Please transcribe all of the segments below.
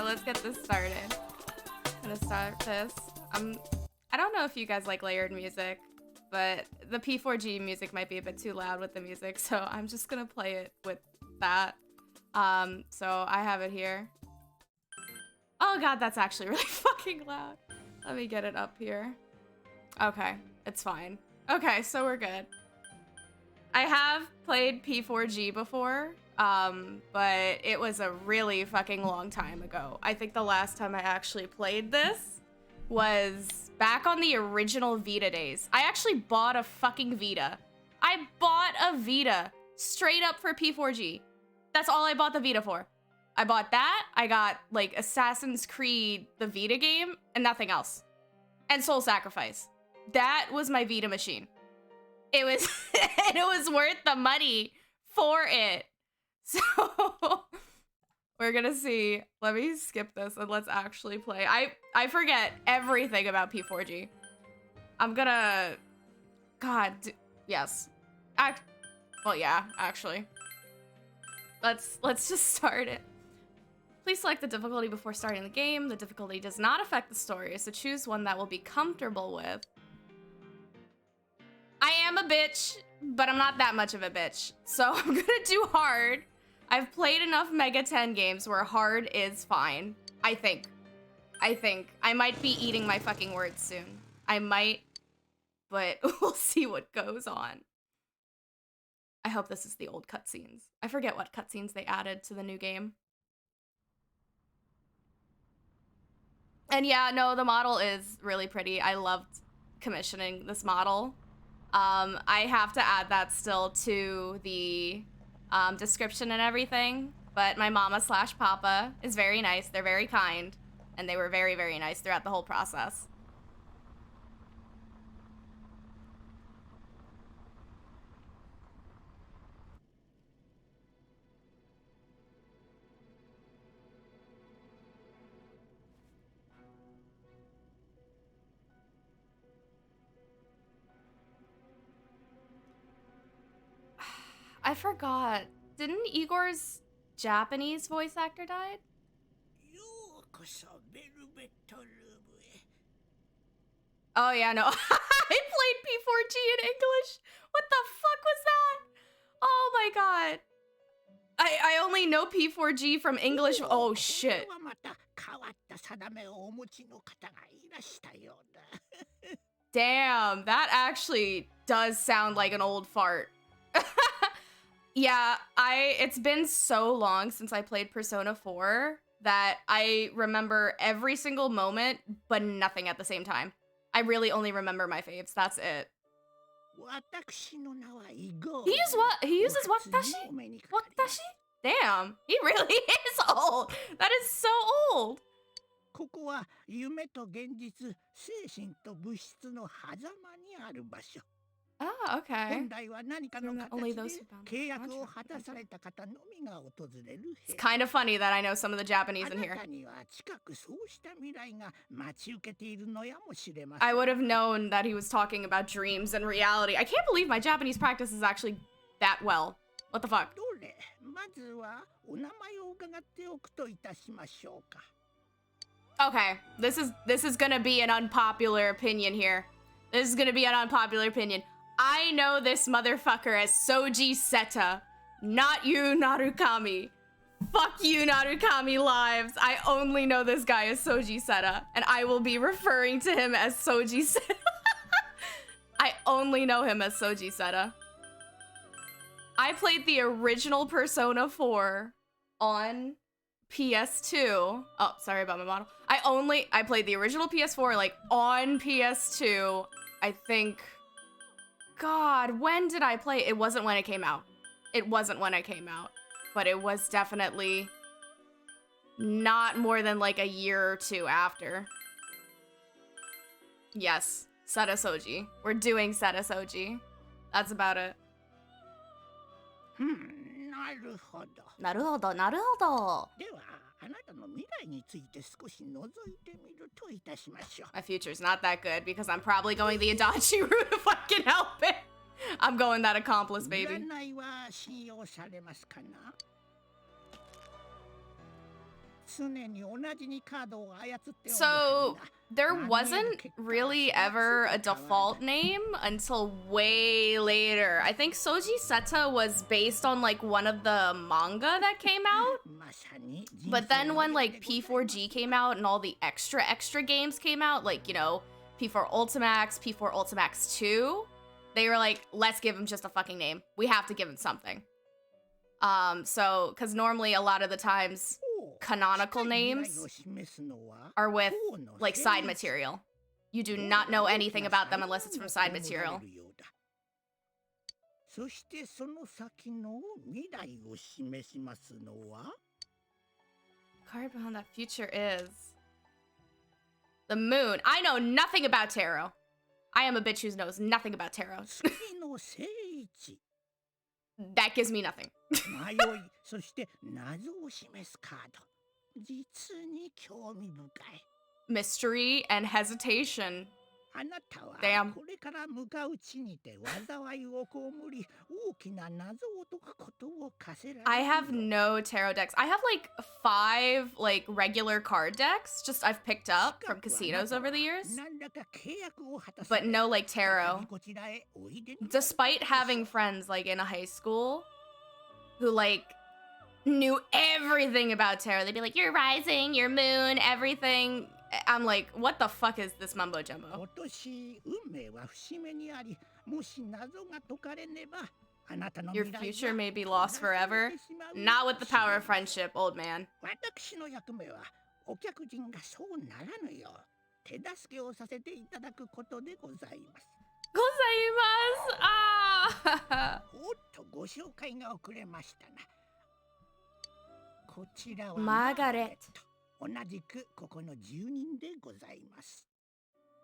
let's get this started. I'm gonna start this. I don't know if you guys like layered music, but the P4G music might be a bit too loud with the music, so I'm just gonna play it with that. So I have it here. Oh god, that's actually really fucking loud. Let me get it up here. Okay, it's fine. Okay, so we're good. I have played P4G before, but it was a really fucking long time ago. I think the last time I actually played this was back on the original Vita days. I actually bought a fucking Vita. I bought a Vita straight up for P4G. That's all I bought the Vita for. I bought that, I got like Assassin's Creed, the Vita game, and nothing else. And Soul Sacrifice. That was my Vita machine. It was it was worth the money for it. So we're gonna see. Let me skip this and let's actually play. I forget everything about P4G. I'm gonna yes. Well, yeah, actually. Let's just start it. Please select the difficulty before starting the game. The difficulty does not affect the story, so choose one that will be comfortable with. I am a bitch, but I'm not that much of a bitch. So I'm gonna do hard. I've played enough Mega 10 games where hard is fine. I think. I might be eating my fucking words soon. I might, but we'll see what goes on. I hope this is the old cutscenes. I forget what cutscenes they added to the new game. And yeah, no, the model is really pretty. I loved commissioning this model. I have to add that still to the description and everything, but my mama / papa is very nice. They're very kind, and they were very, very nice throughout the whole process. I forgot. Didn't Igor's Japanese voice actor died? Oh yeah, no. I played P4G in English. What the fuck was that? Oh my god. I only know P4G from English. Oh shit. Damn, that actually does sound like an old fart. Yeah, it's been so long since I played Persona 4 that I remember every single moment, but nothing at the same time. I really only remember my faves, that's it. He uses what? He uses watashi? Watashi? Damn, he really is old. That is so old. Oh, okay. Only those who bound It's kind of funny that I know some of the Japanese in here. I would have known that he was talking about dreams and reality. I can't believe my Japanese practice is actually that well. What the fuck? Okay, this is gonna be an unpopular opinion here. This is gonna be an unpopular opinion. I know this motherfucker as Soji Seta, not you, Narukami. Fuck you, Narukami Lives. I only know this guy as Soji Seta, and I will be referring to him as Soji Seta. I only know him as Soji Seta. I played the original Persona 4 on PS2. Oh, sorry about my model. I played the original PS4 like on PS2. I think, God, when did I play? It wasn't when it came out. It wasn't when it came out, but it was definitely not more than like a year or two after. Yes, Seta Soji. We're doing Seta Soji. That's about it. なるほど、なるほど。では、あなたの未来について少し覗いてみるといたしましょう。My future's not that good because I'm probably going the Adachi route if I can help it. I'm going that accomplice, baby. 占いは信用されますかな? So there wasn't really ever a default name until way later. I think Soji Seta was based on like one of the manga that came out. But then when like P4G came out and all the extra games came out, like, you know, P4 Ultimax, P4 Ultimax 2, they were like, let's give him just a fucking name. We have to give him something. So, because normally a lot of the times canonical names are with like side material. You do not know anything about them unless it's from side material. Card behind that future is the moon. I know nothing about tarot. I am a bitch who knows nothing about tarot. That gives me nothing. Mystery and hesitation. Damn. I have no tarot decks. I have like 5 like regular card decks just I've picked up from casinos over the years. But no like tarot. Despite having friends like in high school who like knew everything about tarot. They'd be like, your rising, your moon, everything. I'm like, what the fuck is this mumbo jumbo? Your future may be lost forever. Not with the power of friendship, old man. Gozaimasu! Ah! Margaret.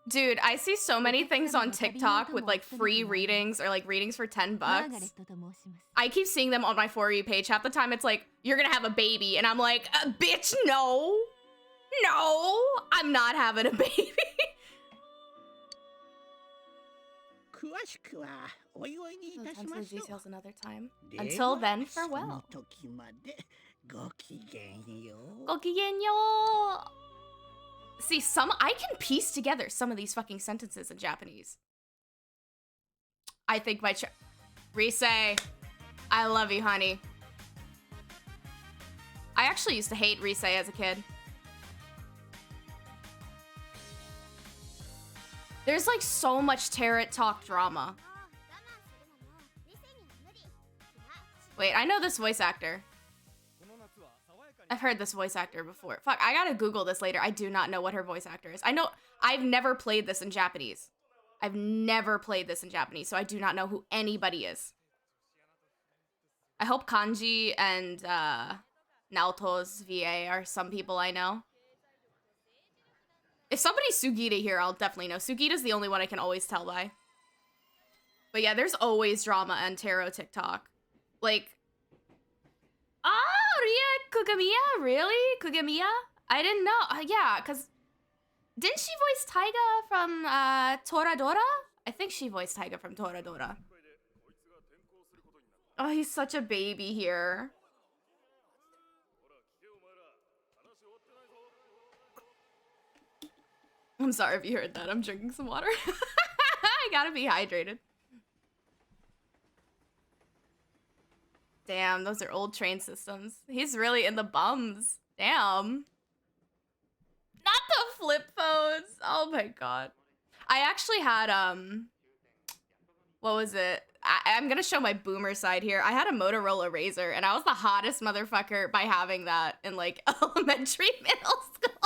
Dude, I see so many things on TikTok with like free readings or like readings for 10 bucks. I keep seeing them on my For You page. Half the time it's like, you're gonna have a baby. And I'm like, bitch, no. No, I'm not having a baby. We'll come to the details another time. Until then, farewell. Gokigenyo. See, I can piece together some of these fucking sentences in Japanese. I think my Rise, I love you, honey. I actually used to hate Rise as a kid. There's like so much tarot talk drama. Wait, I know this voice actor. I've heard this voice actor before. Fuck, I gotta Google this later. I do not know what her voice actor is. I know I've never played this in Japanese. I've never played this in Japanese, so I do not know who anybody is. I hope Kanji and Naoto's VA are some people I know. If somebody's Sugita here, I'll definitely know. Sugita's the only one I can always tell by. But yeah, there's always drama on tarot TikTok. Like, Ria Kugamiya? Really? Kugamiya? I didn't know. Yeah, because didn't she voice Taiga from Toradora? I think she voiced Taiga from Toradora. Oh, he's such a baby here. I'm sorry if you heard that. I'm drinking some water. I gotta be hydrated. Damn, those are old train systems. He's really in the bums. Damn. Not the flip phones. Oh my god. I actually had, what was it? I'm gonna show my boomer side here. I had a Motorola Razr, and I was the hottest motherfucker by having that in, like, elementary, middle school.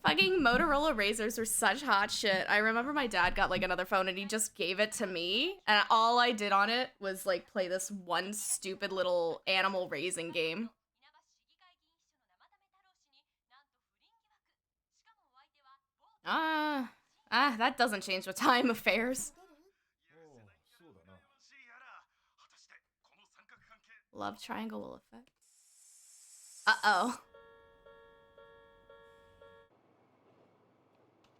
Fucking Motorola Razrs were such hot shit. I remember my dad got, like, another phone, and he just gave it to me, and all I did on it was, like, play this one stupid little animal raising game. That doesn't change with time affairs. Love triangle will affect. Uh-oh.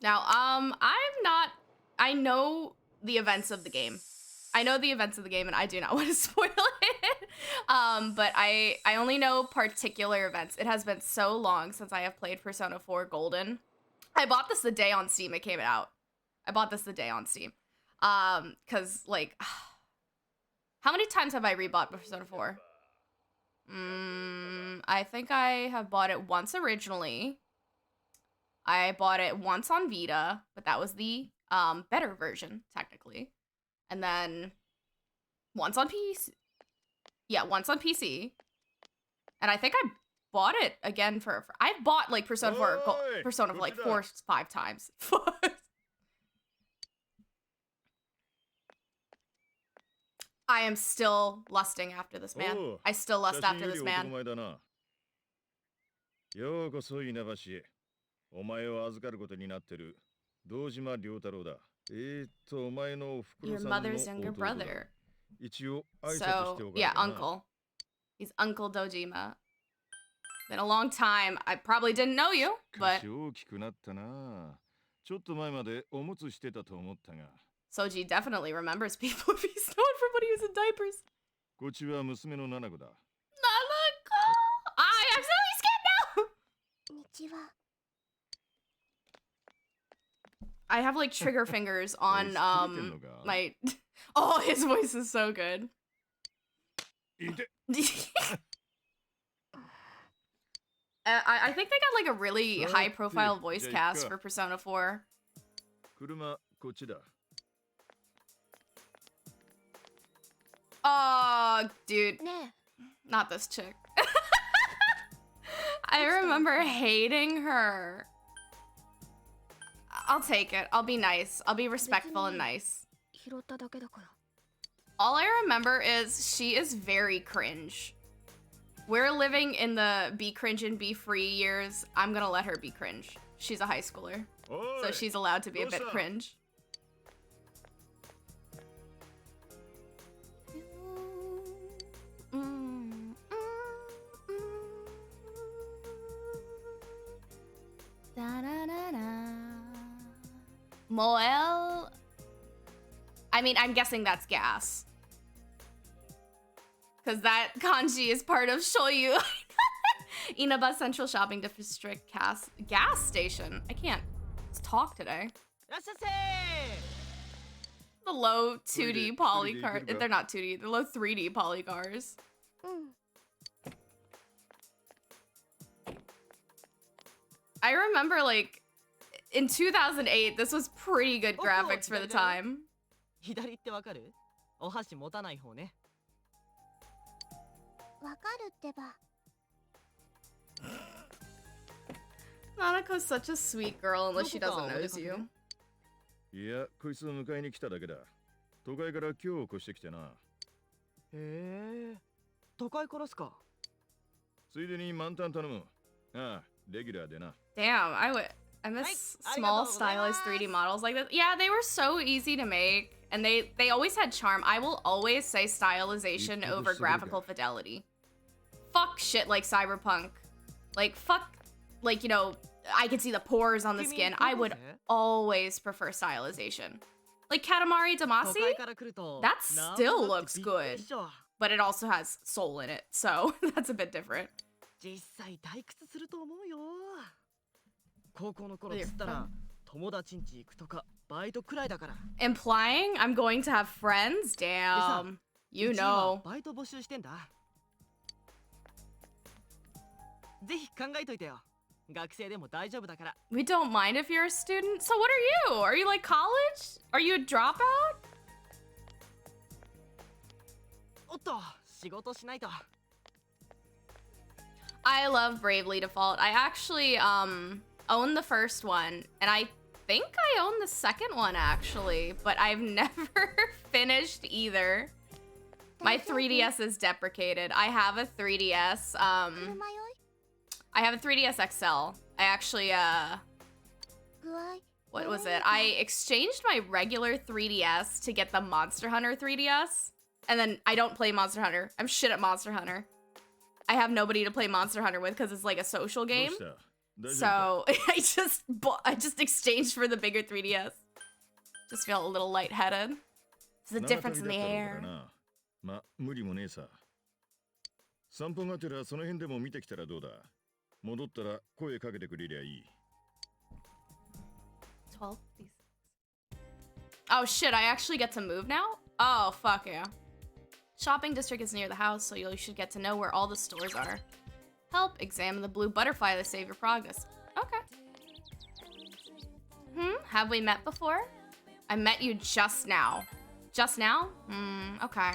Now, I know the events of the game. I know the events of the game, and I do not want to spoil it. But I only know particular events. It has been so long since I have played Persona 4 Golden. I bought this the day on Steam it came out. Cause, like, how many times have I rebought Persona 4? I think I have bought it once originally. I bought it once on Vita, but that was the better version, technically. And then once on PC. Yeah, once on PC. And I think I bought it again for I've bought, like, Persona 4 Persona for, like, 4 or 5 times. I am still lusting after this man. I still lust after this man. お前を預かることになってる堂島良太郎だ。お前のお袋 Your さんの mother's younger 弟だ。 brother. 一応挨拶して So, おか yeah, なきゃな。 uncle. He's Uncle Dojima. Been a long time. I probably didn't know you, 少 but し大きくなったな。ちょっと前までおむつしてたと思ったが。 Soji definitely remembers people if he's known for when he was in diapers. こっちは娘の七子だ。 Nanako! I'm so scared now! 日は I have, like, trigger fingers on, my... Oh, his voice is so good. I think they got like a really high profile voice cast for Persona 4. 車こっちだ。 Oh, dude. Not this chick. I remember hating her. I'll take it. I'll be nice. I'll be respectful and nice. All I remember is she is very cringe. We're living in the be cringe and be free years. I'm gonna let her be cringe. She's a high schooler, so she's allowed to be a bit cringe. Moel. I mean, I'm guessing that's gas. Because that kanji is part of Shoyu. Inaba Central Shopping District gas station. I can't talk today. The low 2D polycars. They're not 2D. They're low 3D polycars. I remember, like, in 2008, this was pretty good graphics for the time. Nanako's such a sweet girl unless she doesn't know you. いや、こいつを迎えに来ただけだ。都会から今日越してきてな。へえ、都会からっすか。ついでに満タン頼む。ああ、レギュラーでな。Damn, I miss small stylized 3D models like this. Yeah, they were so easy to make, and they always had charm. I will always say stylization over graphical fidelity. Fuck shit like Cyberpunk. Like, fuck, like, you know, I can see the pores on the skin. I would always prefer stylization. Like Katamari Damacy, that still looks good, but it also has soul in it, so that's a bit different. Implying I'm going to have friends? Damn, you know. We don't mind if you're a student. So what are you? Are you like college? Are you a dropout? I love Bravely Default. I actually own the first one, and I think I own the second one actually, but I've never finished either. My 3DS is deprecated. I have a 3DS. I have a 3DS XL. I actually, what was it? I exchanged my regular 3DS to get the Monster Hunter 3DS. And then I don't play Monster Hunter. I'm shit at Monster Hunter. I have nobody to play Monster Hunter with because it's like a social game. So I just exchanged for the bigger 3DS. Just feel a little lightheaded. It's the difference in the air. 散歩がてらその辺でも見てきたらどうだ。戻ったら声かけてくれりゃいい。12. Oh shit, I actually get to move now? Oh, fuck yeah. Shopping district is near the house, so you should get to know where all the stores are. Help examine the blue butterfly to save your progress. Okay. Have we met before? I met you just now. Just now? Okay.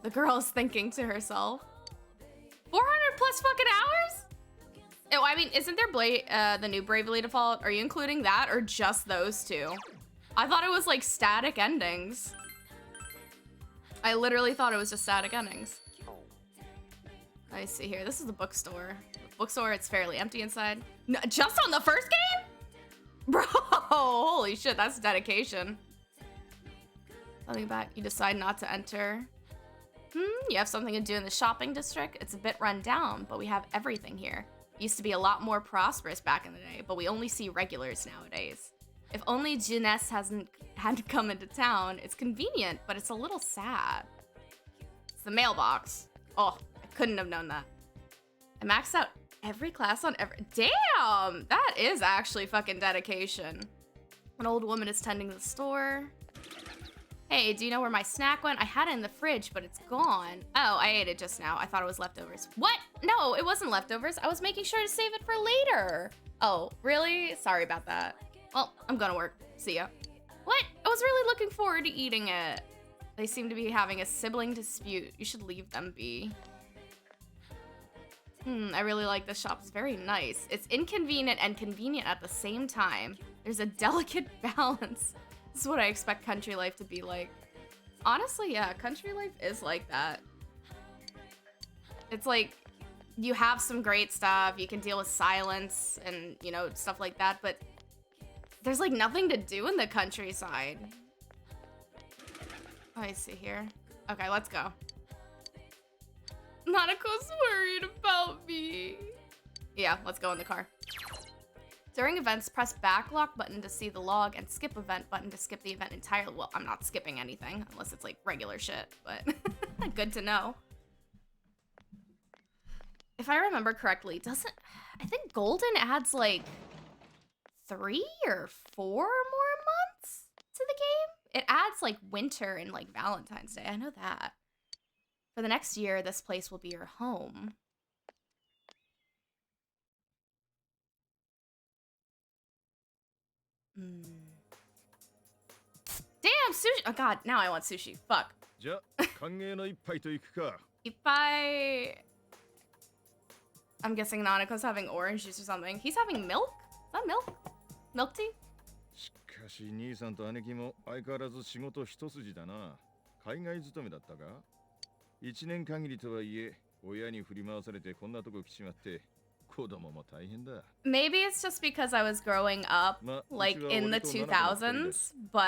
The girl is thinking to herself. 400 plus fucking hours? Oh, I mean, isn't there the new Bravely Default? Are you including that or just those two? I thought it was like static endings. I literally thought it was just static endings. Let me see here. This is the bookstore. Bookstore, it's fairly empty inside. No, just on the first game? Bro, holy shit, that's dedication. Something about you decide not to enter. You have something to do in the shopping district? It's a bit run down, but we have everything here. Used to be a lot more prosperous back in the day, but we only see regulars nowadays. If only Jeunesse hadn't come into town, it's convenient, but it's a little sad. It's the mailbox. Oh, I couldn't have known that. I maxed out every class on every... Damn! That is actually fucking dedication. An old woman is tending the store. Hey, do you know where my snack went? I had it in the fridge, but it's gone. Oh, I ate it just now. I thought it was leftovers. What? No, it wasn't leftovers. I was making sure to save it for later. Oh, really? Sorry about that. Well, I'm gonna work. See ya. What? I was really looking forward to eating it. They seem to be having a sibling dispute. You should leave them be. I really like this shop. It's very nice. It's inconvenient and convenient at the same time. There's a delicate balance. This is what I expect country life to be like. Honestly, yeah, country life is like that. It's like, you have some great stuff, you can deal with silence and, you know, stuff like that, but there's like nothing to do in the countryside. Let me see here. Okay, let's go. Nanako's worried about me. Yeah, let's go in the car. During events, press backlock button to see the log and skip event button to skip the event entirely. Well, I'm not skipping anything unless it's like regular shit, but good to know. If I remember correctly, I think Golden adds like 3 or 4 more months to the game? It adds like winter and like Valentine's Day. I know that. For the next year, this place will be your home. Damn, sushi! Oh god, now I want sushi. Fuck. I'm guessing Nanako's having orange juice or something. He's having milk? Is that milk? Milk tea? しかし兄さんと姉貴も相変わらず仕事一筋だな。海外勤めだったか？一年限りとはいえ、親に振り回されてこんなとこ来ちまって。 Maybe it's just because I was growing up like in the 2000s, but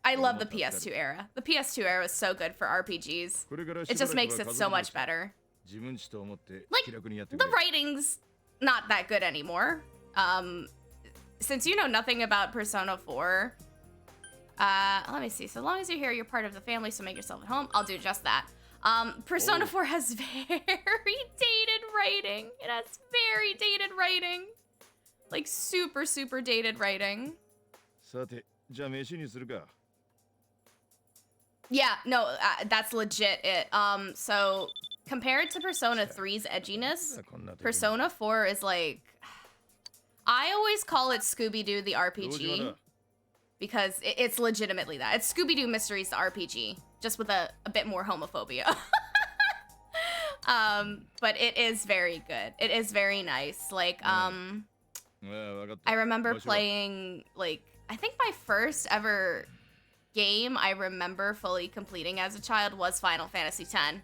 I love the PS2 era. The PS2 era was so good for RPGs. It just makes it so much better. Like, the writing's not that good anymore. Since you know nothing about Persona 4, let me see. So long as you're here, you're part of the family, so make yourself at home. I'll do just that. Persona 4 has very dated writing. It has very dated writing. Like, super, super dated writing. Yeah, no, that's legit it. So, compared to Persona 3's edginess, Persona 4 is like... I always call it Scooby-Doo the RPG. Because it's legitimately that. It's Scooby-Doo Mysteries the RPG. Just with a bit more homophobia. But it is very good. It is very nice. Like, I remember playing, like, I think my first ever game I remember fully completing as a child was Final Fantasy X.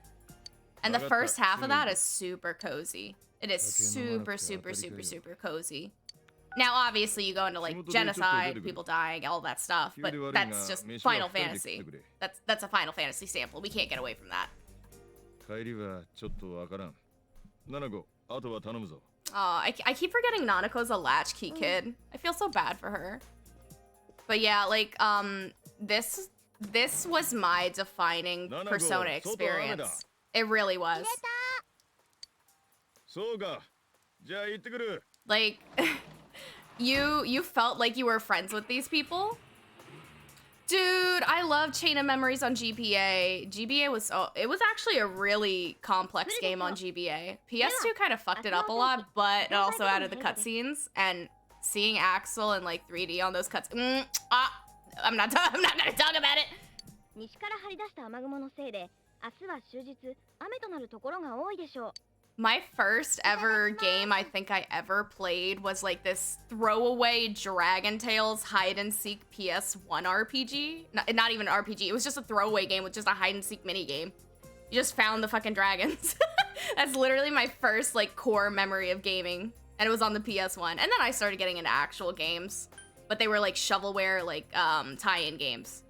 And the first half of that is super cozy. It is super, super, super, super cozy. Now, obviously, you go into, like, genocide, people dying, all that stuff, but that's just Final Fantasy. That's a Final Fantasy sample. We can't get away from that. Oh, I keep forgetting Nanako's a latchkey kid. I feel so bad for her. But yeah, like, this was my defining Persona experience. It really was. Like... You felt like you were friends with these people? Dude, I love Chain of Memories on GBA. GBA was it was actually a really complex game on GBA. PS2 kind of fucked it up a lot, but it also added the cutscenes and seeing Axel in like 3D on those cutscenes. I'm not gonna talk about it. My first ever game I think I ever played was like this throwaway Dragon Tales hide and seek PS1 RPG. Not even an RPG, it was just a throwaway game with just a hide and seek mini game. You just found the fucking dragons. That's literally my first like core memory of gaming. And it was on the PS1. And then I started getting into actual games. But they were like shovelware, like tie-in games.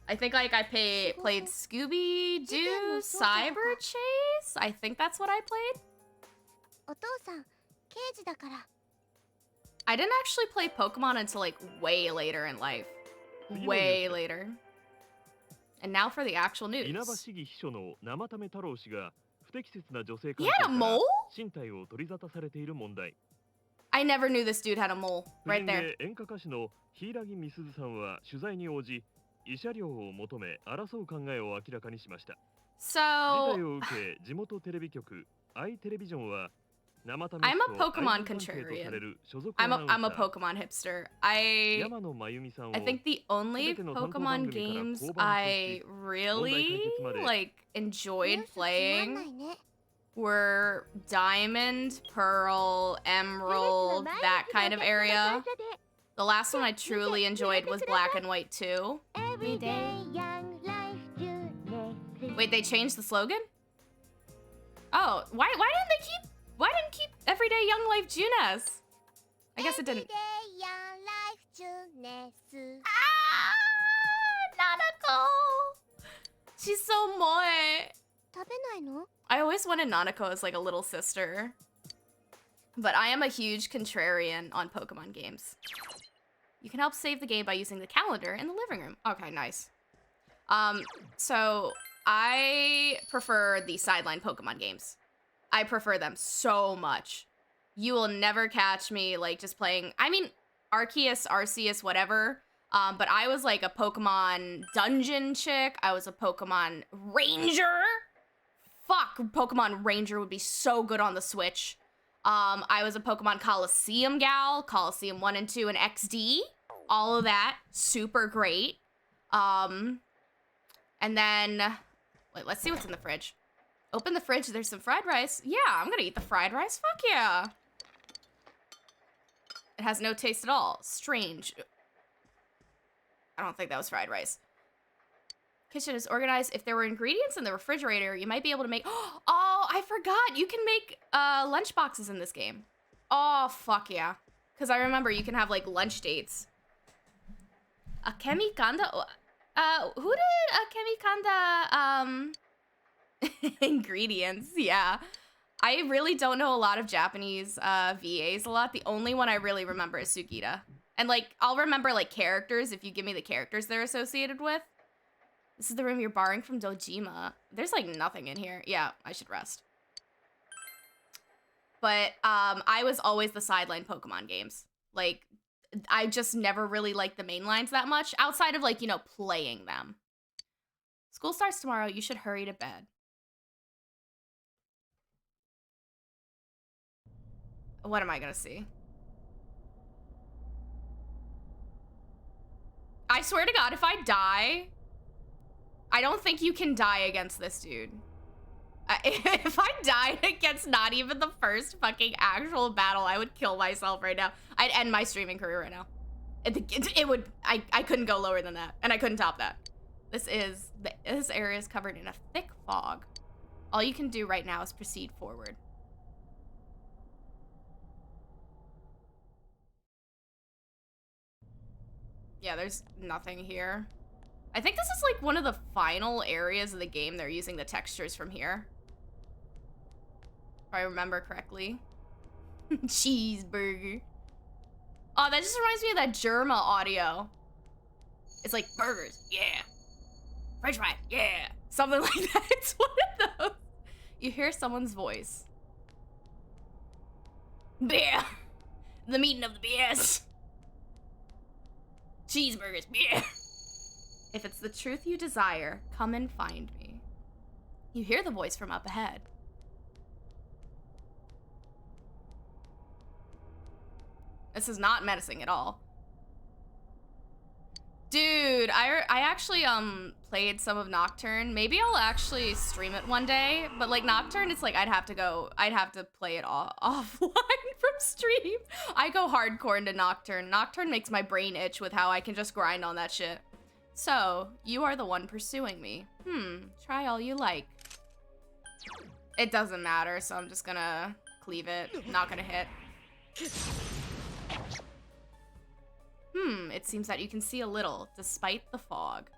I think like I played Scooby-Doo Cyber Chase. I think that's what I played. I didn't actually play Pokemon until like way later in life. Way later. And now for the actual news. He had a mole? I never knew this dude had a mole. Right there. 演歌歌手の柊美鈴さんは取材に応じ、慰謝料を求め争う考えを明らかにしました。事 So 態を受け、地元テレビ局アイテレビジョンは生試し I'm a と Pokemon 愛人関係とされる所属ア I'm ナ a ウンサ I'm a ー Pokemon hipster. I 山野真由美さんを I think the only 全ての担当番 Pokemon 組から games 降板とし I really 問題解決まで like enjoyed ニュースつまんない playing ね were Diamond, Pearl, Emerald, that kind of area. The last one I truly enjoyed was Black and White 2. Wait, they changed the slogan? Oh, why didn't keep Everyday Young Life Junes? I guess it didn't. Ah, Nanako! She's so moe. 食べないの I always wanted Nanako as like a little sister. But I am a huge contrarian on Pokemon games. You can help save the game by using the calendar in the living room. Okay, nice. So I prefer the sideline Pokemon games. I prefer them so much. You will never catch me like just playing, I mean, Arceus, Arceus, whatever. But I was like a Pokemon dungeon chick. I was a Pokemon ranger. Fuck, Pokemon Ranger would be so good on the Switch. I was a Pokemon Coliseum gal, Coliseum 1 and 2 and XD. All of that, super great. And then, wait, let's see what's in the fridge. Open the fridge, there's some fried rice. Yeah, I'm gonna eat the fried rice, fuck yeah. It has no taste at all, strange. I don't think that was fried rice. Kitchen is organized. If there were ingredients in the refrigerator, you might be able to make... Oh, I forgot. You can make lunch boxes in this game. Oh, fuck yeah. Because I remember you can have, like, lunch dates. Akemi Kanda? Who did Akemi Kanda, ingredients? Yeah. I really don't know a lot of Japanese VAs a lot. The only one I really remember is Sugita. And, like, I'll remember, like, characters if you give me the characters they're associated with. This is the room you're borrowing from Dojima. There's like nothing in here. Yeah, I should rest. But I was always the sideline Pokemon games. Like, I just never really liked the main lines that much, outside of like, you know, playing them. School starts tomorrow. You should hurry to bed. What am I gonna see? I swear to God, if I die... I don't think you can die against this dude. If I died against not even the first fucking actual battle, I would kill myself right now. I'd end my streaming career right now. It would, I couldn't go lower than that, and I couldn't top that. This area is covered in a thick fog. All you can do right now is proceed forward. Yeah, there's nothing here. I think this is like one of the final areas of the game they're using the textures from here. If I remember correctly. Cheeseburger. Oh, that just reminds me of that Germa audio. It's like burgers, yeah. French fry, yeah. Something like that. It's one of those. You hear someone's voice. Beer. The meeting of the beers. Cheeseburgers, beer. If it's the truth you desire, come and find me. You hear the voice from up ahead. This is not menacing at all. Dude, I actually played some of Nocturne. Maybe I'll actually stream it one day, but like Nocturne, it's like I'd have to play it offline from stream. I go hardcore into Nocturne. Nocturne makes my brain itch with how I can just grind on that shit. So, you are the one pursuing me. Try all you like. It doesn't matter, so I'm just gonna cleave it. Not gonna hit. It seems that you can see a little, despite the fog.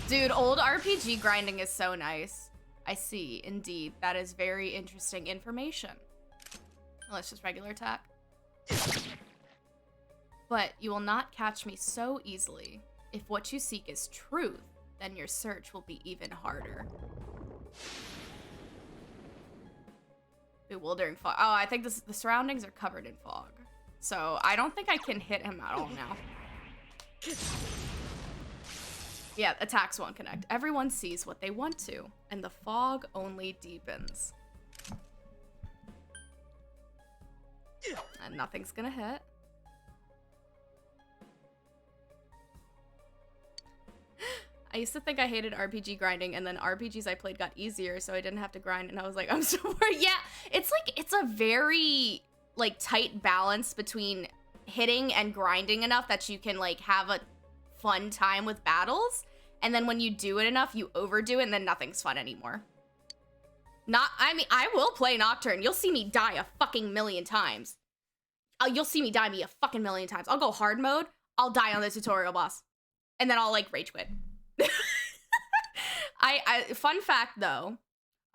Dude, old RPG grinding is so nice. I see, indeed. That is very interesting information. Let's just regular attack. But you will not catch me so easily. If what you seek is truth, then your search will be even harder. Bewildering fog. Oh, I think the surroundings are covered in fog. So I don't think I can hit him at all now. Yeah, attacks won't connect. Everyone sees what they want to, and the fog only deepens. And nothing's gonna hit. I used to think I hated RPG grinding, and then RPGs I played got easier, so I didn't have to grind, and I was like, I'm so worried. Yeah, it's like, it's a very, like, tight balance between hitting and grinding enough that you can, like, have a fun time with battles, and then when you do it enough, you overdo it, and then nothing's fun anymore. I mean, I will play Nocturne. You'll see me die a fucking million times. You'll see me die a fucking million times. I'll go hard mode, I'll die on the tutorial boss, and then I'll, like, rage quit. Fun fact though,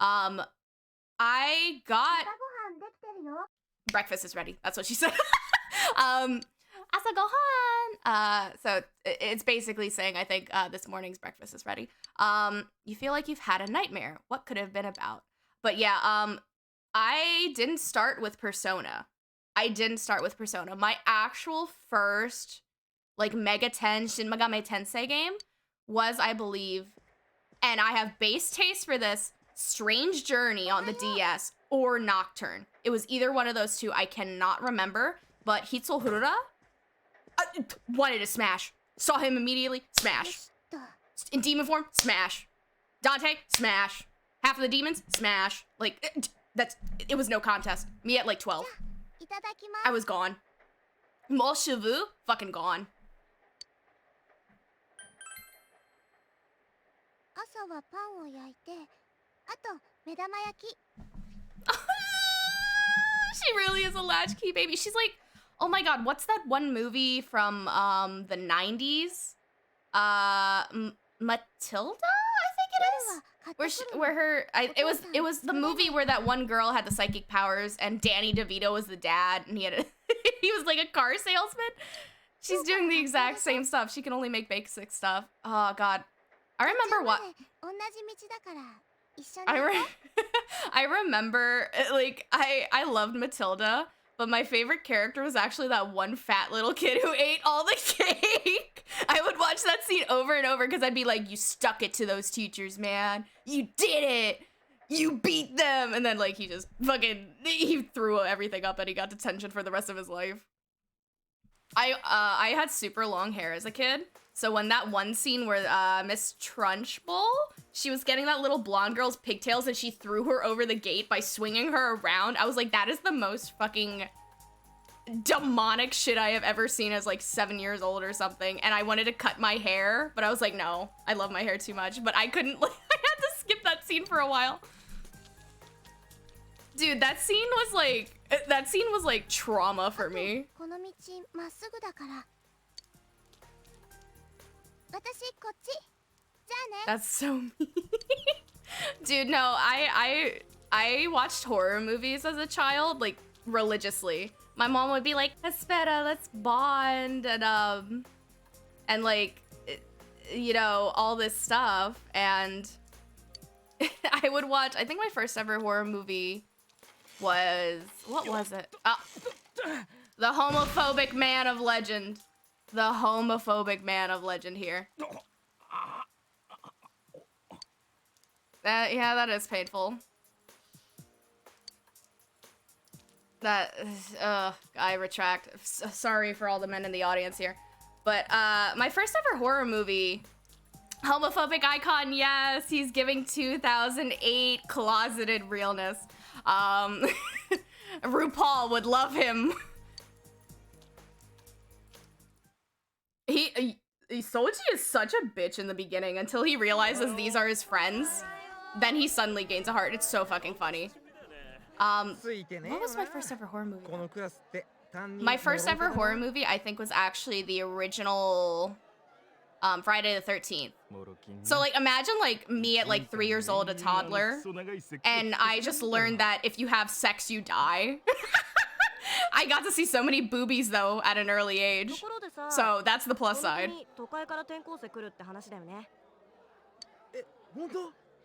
I got breakfast is ready. That's what she said. Asa gohan. So it's basically saying, I think this morning's breakfast is ready. You feel like you've had a nightmare. What could it have been about? But yeah, I didn't start with Persona. My actual first like Mega 10 Shin Megami Tensei game was, I believe, and I have base taste for this, Strange Journey on the DS or Nocturne. It was either one of those two. I cannot remember, but Hitsuhurura wanted to smash. Saw him immediately, smash. In demon form, smash. Dante, smash. Half of the demons, smash. Like, it was no contest. Me at like 12. I was gone. Molshivu, fucking gone. She really is a latchkey baby. She's like, oh my god, what's that one movie from the 90s? Matilda, I think it is. It was the movie where that one girl had the psychic powers and Danny DeVito was the dad and he had he was like a car salesman. She's doing the exact same stuff. She can only make basic stuff. Oh god. I remember what I remember, like, I loved Matilda, but my favorite character was actually that one fat little kid who ate all the cake. I would watch that scene over and over because I'd be like, you stuck it to those teachers, man. You did it. You beat them. And then, like, he just he threw everything up and he got detention for the rest of his life. I had super long hair as a kid. So when that one scene where Miss Trunchbull, she was getting that little blonde girl's pigtails and she threw her over the gate by swinging her around, I was like, that is the most fucking demonic shit I have ever seen as like 7 years old or something. And I wanted to cut my hair, but I was like, no, I love my hair too much. But I couldn't, like, I had to skip that scene for a while. Dude, that scene was like trauma for me. That's so mean. Dude, no, I watched horror movies as a child, like, religiously. My mom would be like, Espera, let's bond, and like, you know, all this stuff, and I would watch, I think my first ever horror movie was, what was it? The Homophobic Man of Legend. The Homophobic Man of Legend here. Yeah, that is painful. I retract. Sorry for all the men in the audience here. But, my first ever horror movie, homophobic icon, yes, he's giving 2008 closeted realness. RuPaul would love him. Soji is such a bitch in the beginning until he realizes these are his friends. Then he suddenly gains a heart. It's so fucking funny. What was my first ever horror movie? My first ever horror movie, I think, was actually the original Friday the 13th. So, like, imagine, like, me at, like, 3 years old, a toddler, and I just learned that if you have sex, you die. I got to see so many boobies, though, at an early age. So, that's the plus side.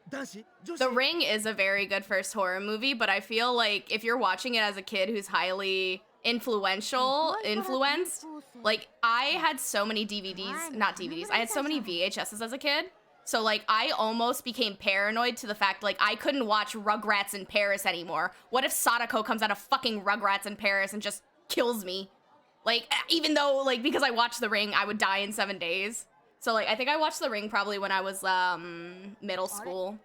The Ring is a very good first horror movie, but I feel like if you're watching it as a kid who's highly influenced, like I had so many DVDs, not DVDs, I had so many VHSs as a kid. So like I almost became paranoid to the fact like I couldn't watch Rugrats in Paris anymore. What if Sadako comes out of fucking Rugrats in Paris and just kills me? Like even though like because I watched The Ring, I would die in 7 days. So like I think I watched The Ring probably when I was middle school.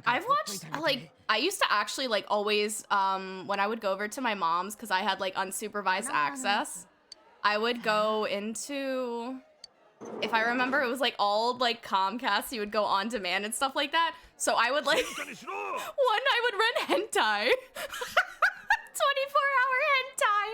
I've watched like I used to actually like always when I would go over to my mom's because I had like unsupervised access. I would go into, if I remember, it was like all like Comcast. You would go on demand and stuff like that. So I would like one I would rent hentai. 24-hour hentai.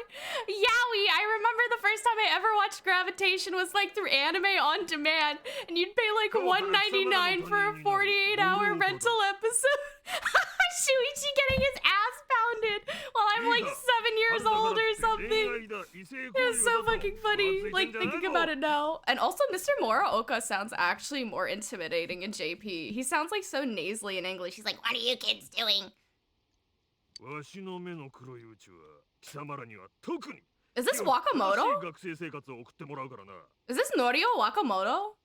Yowie, I remember the first time I ever watched Gravitation was like through Anime on Demand, and you'd pay like $1.99 for a 48-hour rental episode. Shuichi getting his ass pounded while I'm like 7 years old or something. It was so fucking funny, like thinking about it now. And also Mr. Moraoka sounds actually more intimidating in JP. He sounds like so nasally in English. He's like, what are you kids doing? Is this Wakamoto? Is this Norio Wakamoto?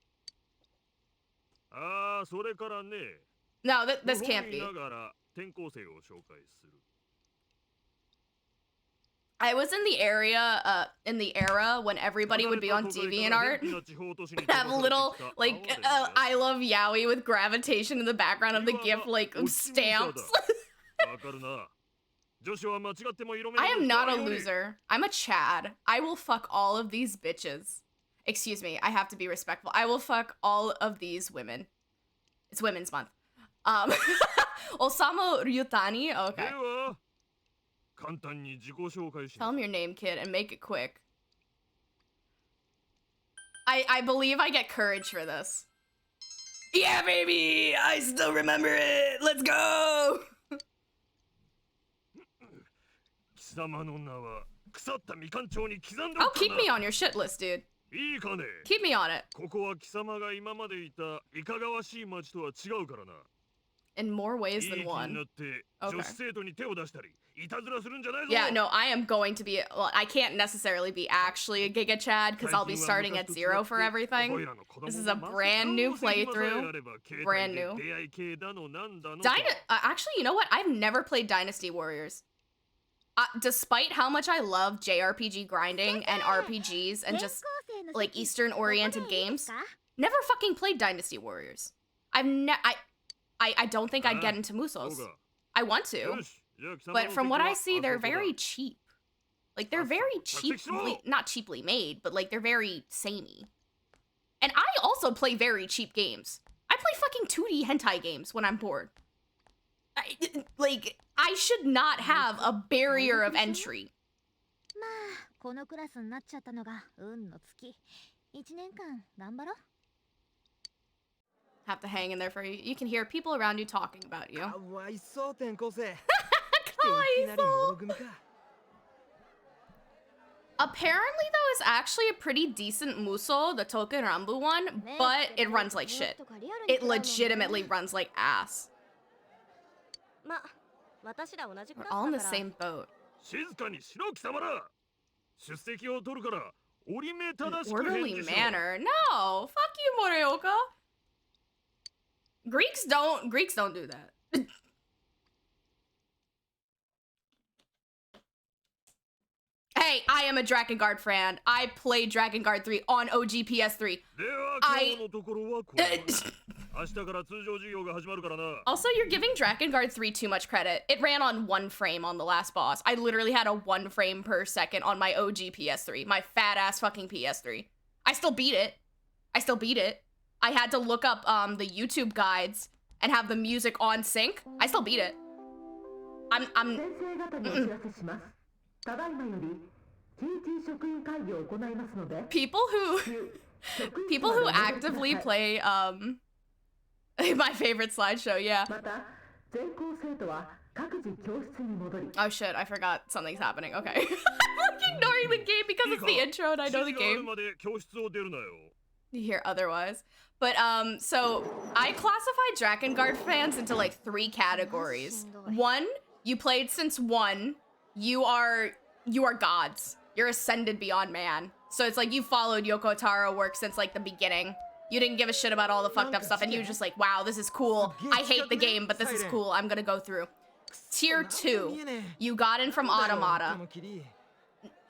No, this can't be. I was in the era when everybody would be on DeviantArt and have a little like I love Yaoi with Gravitation in the background of the GIF like stamps. I am not a loser. I'm a Chad. I will fuck all of these bitches. Excuse me, I have to be respectful. I will fuck all of these women. It's Women's Month. Osamu Ryutani? Okay. Tell him your name, kid, and make it quick. I believe I get courage for this. Yeah, baby! I still remember it! Let's go! Oh, keep me on your shit list, dude. Keep me on it. In more ways than one. Okay. Yeah, no, I am going to be... Well, I can't necessarily be actually a Giga Chad because I'll be starting at 0 for everything. This is a brand new playthrough. Brand new. Actually, you know what? I've never played Dynasty Warriors. Despite how much I love JRPG grinding and RPGs and just like Eastern-oriented games, never fucking played Dynasty Warriors. I don't think I'd get into Musos. I want to, but from what I see, they're very cheap. Like they're very cheaply, not cheaply made, but like they're very samey. And I also play very cheap games. I play fucking 2D hentai games when I'm bored. I should not have a barrier of entry. Have to hang in there for you. You can hear people around you talking about you. Apparently, though, it's actually a pretty decent muso, the Token Rambu one, but it runs like shit. It legitimately runs like ass. We're all in the same boat. Orderly manner. No, fuck you, Morioka. Greeks don't do that. Hey, I am a Drakengard fan. I played Drakengard 3 on OG PS3. Also, you're giving Drakengard 3 too much credit. It ran on 1 frame on the last boss. I literally had a 1 frame per second on my OG PS3. My fat ass fucking PS3. I still beat it. I had to look up the YouTube guides and have the music on sync. I still beat it. People who actively play my favorite slideshow, yeah. Oh shit, I forgot something's happening. Okay. I'm like ignoring the game because it's the intro and I know the game. You hear otherwise. But so I classify Drakengard fans into like 3 categories. 1, you played since 1. You are gods. You're ascended beyond man. So it's like you followed Yoko Taro work since like the beginning. You didn't give a shit about all the fucked up stuff and you were just like, wow, this is cool. I hate the game, but this is cool. I'm gonna go through. Tier 2, you got in from Automata.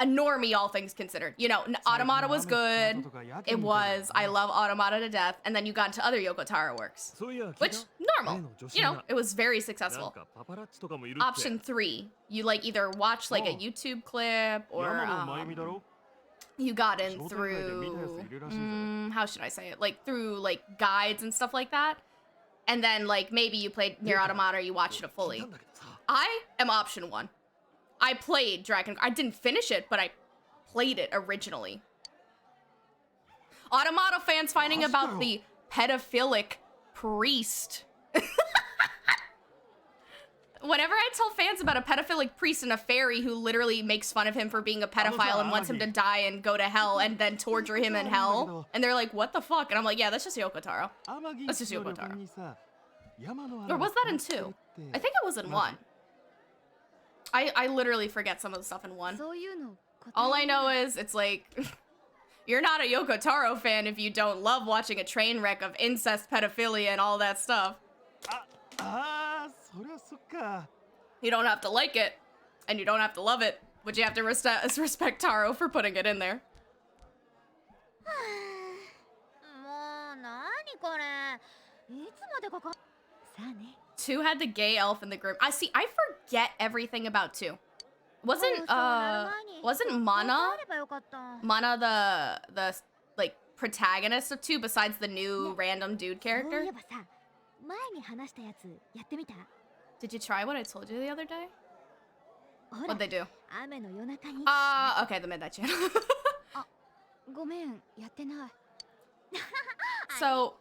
A normie, all things considered. You know, Automata was good. It was. I love Automata to death. And then you got into other Yoko Taro works. Which, normal. You know, it was very successful. Option 3, you like either watch like a YouTube clip or you got in through, how should I say it? Like through like guides and stuff like that. And then like maybe you played Nier Automata or you watched it fully. I am option 1. I played Dragon. I didn't finish it, but I played it originally. Automata fans finding about the pedophilic priest. Whenever I tell fans about a pedophilic priest and a fairy who literally makes fun of him for being a pedophile and wants him to die and go to hell and then torture him in hell, and they're like, what the fuck? And I'm like, yeah, that's just Yoko Taro. That's just Yoko Taro. Or was that in 2? I think it was in 1. I literally forget some of the stuff in 1. All I know is it's like, you're not a Yoko Taro fan if you don't love watching a train wreck of incest, pedophilia, and all that stuff. You don't have to like it, and you don't have to love it, but you have to respect Taro for putting it in there. 2 had the gay elf in the group. I forget everything about 2. Wasn't Mana the like protagonist of 2 besides the new random dude character? Did you try what I told you the other day? What'd they do? Okay, the Midnight Channel. So,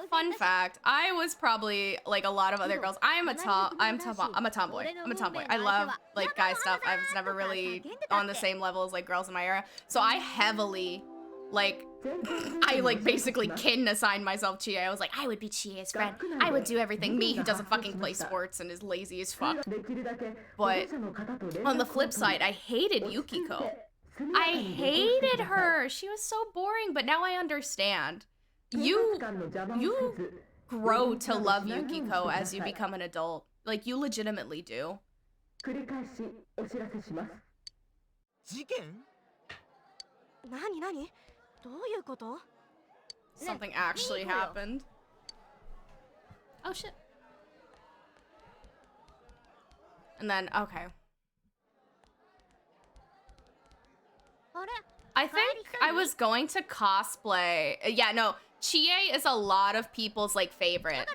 fun fact, I was probably like a lot of other girls. I'm a tomboy. I love like guy stuff. I was never really on the same level as like girls in my era. So I heavily I basically kin assigned myself Chie. I was like, I would be Chie's friend. I would do everything. Me who doesn't fucking play sports and is lazy as fuck. But on the flip side, I hated Yukiko. I hated her. She was so boring, but now I understand. You grow to love Yukiko as you become an adult. Like, you legitimately do. Something actually happened. Oh shit. And then, okay. I think I was going to cosplay. Yeah, no. Chie is a lot of people's like favorite.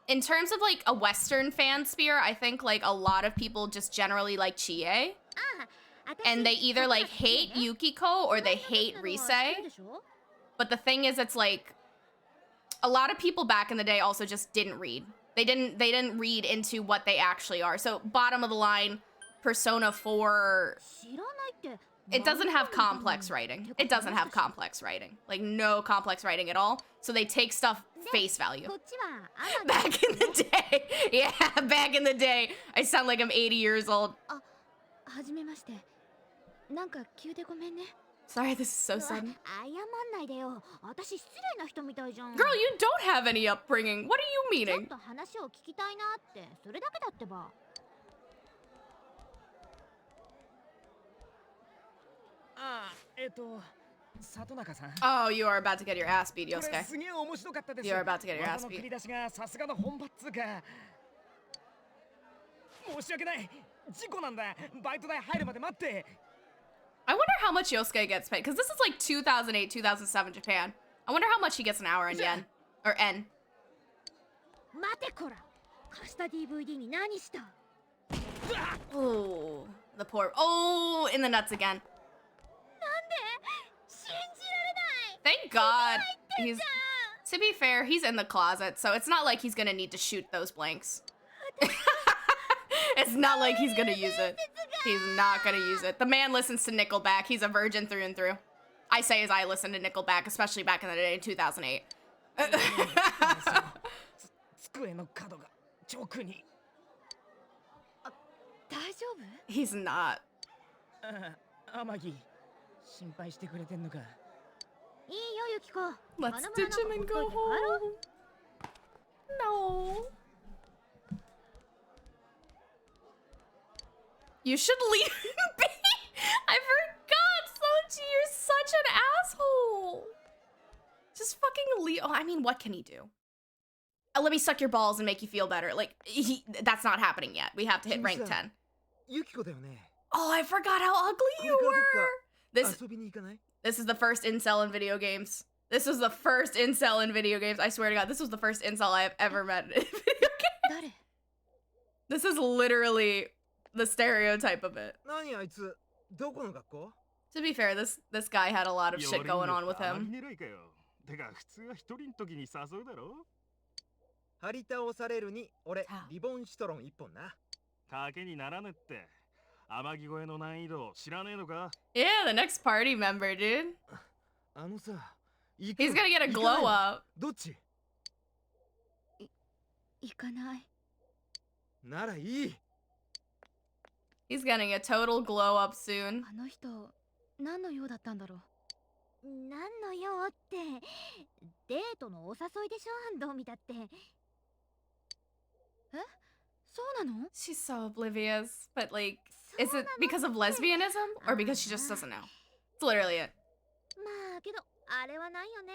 In terms of like a Western fan sphere, I think like a lot of people just generally like Chie. And they either like hate Yukiko or they hate Rise. But the thing is, it's like a lot of people back in the day also just didn't read. They didn't read into what they actually are. So bottom of the line, Persona 4, it doesn't have complex writing. It doesn't have complex writing. Like, no complex writing at all. So they take stuff face value. Back in the day. Yeah, back in the day. I sound like I'm 80 years old. Sorry, this is so sudden. Girl, you don't have any upbringing. What are you meaning? Oh, you are about to get your ass beat, Yosuke. You are about to get your ass beat. I wonder how much Yosuke gets paid, because this is like 2008, 2007 Japan. I wonder how much he gets an hour in yen. Or N. Oh, the poor. Oh, in the nuts again. Thank God. To be fair, he's in the closet, so it's not like he's gonna need to shoot those blanks. It's not like he's gonna use it. He's not gonna use it. The man listens to Nickelback. He's a virgin through and through. I say as I listen to Nickelback, especially back in the day in 2008. 机の角が直に。大丈夫？ He's not. 天城、心配してくれてんのか。いいよユキコ。 Let's ditch him and go home. No. You should leave me. I forgot, Soji. You're such an asshole. Just fucking leave. Oh, I mean, what can he do? Let me suck your balls and make you feel better. Like, that's not happening yet. We have to hit rank 10. ユキコだよね。 Oh, I forgot how ugly you were. This 遊びに行かない？ is the first incel in video games. This was the first incel in video games. I swear to God, this was the first incel I have ever met in video games. 誰？ This is literally the stereotype of it. 何あいつ？どこの学校？ To be fair, this guy had a lot of shit going on with him. てか普通は一人の時に誘うだろ。張り倒されるに俺はあリボンシトロン一本な。賭けにならぬって。天城越えの難易度知らねえのか？ Yeah, the next party member, dude. あのさ、行く？ He's gonna get a glow up. どっち？行かない。ならいい。 He's getting a total glow up soon. あの人何の用だったんだろう。何の用ってデートのお誘いでしょ。どう見たって。え？そうなの？ She's so oblivious, but like, is it because of lesbianism or because she just doesn't know? It's literally it. まあけどあれはないよね。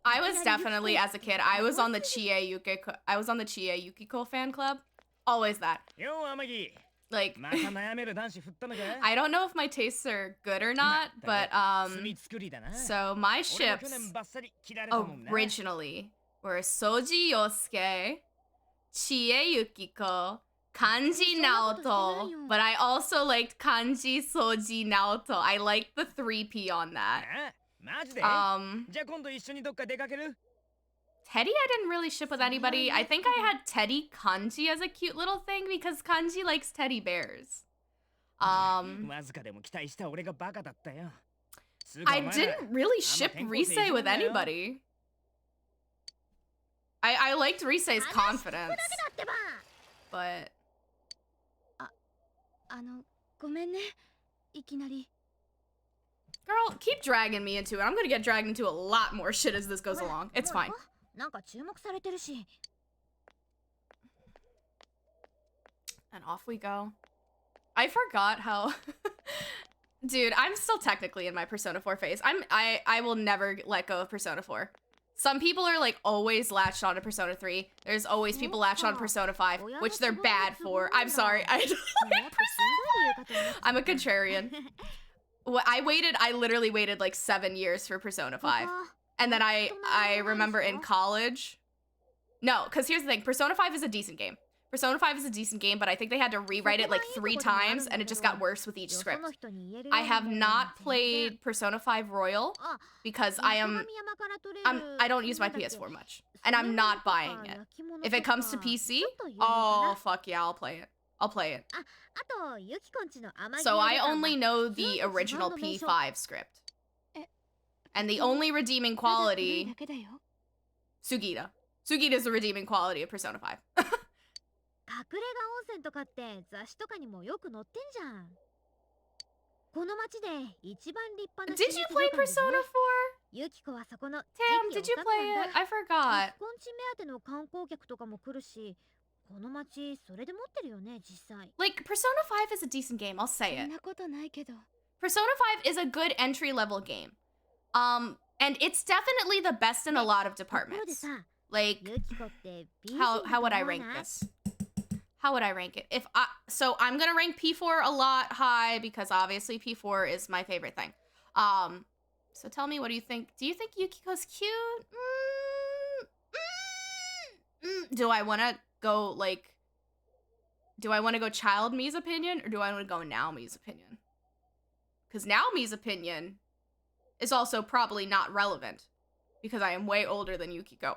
I was definitely, as a kid, I was on the Chie Yukiko fan club. Always that. よう天城。 Like, また悩める男子振ったのか？ I don't know if my tastes are good or not, but, 罪作りだな。 so my 俺も ships 去年バッサリ切られたもんな。 originally were Soji Yosuke, Chie Yukiko, Kanji Naoto, but I also liked Kanji Soji Naoto. I liked the 3P on that. あ、マジで？じ Um, ゃあ今度一緒にどっか出かける？ Teddy I didn't really ship with anybody. I think I had Teddy Kanji as a cute little thing because Kanji likes teddy bears. わずかでも期待した俺がバカだったよ。 I didn't really ship Rise with anybody. I liked Rise's confidence, but ごめんね。いきなり。 girl, keep dragging me into it. I'm gonna get dragged into a lot more shit as this goes along. It's fine. なんか注目されてるし。 And off we go. I forgot how dude, I'm still technically in my Persona 4 phase. I will never let go of Persona 4. Some people are like always latched on to Persona 3. There's always people latched on to Persona 5, which they're bad for. I'm sorry. I don't like Persona. I'm a contrarian. I literally waited like 7 years for Persona 5. And then I remember in college. No, because here's the thing. Persona 5 is a decent game. Persona 5 is a decent game, but I think they had to rewrite it like 3 times, and it just got worse with each script. I have not played Persona 5 Royal because I don't use my PS4 much, and I'm not buying it. If it comes to PC, oh fuck yeah, I'll play it. I'll play it. So I only know the original P5 script. And the only redeeming quality... Sugita. Sugita is the redeeming quality of Persona 5. 隠れ家温泉とかって雑誌とかにもよく載ってんじゃん。この町で一番立派な Did you play Persona 4? ユキコはそこの Tam, did you play it? I forgot. 結婚地目当ての観光客とかも来るし、この町それで持ってるよね実際。 Like, Persona 5 is a decent game, I'll say そん it. なことないけど。 Persona 5 is a good entry-level game. And it's definitely the best in a lot of ところで departments. さ、 Like, ユキコって B how would I rank this? How would I rank it? So I'm gonna rank P4 a lot high because obviously P4 is my favorite thing. So tell me, what do you think? Do you think Yukiko's cute? Do I want to go like? Do I want to go Child Me's opinion or do I want to go Naomi's opinion? Because Naomi's opinion is also probably not relevant because I am way older than Yukiko.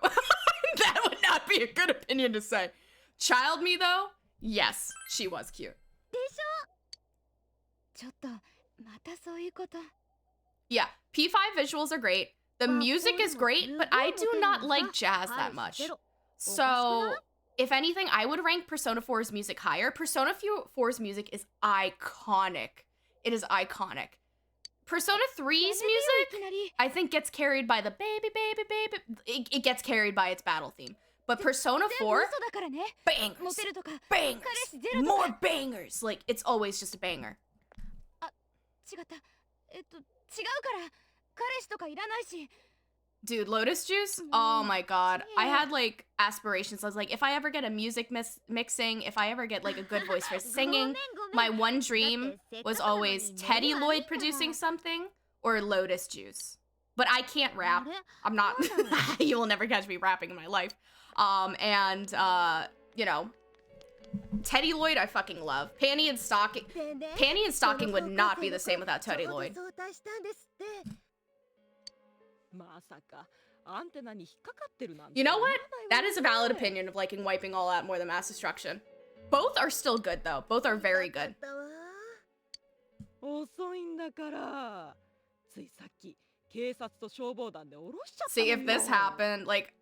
That would not be a good opinion to say. Child Me, though, Yes, she was cute. でしょ。ちょっとまたそういうこと。 Yeah, P5 visuals are great. The music is great, but I do not like jazz that much. So, if anything, I would rank Persona 4's music higher. Persona 4's music is iconic. It is iconic. Persona 3's music, I think, gets carried by the baby, baby, baby. It gets carried by its battle theme. But Persona 4, bangers, bangers, more bangers. Like, it's always just a banger. 違った。違うから彼氏とかいらないし。 Dude, Lotus Juice? Oh my god. I had, like, aspirations. I was like, if I ever get a music mixing, if I ever get, like, a good voice for singing, my one dream was always Teddy Lloyd producing something or Lotus Juice. But I can't rap. I'm not... You will never catch me rapping in my life. You know, Teddy Lloyd I fucking love. Panty and Stocking would not be the same without Teddy Lloyd. You know what? That is a valid opinion of liking Wiping All Out more than Mass Destruction. Both are still good though. Both are very good. See, if this happened, like,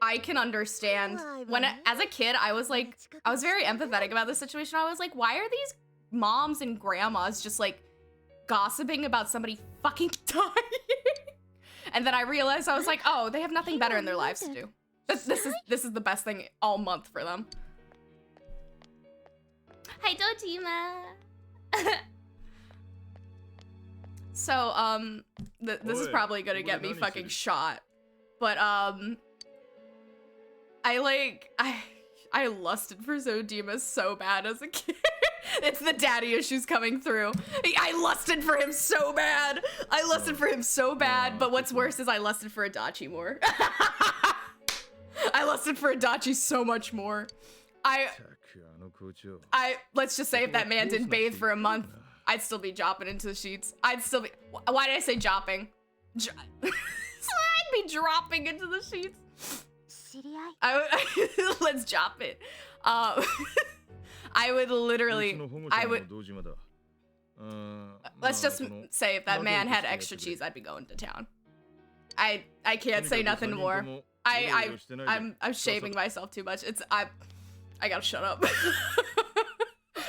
I can understand. As a kid, I was very empathetic about this situation. I was like, why are these moms and grandmas just like gossiping about somebody fucking dying? And then I realized, I was like, oh, they have nothing better in their lives to do. This is the best thing all month for them. Hi, Dojima. So, this is probably gonna get me fucking shot. But, I lusted for Zodima so bad as a kid. It's the daddy issues coming through. I lusted for him so bad. But what's worse is I lusted for Adachi more. I lusted for Adachi so much more. Let's just say if that man didn't bathe for a month, I'd still be jopping into the sheets. Why did I say jopping? I'd be dropping into the sheets. Let's chop it. I would literally, let's just say if that man had extra cheese, I'd be going to town. I can't say nothing more. I'm shaming myself too much. I gotta shut up.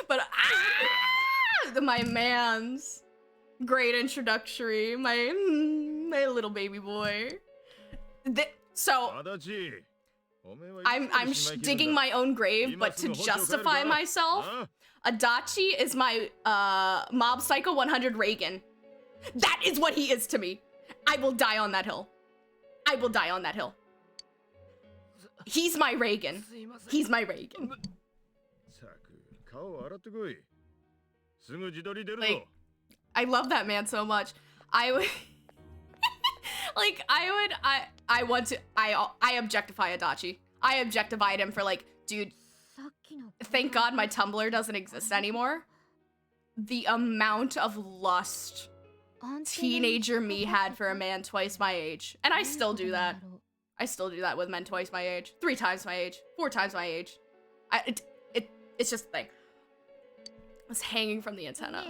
But my man's great introductory, my little baby boy. So I'm digging my own grave, but to justify myself, Adachi is my Mob Psycho 100 Reagan. That is what he is to me. I will die on that hill. He's my Reagan. Like, I love that man so much. I would I objectify Adachi. I objectified him for like, dude, thank God my Tumblr doesn't exist anymore. The amount of lust teenager me had for a man twice my age. And I still do that. I still do that with men twice my age, 3 times my age, 4 times my age. It's just a thing. I was hanging from the antenna.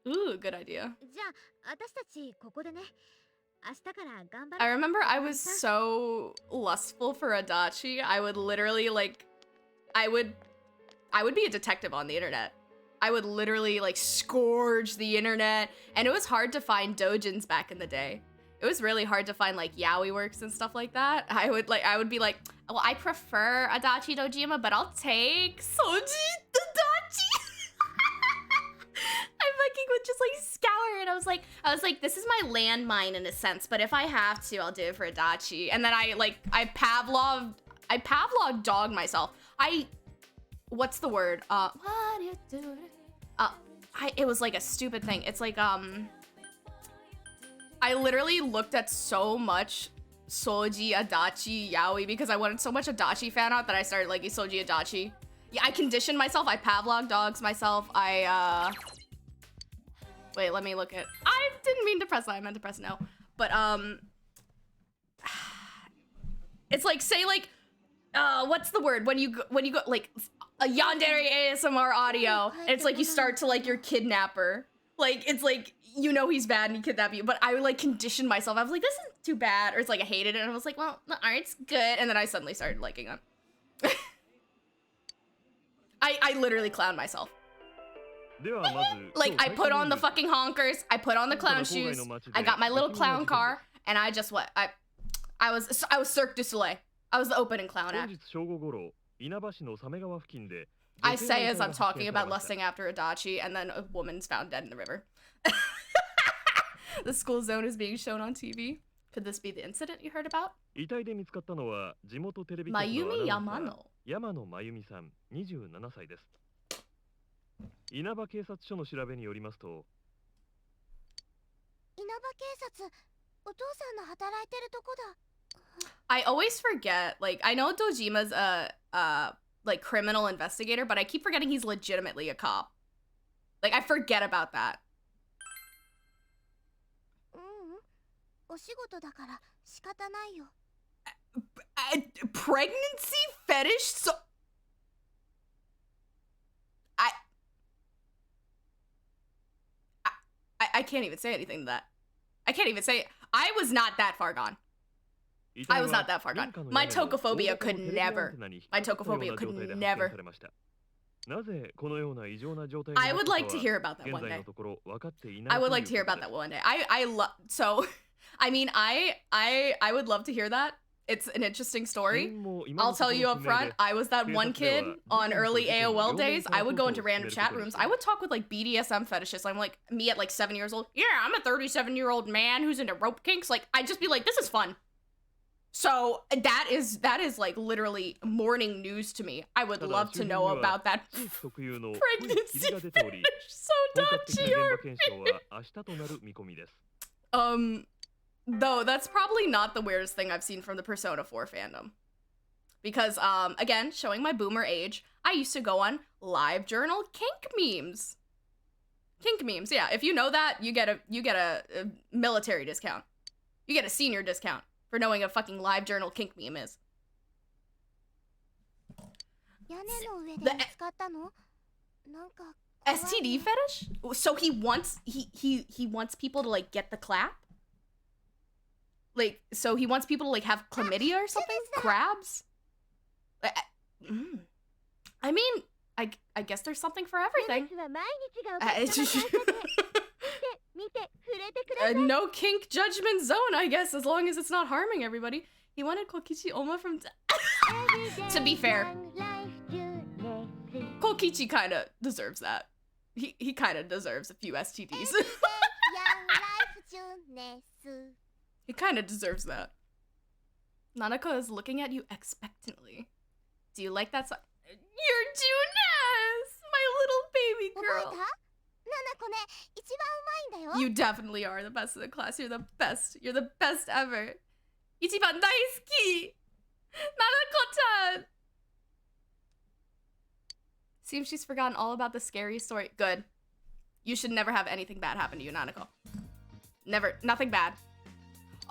Ooh, good idea. I remember I was so lustful for Adachi. I would literally like, I would be a detective on the internet. I would literally like scourge the internet, and it was hard to find doujins back in the day. It was really hard to find like yaoi works and stuff like that. I would be like, well, I prefer Adachi Dojima, but I'll take Soji Adachi. I fucking would just like scour it. I was like, this is my landmine in a sense, but if I have to, I'll do it for Adachi. And then I Pavlov dogged myself. What's the word? What do you do? It was like a stupid thing. It's like, I literally looked at so much Soji Adachi yaoi because I wanted so much Adachi fan art that I started liking Soji Adachi. Yeah, I conditioned myself. I Pavlov dogs myself. Wait, let me look at... I didn't mean to press that. I meant to press no. But, It's like, say like, what's the word when you go like a yandere ASMR audio, and it's like you start to like your kidnapper. Like it's like, you know, he's bad and he kidnapped you, but I would like condition myself. I was like, this isn't too bad, or it's like I hated it, and I was like, well, the art's good, and then I suddenly started liking them. I literally clown myself. Like I put on the fucking honkers, I put on the clown shoes, I got my little clown car, and I just what I was Cirque du Soleil. I was the opening clown act. I say as I'm talking about lusting after Adachi, and then a woman's found dead in the river. The school zone is being shown on TV. Could this be the incident you heard about? Mayumi Yamano. 稲葉警察署の調べによりますと、稲葉警察、お父さんの働いてるとこだ。I always forget, like, I know Dojima's like criminal investigator, but I keep forgetting he's legitimately a cop. Like, I forget about that. お仕事だから仕方ないよ。Pregnancy fetish? So I can't even say anything to that. I can't even say it. I was not that far gone. I was not that far gone. My tokophobia could never. My tokophobia could never. I would like to hear about that one day. I would like to hear about that one day. I love, so, I mean, I would love to hear that. It's an interesting story. I'll tell you up front, I was that one kid on early AOL days. I would go into random chat rooms. I would talk with like BDSM fetishists. I'm like, me at like 7 years old. Yeah, I'm a 37-year-old man who's into rope kinks. Like, I'd just be like, this is fun. So that is like literally morning news to me. I would love to know about that pregnancy fetish. So dodgy. Though that's probably not the weirdest thing I've seen from the Persona 4 fandom. Because, again, showing my boomer age, I used to go on live journal kink memes. Kink memes, yeah. If you know that, you get a military discount. You get a senior discount for knowing what a fucking live journal kink meme is. The STD fetish? So he wants people to like get the clap? Like, so he wants people to, like, have chlamydia or something? Crabs? I mean, I guess there's something for everything. No kink judgment zone, I guess, as long as it's not harming everybody. He wanted Kokichi Oma from... To be fair, Kokichi kind of deserves that. He kind of deserves a few STDs. He kind of deserves that. Nanako is looking at you expectantly. Do you like that song? You're too nice! My little baby girl. You definitely are the best of the class. You're the best. You're the best ever. Ichiban daisuki! Nanako-chan! Seems she's forgotten all about the scary story. Good. You should never have anything bad happen to you, Nanako. Never. Nothing bad.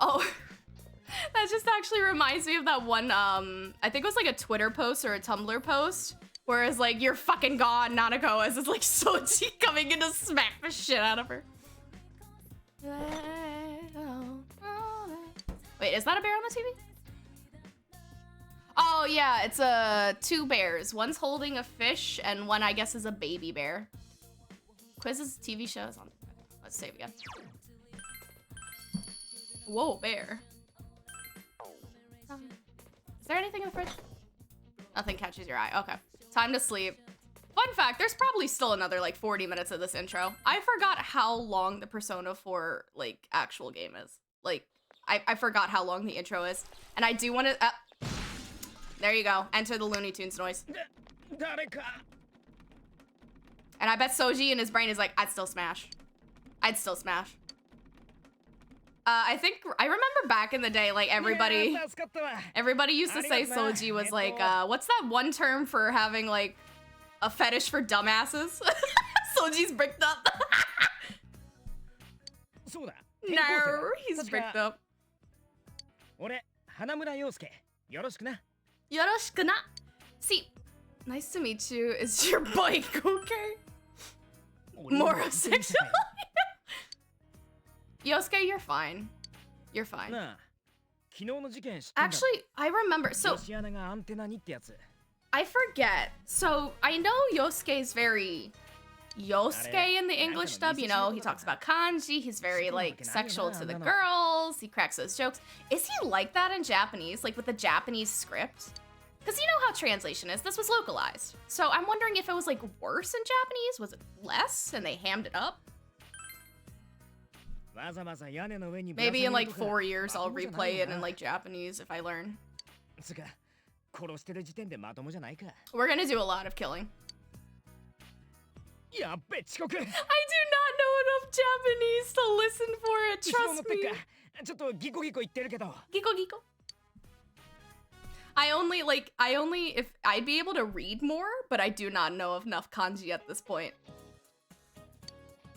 Oh, that just actually reminds me of that one, I think it was like a Twitter post or a Tumblr post, where it's like, you're fucking gone, Nanako, as it's like Soji coming in to smack the shit out of her. Wait, is that a bear on the TV? Oh yeah, it's two bears. One's holding a fish, and one, I guess, is a baby bear. Quizzes TV shows on. Let's save again. Whoa, bear. Is there anything in the fridge? Nothing catches your eye. Okay. Time to sleep. Fun fact, there's probably still another like 40 minutes of this intro. I forgot how long the Persona 4 like actual game is. Like, I forgot how long the intro is. And I do want to... there you go. Enter the Looney Tunes noise. And I bet Soji in his brain is like, I'd still smash. I'd still smash. I think I remember back in the day, like everybody used to say Soji was like, what's that one term for having like a fetish for dumbasses? Soji's bricked up. No, he's bricked up. よろしくな。 Yoroshikuna. See, nice to meet you. Is your bike okay? 俺にも More 聞いてみせ sexual. たよ Yosuke, you're fine. You're fine. なあ、昨日の事件知ってんだろ Actually, I remember. So 吉アナがアンテナにってやつ。 I forget. So I know Yosuke's very Yosuke in the English dub. You know, he talks about kanji. He's very like sexual to the girls. He cracks those jokes. Is he like that in Japanese? Like with the Japanese script? Because you know how translation is. This was localized. So I'm wondering if it was like worse in Japanese. Was it less and they hammed it up? わざわざ屋根の上にぶら下 Maybe げ in る like とか 4 years I'll まともじゃない replay よ it in な like Japanese if I learn. つか、殺してる時点でまともじゃないか。 We're gonna do a lot of killing. やっべ、遅刻。 I do not know enough Japanese to listen for it. 後ろ乗 Trust ってっ me. か。ちょっとギコギコ言ってるけど。 Giko giko. If I'd be able to read more, but I do not know enough kanji at this point.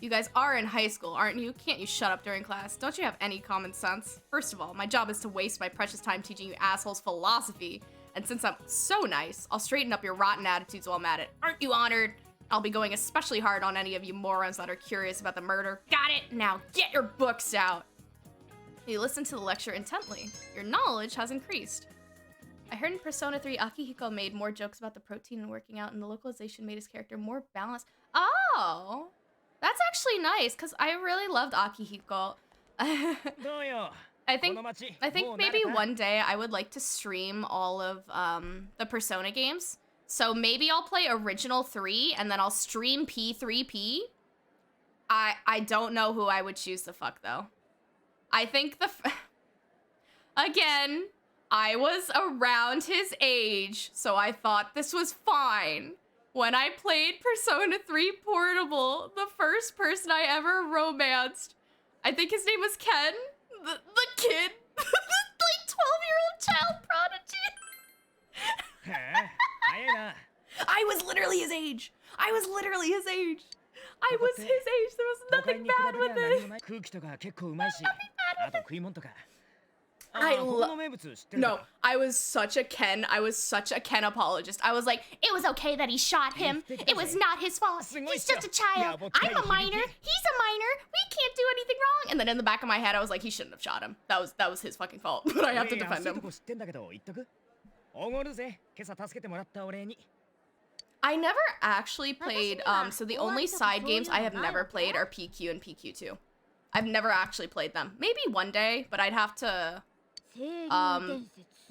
You guys are in high school, aren't you? Can't you shut up during class? Don't you have any common sense? First of all, my job is to waste my precious time teaching you assholes philosophy. And since I'm so nice, I'll straighten up your rotten attitudes while I'm at it. Aren't you honored? I'll be going especially hard on any of you morons that are curious about the murder. Got it? Now get your books out. You listen to the lecture intently. Your knowledge has increased. I heard in Persona 3, Akihiko made more jokes about the protein and working out, and the localization made his character more balanced. Oh! That's actually nice, because I really loved Akihiko. どうよ。 I こ think の街、 I も think う慣 maybe れた？ one day I would like to stream all of the Persona games. So maybe I'll play original 3 and then I'll stream P3P. I don't know who I would choose to fuck though. I think again, I was around his age, so I thought this was fine. When I played Persona 3 Portable, the first person I ever romanced, I think his name was Ken, the kid, like 12-year-old child prodigy. へえ、早いな。 I was literally his age. I was his age. There was 都会 nothing に比 bad べ with りゃ何 it. もない。空気とか結構うまいし、あと食い物とか。 I ここの名物知ってる No, か？ I was such a Ken apologist. I was like, it was okay that he shot him. It was not his fault. He's just a child. I'm a minor. He's a minor. We can't do anything wrong. And then in the back of my head, I was like, he shouldn't have shot him. That was his fucking fault. But I have to いや defend そういうと him. こ知ってんだけど言っとく？おごるぜ。今朝助けてもらったお礼に。 I never actually played, so the only side games I have never played are PQ and PQ2. I've never actually played them. Maybe one day, but I'd have to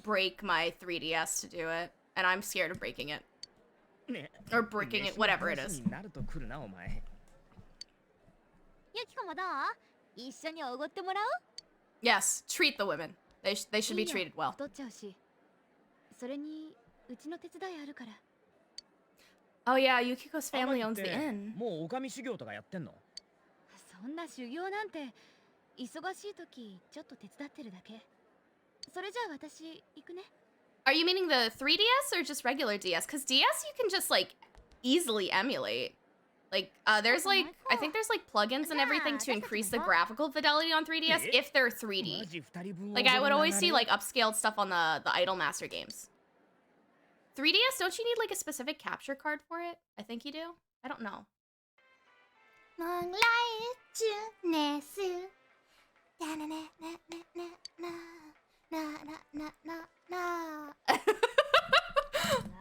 break my 3DS to do it. And I'm scared of breaking it. ね Or breaking it, whatever it is. 飯の話になると来るなお前。ユキコもどう？一緒におごってもらう？ Yes, treat the women. They should be いいよ treated well. 太っちゃうし。それにうちの手伝いあるから。 Oh yeah, Yukiko's family 天 owns 城 the って inn. もう女将修行とかやってんの？そんな修行なんて忙しい時ちょっと手伝ってるだけ。それじゃあ私行くね。 Are you meaning the 3DS or just regular DS? Because DS you can just like easily emulate. Like there's like I think there's like plugins and everything to increase the graphical fidelity on 3DS if they're 3D. マジ二人分 Like I would おご always る see 流れ？ like upscaled stuff on the Idolmaster games. 3DS, don't you need like a specific capture card for it? I think you do. I don't know.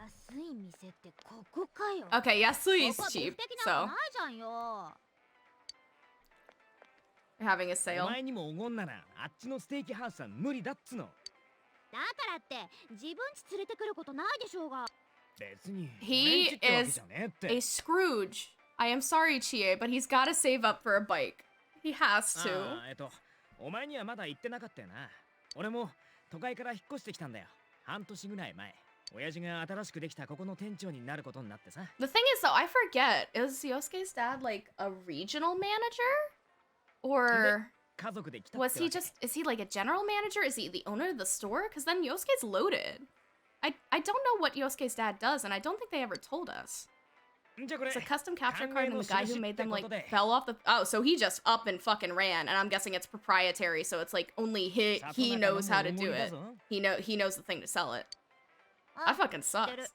安い店ってここかよ。 Okay, Yasui is ここ cheap, ビフ的な so のないじゃんよ。 they're having a お sale. 前にもおごんならあっちのステーキハウスは無理だっつの。だからって自分家連れてくることないでしょうが。別に He 俺んちってわけじゃねえって A Scrooge. I am sorry, Chie, but he's gotta save up for a bike. He has to. あお前にはまだ言ってなかったよな。俺も都会から引っ越してきたんだよ。半年ぐらい前。親父が新しくできたここの店長になることになってさ。 The thing is, though, I forget. Is Yosuke's dad like a regional manager? Or 家族で来たってわ was け he just, is he like a general manager? Is he the owner of the store? Because then Yosuke's loaded. I don't know what Yosuke's dad does, and I don't think they ever told us. じゃあこれ It's a custom capture 考 card え and の the guy who 印 made って them こ like とで fell off the oh, so he just up and fucking ran, and I'm guessing it's proprietary, so it's like only he 里 he 中の knows how to 大 do 盛りだ it. ぞ He knows the thing to sell it. あ That fucking 知ってる sucks.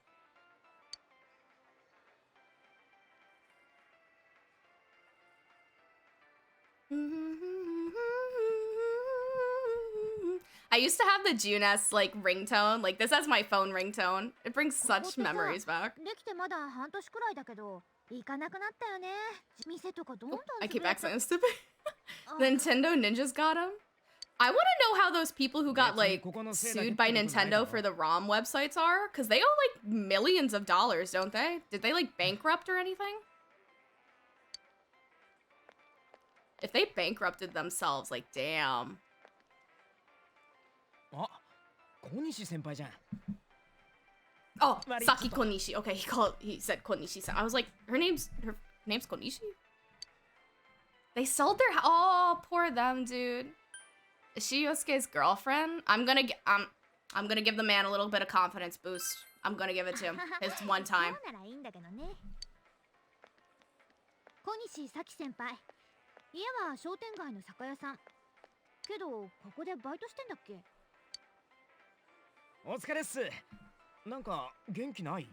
I used to have the Juness like ringtone, like this as my phone ringtone. It brings such memories back. できてまだ半年くらいだけど行かなくなったよね。店とかどんどん I keep 潰れちゃっ accidentally stupid. あ Nintendo ninjas got him. I want to know how those people who got like 別にここのせいだけ sued って by ことないだ Nintendo ろ for the ROM websites are, because they owe like millions of dollars, don't they? Did they like bankrupt or anything? If they bankrupted themselves, like damn. あ、小西先輩じゃん Oh, Mari, Saki stop. Konishi. Okay, he said Konishi. I was like, her name's Konishi? They sold their oh, poor them, dude. Is she Yosuke's girlfriend? I'm gonna give the man a little bit of confidence boost. I'm gonna give it to him. It's one time. そうならいいんだけどね。小西咲先輩。家は商店街の酒屋さん。けどここでバイトしてんだっけ？お疲れっすなんか元気ない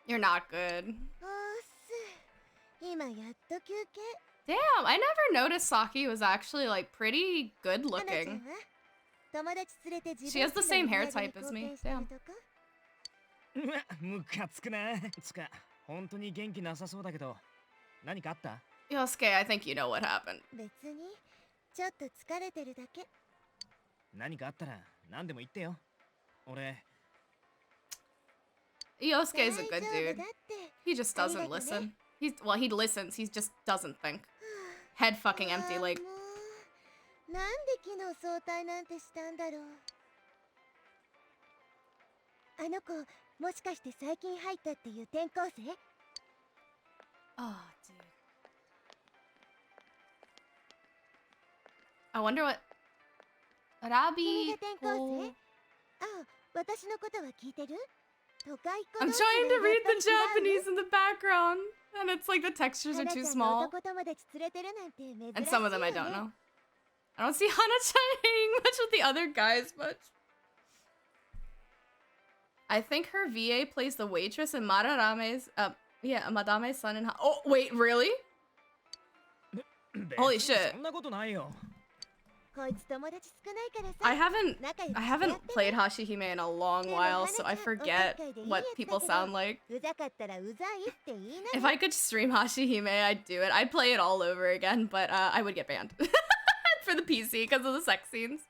You're not good. おっす。今やっと休憩。 Damn, I never noticed Saki was actually like pretty good 花ちゃん looking. は友達連れて自 She has the 分家 same の hair 売り上げ type に as 貢 me. 献してる Damn. とか？うわムカつくなつか本当に元気なさそうだけど何かあった Yosuke, I think you know what happened. 別にちょっと疲れてるだけ。何かあったら何でも言ってよ俺 Yosuke's a 大 good 丈夫 dude. だって。 He just doesn't listen. He listens, he just doesn't think. Head fucking empty, like もうなんで昨日早退なんてしたんだろう。あの子もしかして最近入ったっていう転校生？ oh dude. I wonder what 君 Rabi が転校生？ああ、私のことは聞いてる？都会っ子 I'm 同士 trying は to read やっぱ the 違う Japanese in the background, and it's like the textures の？ are 花 too ちゃんが small, 男友達連れてるなんて珍しいよね。 and some of them I don't know. I don't see Hana-chan hanging much with the other guys much. I think her VA plays the waitress in Madarame's, Madame's son in. Oh wait, really? Holy 別に shit. そんなことないよこいつ友達少ないからさ。 I haven't 仲良く I してや haven't ってね。 played Hashihime in a long while, so I forget what people sound like. うざかったらうざいって言いな If よ。 I could stream Hashihime, I'd do it. I'd play it all over again, but I would get banned for the PC because of the sex scenes.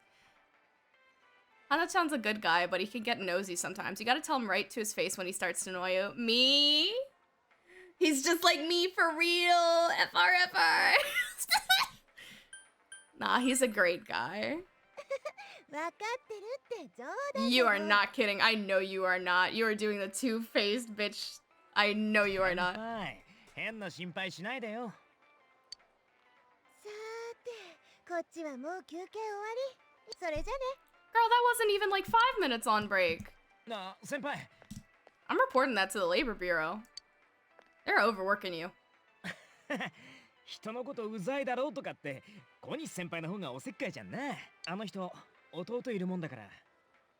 Hana-chan's a good guy, but he can get nosy sometimes. You gotta tell him right to his face when he starts to annoy you. Me? He's just like me for real. FR. Nah, he's a great guy. わかってるって冗談だよ。 You are not kidding. I know you are not. You are doing the two-faced bitch. I know you are 先 not. 輩変な心配しないでよさーて、こっちはもう休憩終わり。それじゃね。 Girl, that wasn't even like 5 minutes on break. なあ先輩 I'm reporting that to the labor bureau. They're overworking you. 人のことうざいだろうとかって小西先輩の方がおせっかいじゃんなあの人弟いるもんだから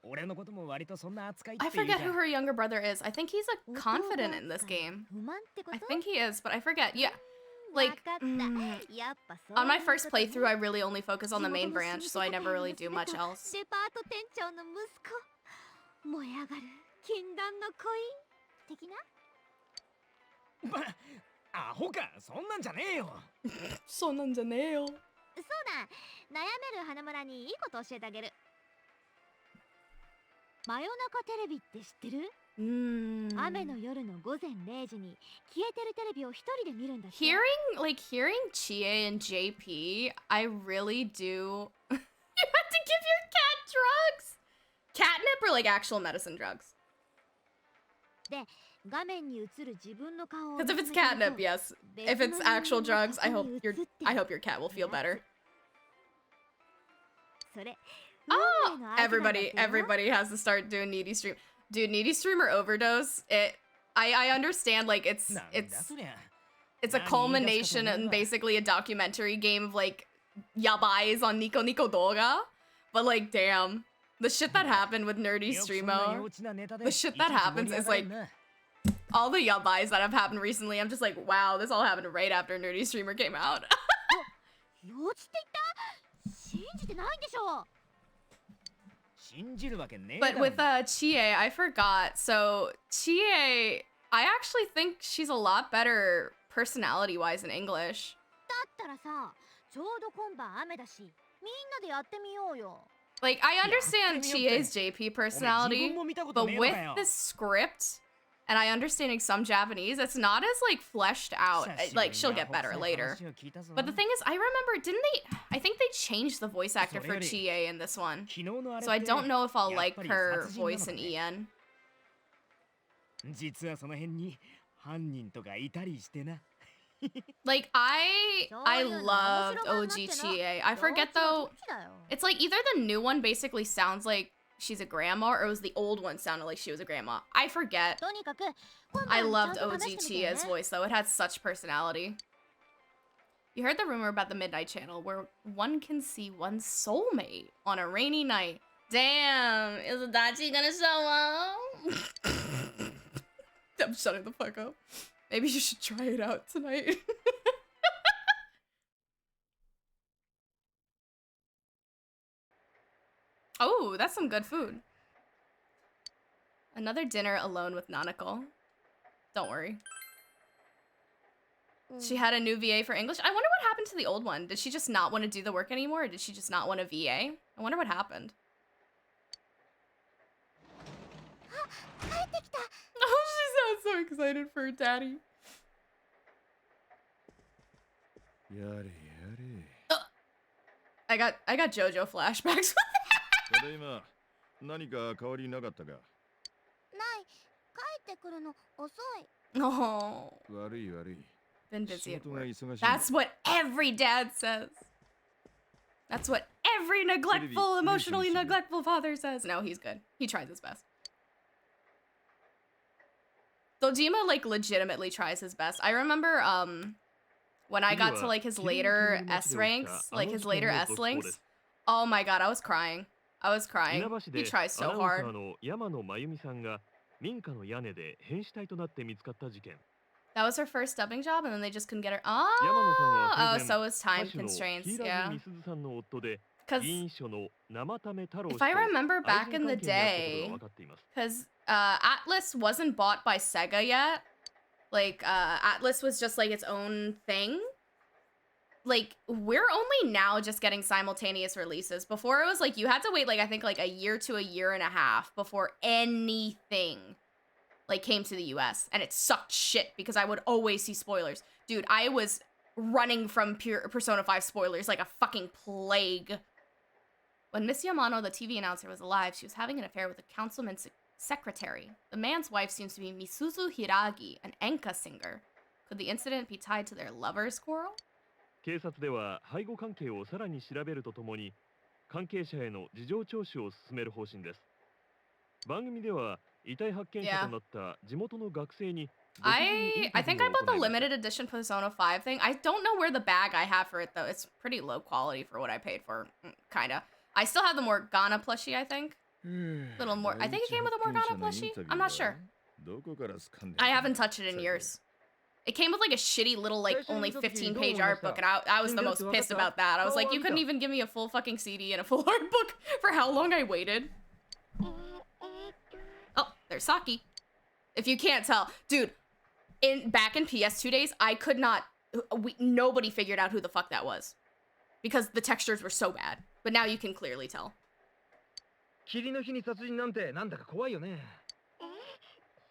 俺のことも割とそんな扱いって I いうか forget who her younger brother is. I think he's a confident in this game. 不満ってこ I と？ think he is, but I forget. Yeah. わ Like, かった。 やっぱそう on my いうこと first ね。 playthrough, I really only focus on the main branch, so I never really do much else. デパート店長の息子。燃え上がる禁断の恋的な？アホかそんなんじゃねえよそうだ。悩める花村にいいこと教えてあげる。真夜中テレビって知ってる？雨の夜の午前0時に消えてるテレビを一人で見るんだって。 Hearing Chie and JP, I really do. You have to give your cat drugs? Catnip or like actual medicine drugs? で、画面に映る自分の顔を Because if it's 見つめてる catnip, と yes. 別 If の it's 人間 actual が drugs, I ここ hope に your 映ってる I hope your cat will feel better. それ Oh, 運命の相手なんだってよ。 everybody has to start doing needy stream. Dude, needy streamer overdose. I understand like it's a culmination and basically a documentary game of like yabais on Nico Nico Doga, but like damn, the shit that happened with Nerdy Streamo, the shit that happens is like all the yabais that have happened recently. I'm just like, wow, this all happened right after Nerdy Streamer came out. 幼稚って言った信じてないんでしょ But with Chie, I forgot. So Chie, I actually think she's a lot better personality-wise in English. だったらさちょうど今晩雨だしみんなでやってみようよ Like, I understand Chie's JP personality, but with this script, and I understanding some Japanese, it's not as, like, fleshed out. Like, she'll get better later. But the thing is, I remember, I think they changed the voice actor for Chie in this one. So I don't know if I'll like her voice in EN. Like, I loved OG Chie. I forget though, it's like either the new one basically sounds like she's a grandma or it was the old one sounded like she was a grandma. I forget. I loved OG Chie's voice though. It had such personality. You heard the rumor about the Midnight Channel where one can see one's soulmate on a rainy night. Damn, is Adachi gonna show up? I'm shutting the fuck up. Maybe you should try it out tonight. Oh, that's some good food. Another dinner alone with Nanako. Don't worry. She had a new VA for English. I wonder what happened to the old one. Did she just not want to do the work anymore? Or did she just not want a VA? I wonder what happened. Oh, she sounds so excited for her daddy. I got JoJo flashbacks. ただいま何か変わりなかったかない帰ってくるの遅い Oh, 悪い been 仕 busy at 事が work. 忙しい That's what every dad says. That's what every neglectful, emotionally neglectful father says. No, he's good. He tries his best. Dojima, like, legitimately tries his best. I remember, when I got to, like, his later S ranks, like, his later S links. Oh my god, I was crying. He tries so hard. That was her first dubbing job, and then they just couldn't get her. Oh, so it was time constraints, yeah. Because if I remember back in the day, because Atlas wasn't bought by Sega yet. Like, Atlas was just, like, its own thing. Like, we're only now just getting simultaneous releases. Before it was, like, you had to wait, like, I think, like, a year to a year and a half before anything, like, came to the US. And it sucked shit because I would always see spoilers. Dude, I was running from Persona 5 spoilers like a fucking plague. When Miss Yamano, the TV announcer, was alive, she was having an affair with a councilman's secretary. The man's wife seems to be Misuzu Hiragi, an enka singer. Could the incident be tied to their lover's quarrel? 警察では背後関係をさらに調べるとともに関係者への事情聴取を進める方針です。番組では遺体発見者となった地元の学生に I think I bought the limited edition Persona 5 thing. I don't know where the bag I have for it though. It's pretty low quality for what I paid for, kinda. I still have the Morgana plushie, I think. Little more. I think it came with a Morgana plushie. I'm not sure. I haven't touched it in years. It came with like a shitty little like only 15-page art book, and I was the most pissed about that. I was like, you couldn't even give me a full fucking CD and a full art book for how long I waited. Oh, there's Saki. If you can't tell, dude, back in PS2 days, I could not. Nobody figured out who the fuck that was because the textures were so bad. But now you can clearly tell. 霧の日に殺人なんてなんだか怖いよね。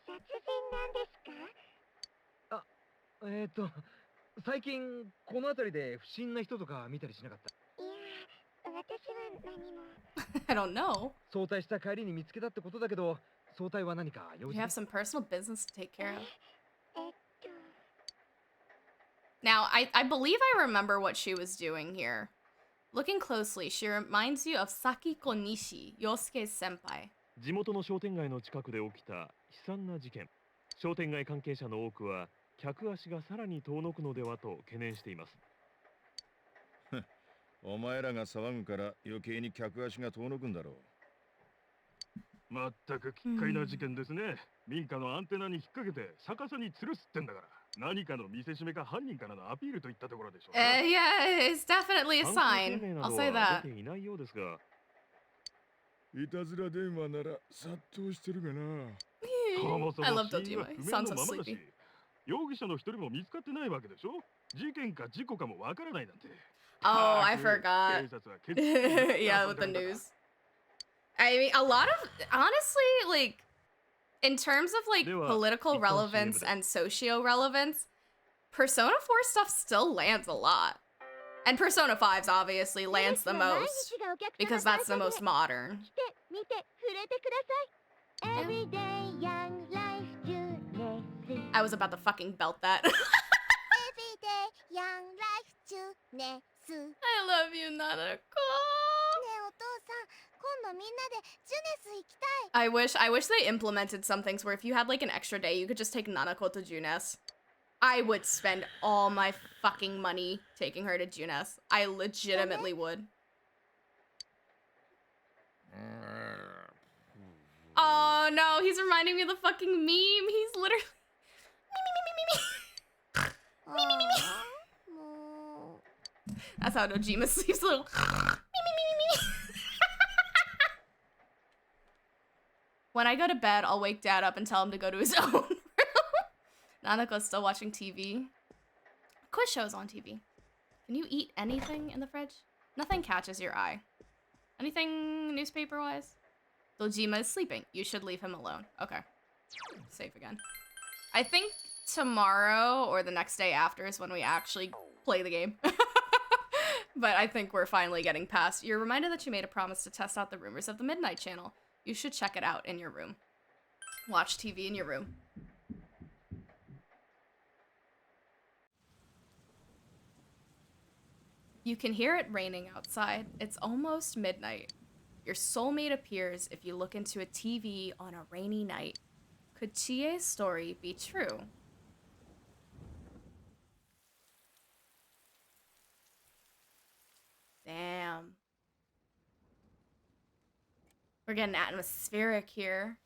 殺人なんですか？最近この辺りで不審な人とか見たりしなかった？いや、私は何も。I don't know. 早退した帰りに見つけたってことだけど、早退は何か用事？ You have some personal business to take care of. Now, I believe I remember what she was doing here. Looking closely, she reminds you of Sakiko Nishi, Yosuke's senpai. 地元の商店街の近くで起きた悲惨な事件。商店街関係者の多くは客足がさらに遠のくのではと懸念しています。お前らが騒ぐから余計に客足が遠のくんだろう。まったく奇怪な事件ですね。民家のアンテナに引っ掛けて逆さに吊るすってんだから、何かの見せしめか犯人からのアピールといったところでしょう。Yeah, it's definitely a 犯行 sign. 声明な I'll ど say は that. 出ていないようですが、いたずら電話なら殺到してるがな。そもそ I も love 死因は Dojima. 不 He 明 sounds の so ままだし、 sleepy. 容疑者の一人も見つかってないわけでしょ。事件か事故かもわからないなんて。 Oh, I 警 forgot. 察は決して Yeah, with the news. I mean, a lot of, honestly, like, in terms of, like, では、 political 一旦 relevance CM で。 and socio-relevance, Persona 4 stuff still lands a lot. And Persona 5's obviously lands the most, because that's the most modern. 来て見て触れてください Everyday young life journey I was about to fucking belt that. Everyday young life journey ね I love you, Nanako. えお父さん今度みんなでジュネス行きたい I wish they implemented some things where if you had like an extra day, you could just take Nanako to Junes. I would spend all my fucking money taking her to Junes. I legitimately would. Oh no, he's reminding me of the fucking meme. He's literally me, me, me, me, me, me. もう That's how Dojima sleeps. Little me, me, me, me, me, me. When I go to bed, I'll wake Dad up and tell him to go to his own room. Nanako's still watching TV. Quiz shows on TV. Can you eat anything in the fridge? Nothing catches your eye. Anything newspaper-wise? Dojima is sleeping. You should leave him alone. Okay. Safe again. I think tomorrow or the next day after is when we actually play the game. But I think we're finally getting past. You're reminded that you made a promise to test out the rumors of the Midnight Channel. You should check it out in your room. Watch TV in your room. You can hear it raining outside. It's almost midnight. Your soulmate appears if you look into a TV on a rainy night. Could Chie's story be true? Damn. We're getting atmospheric here.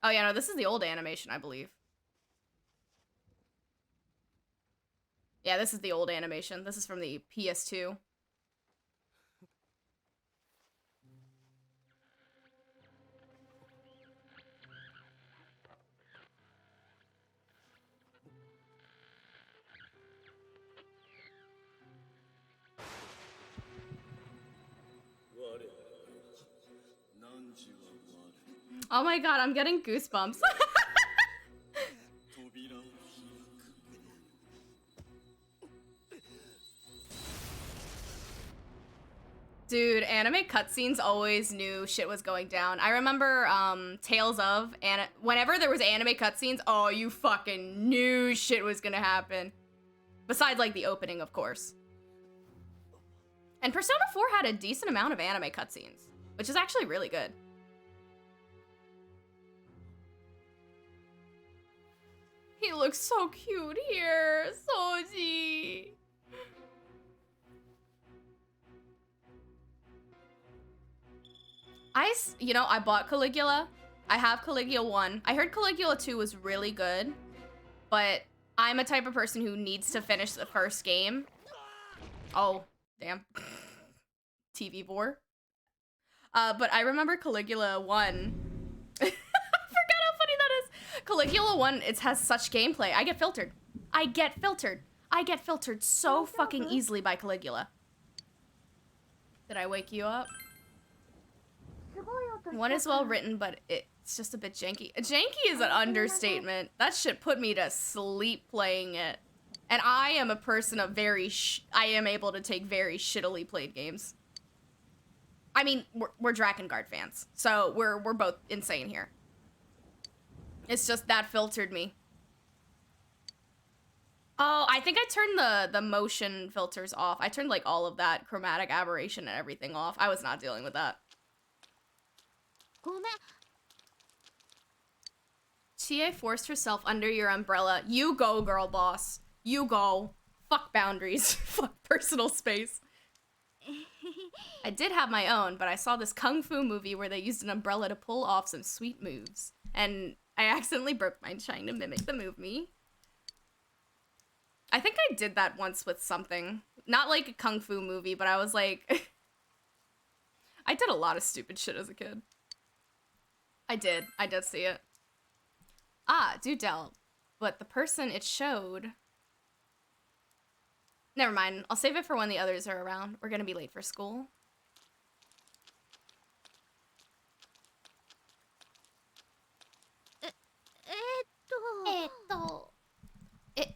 Oh yeah, no, this is the old animation, I believe. Yeah, this is the old animation. This is from the PS2. Oh my god, I'm getting goosebumps. Dude, anime cutscenes always knew shit was going down. I remember Tales of, and whenever there was anime cutscenes, oh, you fucking knew shit was gonna happen. Besides, like, the opening, of course. And Persona 4 had a decent amount of anime cutscenes, which is actually really good. He looks so cute here, Soji. You know, I bought Caligula. I have Caligula 1. I heard Caligula 2 was really good, but I'm a type of person who needs to finish the first game. Oh, damn. TV vor. But I remember Caligula 1. I forgot how funny that is. Caligula 1, it has such gameplay. I get filtered. I get filtered so fucking easily by Caligula. Did I wake you up? One is well written, but it's just a bit janky. Janky is an understatement. That shit put me to sleep playing it. And I am a person of I am able to take very shittily played games. I mean, we're Drakengard fans, so we're both insane here. It's just that filtered me. Oh, I think I turned the motion filters off. I turned like all of that chromatic aberration and everything off. I was not dealing with that. Chie forced herself under your umbrella. You go, girl boss. You go. Fuck boundaries. Fuck personal space. I did have my own, but I saw this kung fu movie where they used an umbrella to pull off some sweet moves. And I accidentally broke mine trying to mimic the movie. I think I did that once with something. Not like a kung fu movie, but I was like... I did a lot of stupid shit as a kid. I did see it. Ah, Dudel. But the person it showed... Never mind. I'll save it for when the others are around. We're gonna be late for school.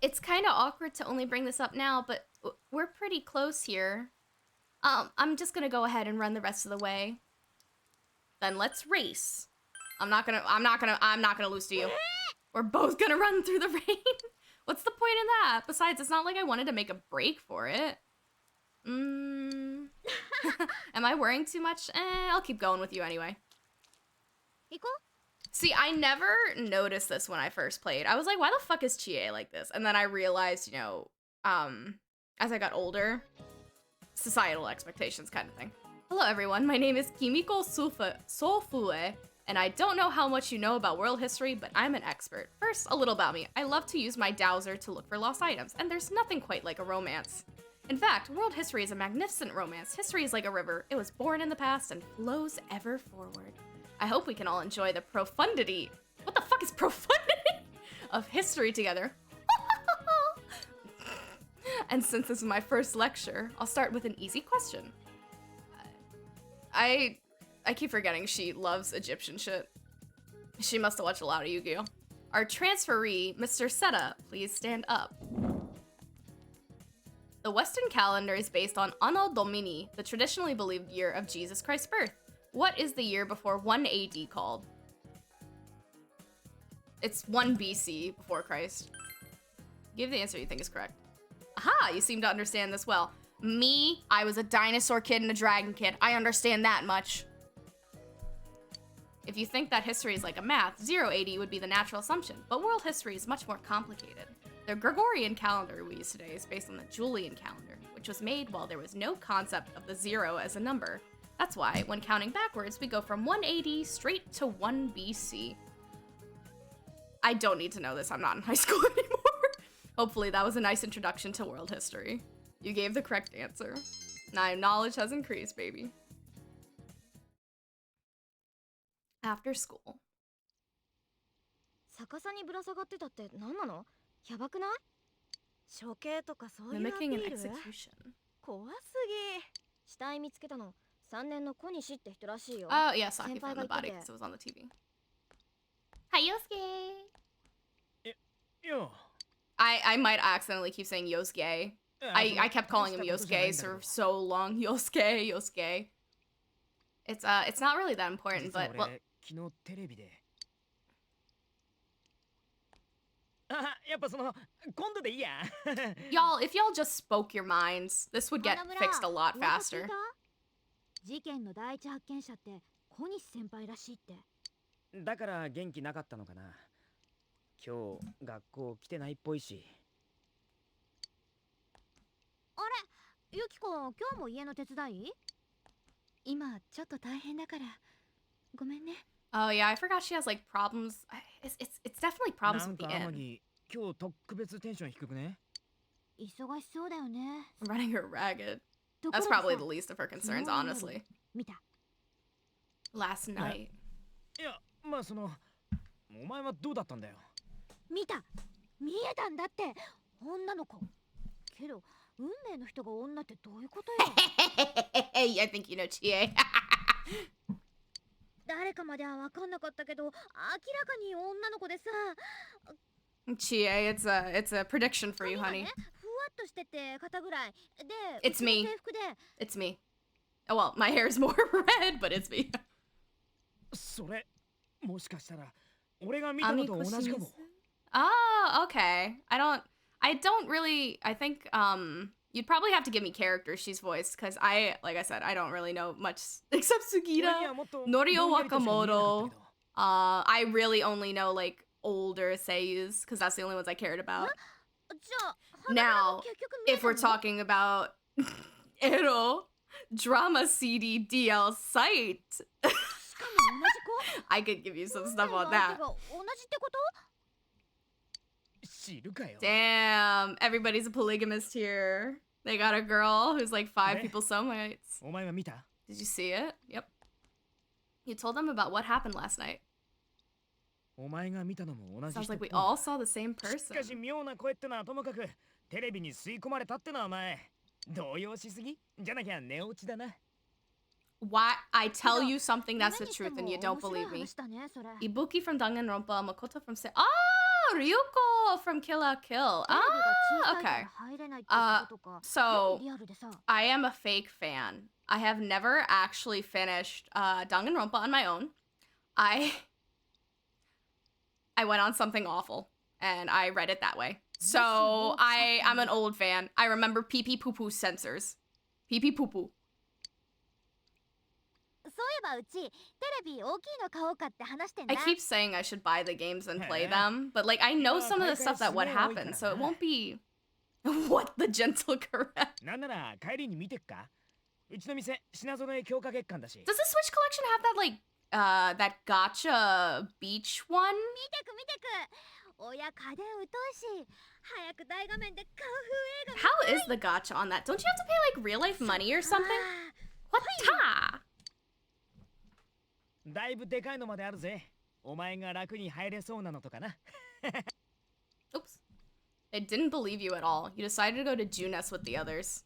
It's kind of awkward to only bring this up now, but we're pretty close here. I'm just gonna go ahead and run the rest of the way. Then let's race. I'm not gonna lose to you. We're both gonna run through the rain. What's the point in that? Besides, it's not like I wanted to make a break for it. Am I worrying too much? I'll keep going with you anyway. See, I never noticed this when I first played. I was like, why the fuck is Chie like this? And then I realized, you know, as I got older, societal expectations kind of thing. Hello, everyone. My name is Kimiko Sofue, and I don't know how much you know about world history, but I'm an expert. First, a little about me. I love to use my dowser to look for lost items, and there's nothing quite like a romance. In fact, world history is a magnificent romance. History is like a river. It was born in the past and flows ever forward. I hope we can all enjoy the profundity. What the fuck is profundity? Of history together. And since this is my first lecture, I'll start with an easy question. I keep forgetting she loves Egyptian shit. She must have watched a lot of Yu-Gi-Oh! Our transferee, Mr. Seta, please stand up. The Western calendar is based on Anno Domini, the traditionally believed year of Jesus Christ's birth. What is the year before 1 AD called? It's 1 BC before Christ. Give the answer you think is correct. Aha, you seem to understand this well. Me, I was a dinosaur kid and a dragon kid. I understand that much. If you think that history is like a math, 0 AD would be the natural assumption, but world history is much more complicated. The Gregorian calendar we use today is based on the Julian calendar, which was made while there was no concept of the 0 as a number. That's why, when counting backwards, we go from 1 AD straight to 1 BC. I don't need to know this, I'm not in high school anymore. Hopefully that was a nice introduction to world history. You gave the correct answer. Now knowledge has increased, baby. After school. 逆さにぶら下がってたって何なの？やばくない？処刑とかそういうアピ Mimicking ー an ル？ execution. 怖すぎ。死体見つけたの3年の小西って人らしいよ。 Oh, yeah, Saki found the body because it was on the TV. Hi, Yosuke! Yo. I might accidentally keep saying Yosuke. I kept calling him Yosuke for so long. Yosuke. It's not really that important, but well. 昨日テレビで。やっぱその今度でいいや。Y'all, if y'all just spoke your minds, this would get fixed a lot faster. 事件の第一発見者って小西先輩らしいって。だから元気なかったのかな。今日学校来てないっぽいし。あれ、ユキコ今日も家の手伝い？今ちょっと大変だから。ごめんね。Oh yeah, I forgot she has like problems. It's definitely problems with the なんか end. 今日特別テンション低くね。忙しそうだよね。 Running her ragged. ところ That's でさ probably the least of her concerns, honestly. 見た。 Last night. いや、まあそのお前はどうだったんだよ。見た。見えたんだって。女の子。けど運命の人が女ってどういうことよ。Hey, I think you know Chie. 誰かまでは分かんなかったけど、明らかに女の子でさ。Chie, it's a prediction for you, 髪が honey. ね、ふわっとしてて肩ぐらい。で、 It's うちの me. 制服で。It's me. Oh well, my hair is more red, but it's me. それもしかしたら俺が見たのと同じかも。Oh, okay. I don't really. I think you'd probably have to give me characters she's voiced, because like I said, I don't really know much except Sugita, Norio Wakamoto. I really only know like older seiyus because that's the only ones I cared about. じゃあ、花村 Now, も結局見え if た we're の talking about Ero drama CD DL site, しかも同じ子 I could give you some 運 stuff 命の on 相 that. 手が同じってこと 知るかよ。 Damn, everybody's a polygamist here. They got a girl who's like 5 Ne? people's soulmates. お前は見た？ Did you see it? Yep. You told them about what happened last night. お前が見たのも同じ Sounds 人っ like ぽ we いな。 all saw the same しかし person. 妙な声ってのはともかくテレビに吸い込まれたってのはお前動揺しすぎじゃなきゃ寝落ちだな。 Why I tell you something 夢 that's the にして truth も and you 面 don't 白い believe me. 話だね、それ。 Ibuki from Danganronpa, Makoto from Oh, Ryuko from Kill la Kill. テレビが小さいか okay. ら入れないってこととか。 So 何リアルでさ。 I am a fake fan. I have never actually finished Danganronpa on my own. I went on something awful and I read it that way. So I'm an old fan. I remember pee pee poo poo censors. Pee pee poo poo. そういえばうちテレビ大きいの買おうかって話してんだ。 I keep saying I should buy the games and play Huh? them, but like I know some of the stuff that would happen, so it won't be what the gentle caress. なんなら帰りに見てっか？うちの店品揃え強化月間だし。 Does the Switch collection have that like that gotcha beach one? 見てく見てく。親家電疎いし、早く大画面でカンフー映画見 How is the gotcha on that? Don't you have to pay like real life money or something? あ What ta? だいぶでかいのまであるぜ。お前が楽に入れそうなのとかな。 Oops. I didn't believe you at all. You decided to go to Junes with the others.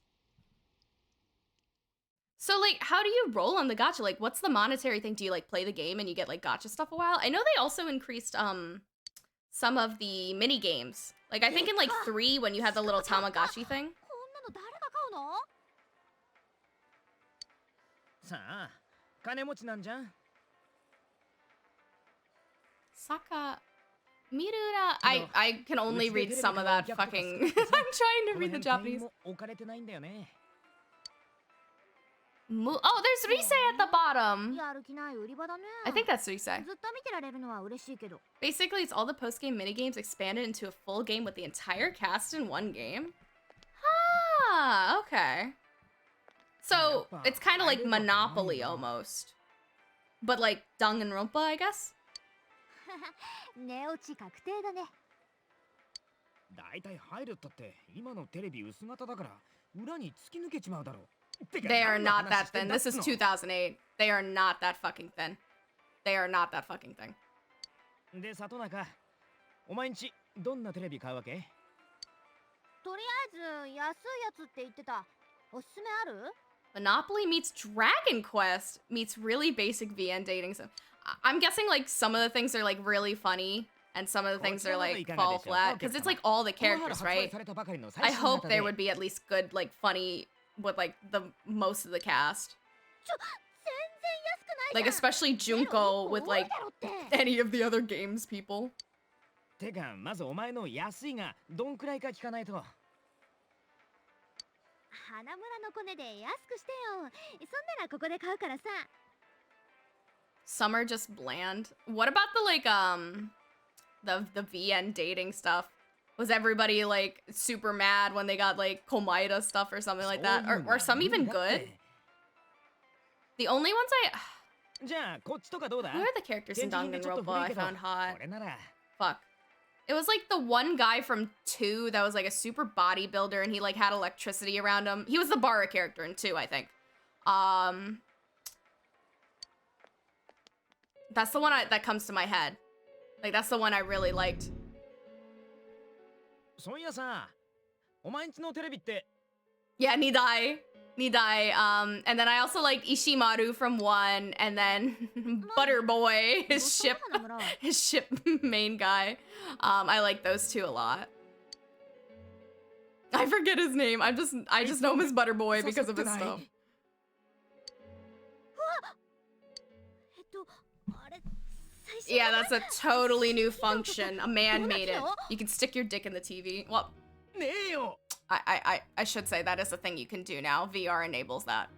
So like, how do you roll on the gotcha? Like, what's the monetary thing? Do you like play the game and you get like gotcha stuff a while? I know they also increased some of the mini games. Like I think in like 3 when you had the little Tamagotchi thing. こんなの誰が買うの？さあ、金持ちなんじゃん。 Saka Mirura. I can only read some of that fucking. I'm trying to read the Japanese. も置かれてないんだよね。 Oh, there's Rise at the bottom. やる気ない売り場だね。 I think that's Rise. ずっと見てられるのは嬉しいけど。 Basically, it's all the post-game minigames expanded into a full game with the entire cast in one game. Ah, okay. So it's kind of like Monopoly almost, but like Danganronpa, I guess. 寝落ち確定だね。だいたい入るったって今のテレビ薄型だから裏に突き抜けちまうだろう。てか They are 何の not 話 that してん thin. だっ This つ is の。 2008. They are not that fucking thin. They are not that fucking thing. で、里中、お前んちどんなテレビ買うわけ？とりあえず安いやつって言ってた。おすすめある？ Monopoly meets Dragon Quest meets really basic VN dating stuff. I'm guessing like some of the things are like really funny and some of the things are like fall flat because it's like all the characters, right? I hope there would be at least good like funny with like the most of the cast. 全然安くない Like じゃん。 especially Junko with like ゼロ一個多いだろって。 any of the other games people. てか、まずお前の安いがどんくらいか聞かないと。花村のコネで安くしてよ。そんならここで買うからさ。 Some are just bland. What about the like the VN dating stuff? Was everybody like super mad when they got like Komaeda stuff or something like that? Or some even good? The only ones じゃあこっちとかどうだ？ who are the characters in 現地品でちょっと Danganronpa 古い I けど、 found hot? これなら。 Fuck. It was like the one guy from 2 that was like a super bodybuilder and he like had electricity around him. He was the Bara character in 2, I think. That's the one that comes to my head. Like that's the one I really liked. そういやさ、お前んちのテレビって。 Yeah, Nidai. And then I also like Ishimaru from 1 and then Butterboy, his ship main guy. I like those 2 a lot. I forget his name. I just know him as Butterboy because of his stuff. あれ、最新 Yeah, that's a totally new function. A man made it. You can stick your dick in the TV. Well, ねえよ。 I should say that is a thing you can do now. VR enables that.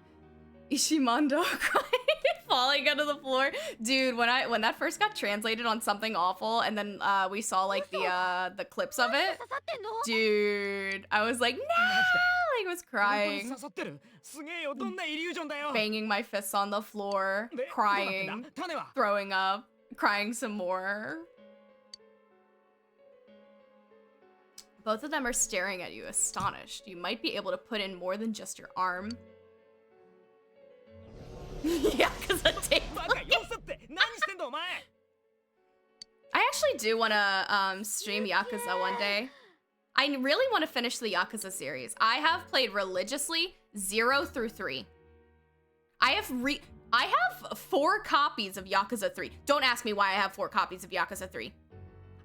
Ishimondo crying falling onto the floor. Dude, when that first got translated on Something Awful, and then we saw like the clips of it, 刺さってんの？ dude, I was like, no! Like, I was 本当に crying, 刺さってる。すげえよ、どんなイリュージョンだよ。 banging my fists on the floor, で、どうなってん crying, だ？種は？ throwing up, crying some more. Both of them are staring at you, astonished. You might be able to put in more than just your arm. Yeah, because I take. バカ、よせって。何してんだお前。 I actually do want to stream Yakuza one day. I really want to finish the Yakuza series. I have played religiously 0 through 3. I have 4 copies of Yakuza 3. Don't ask me why I have 4 copies of Yakuza 3.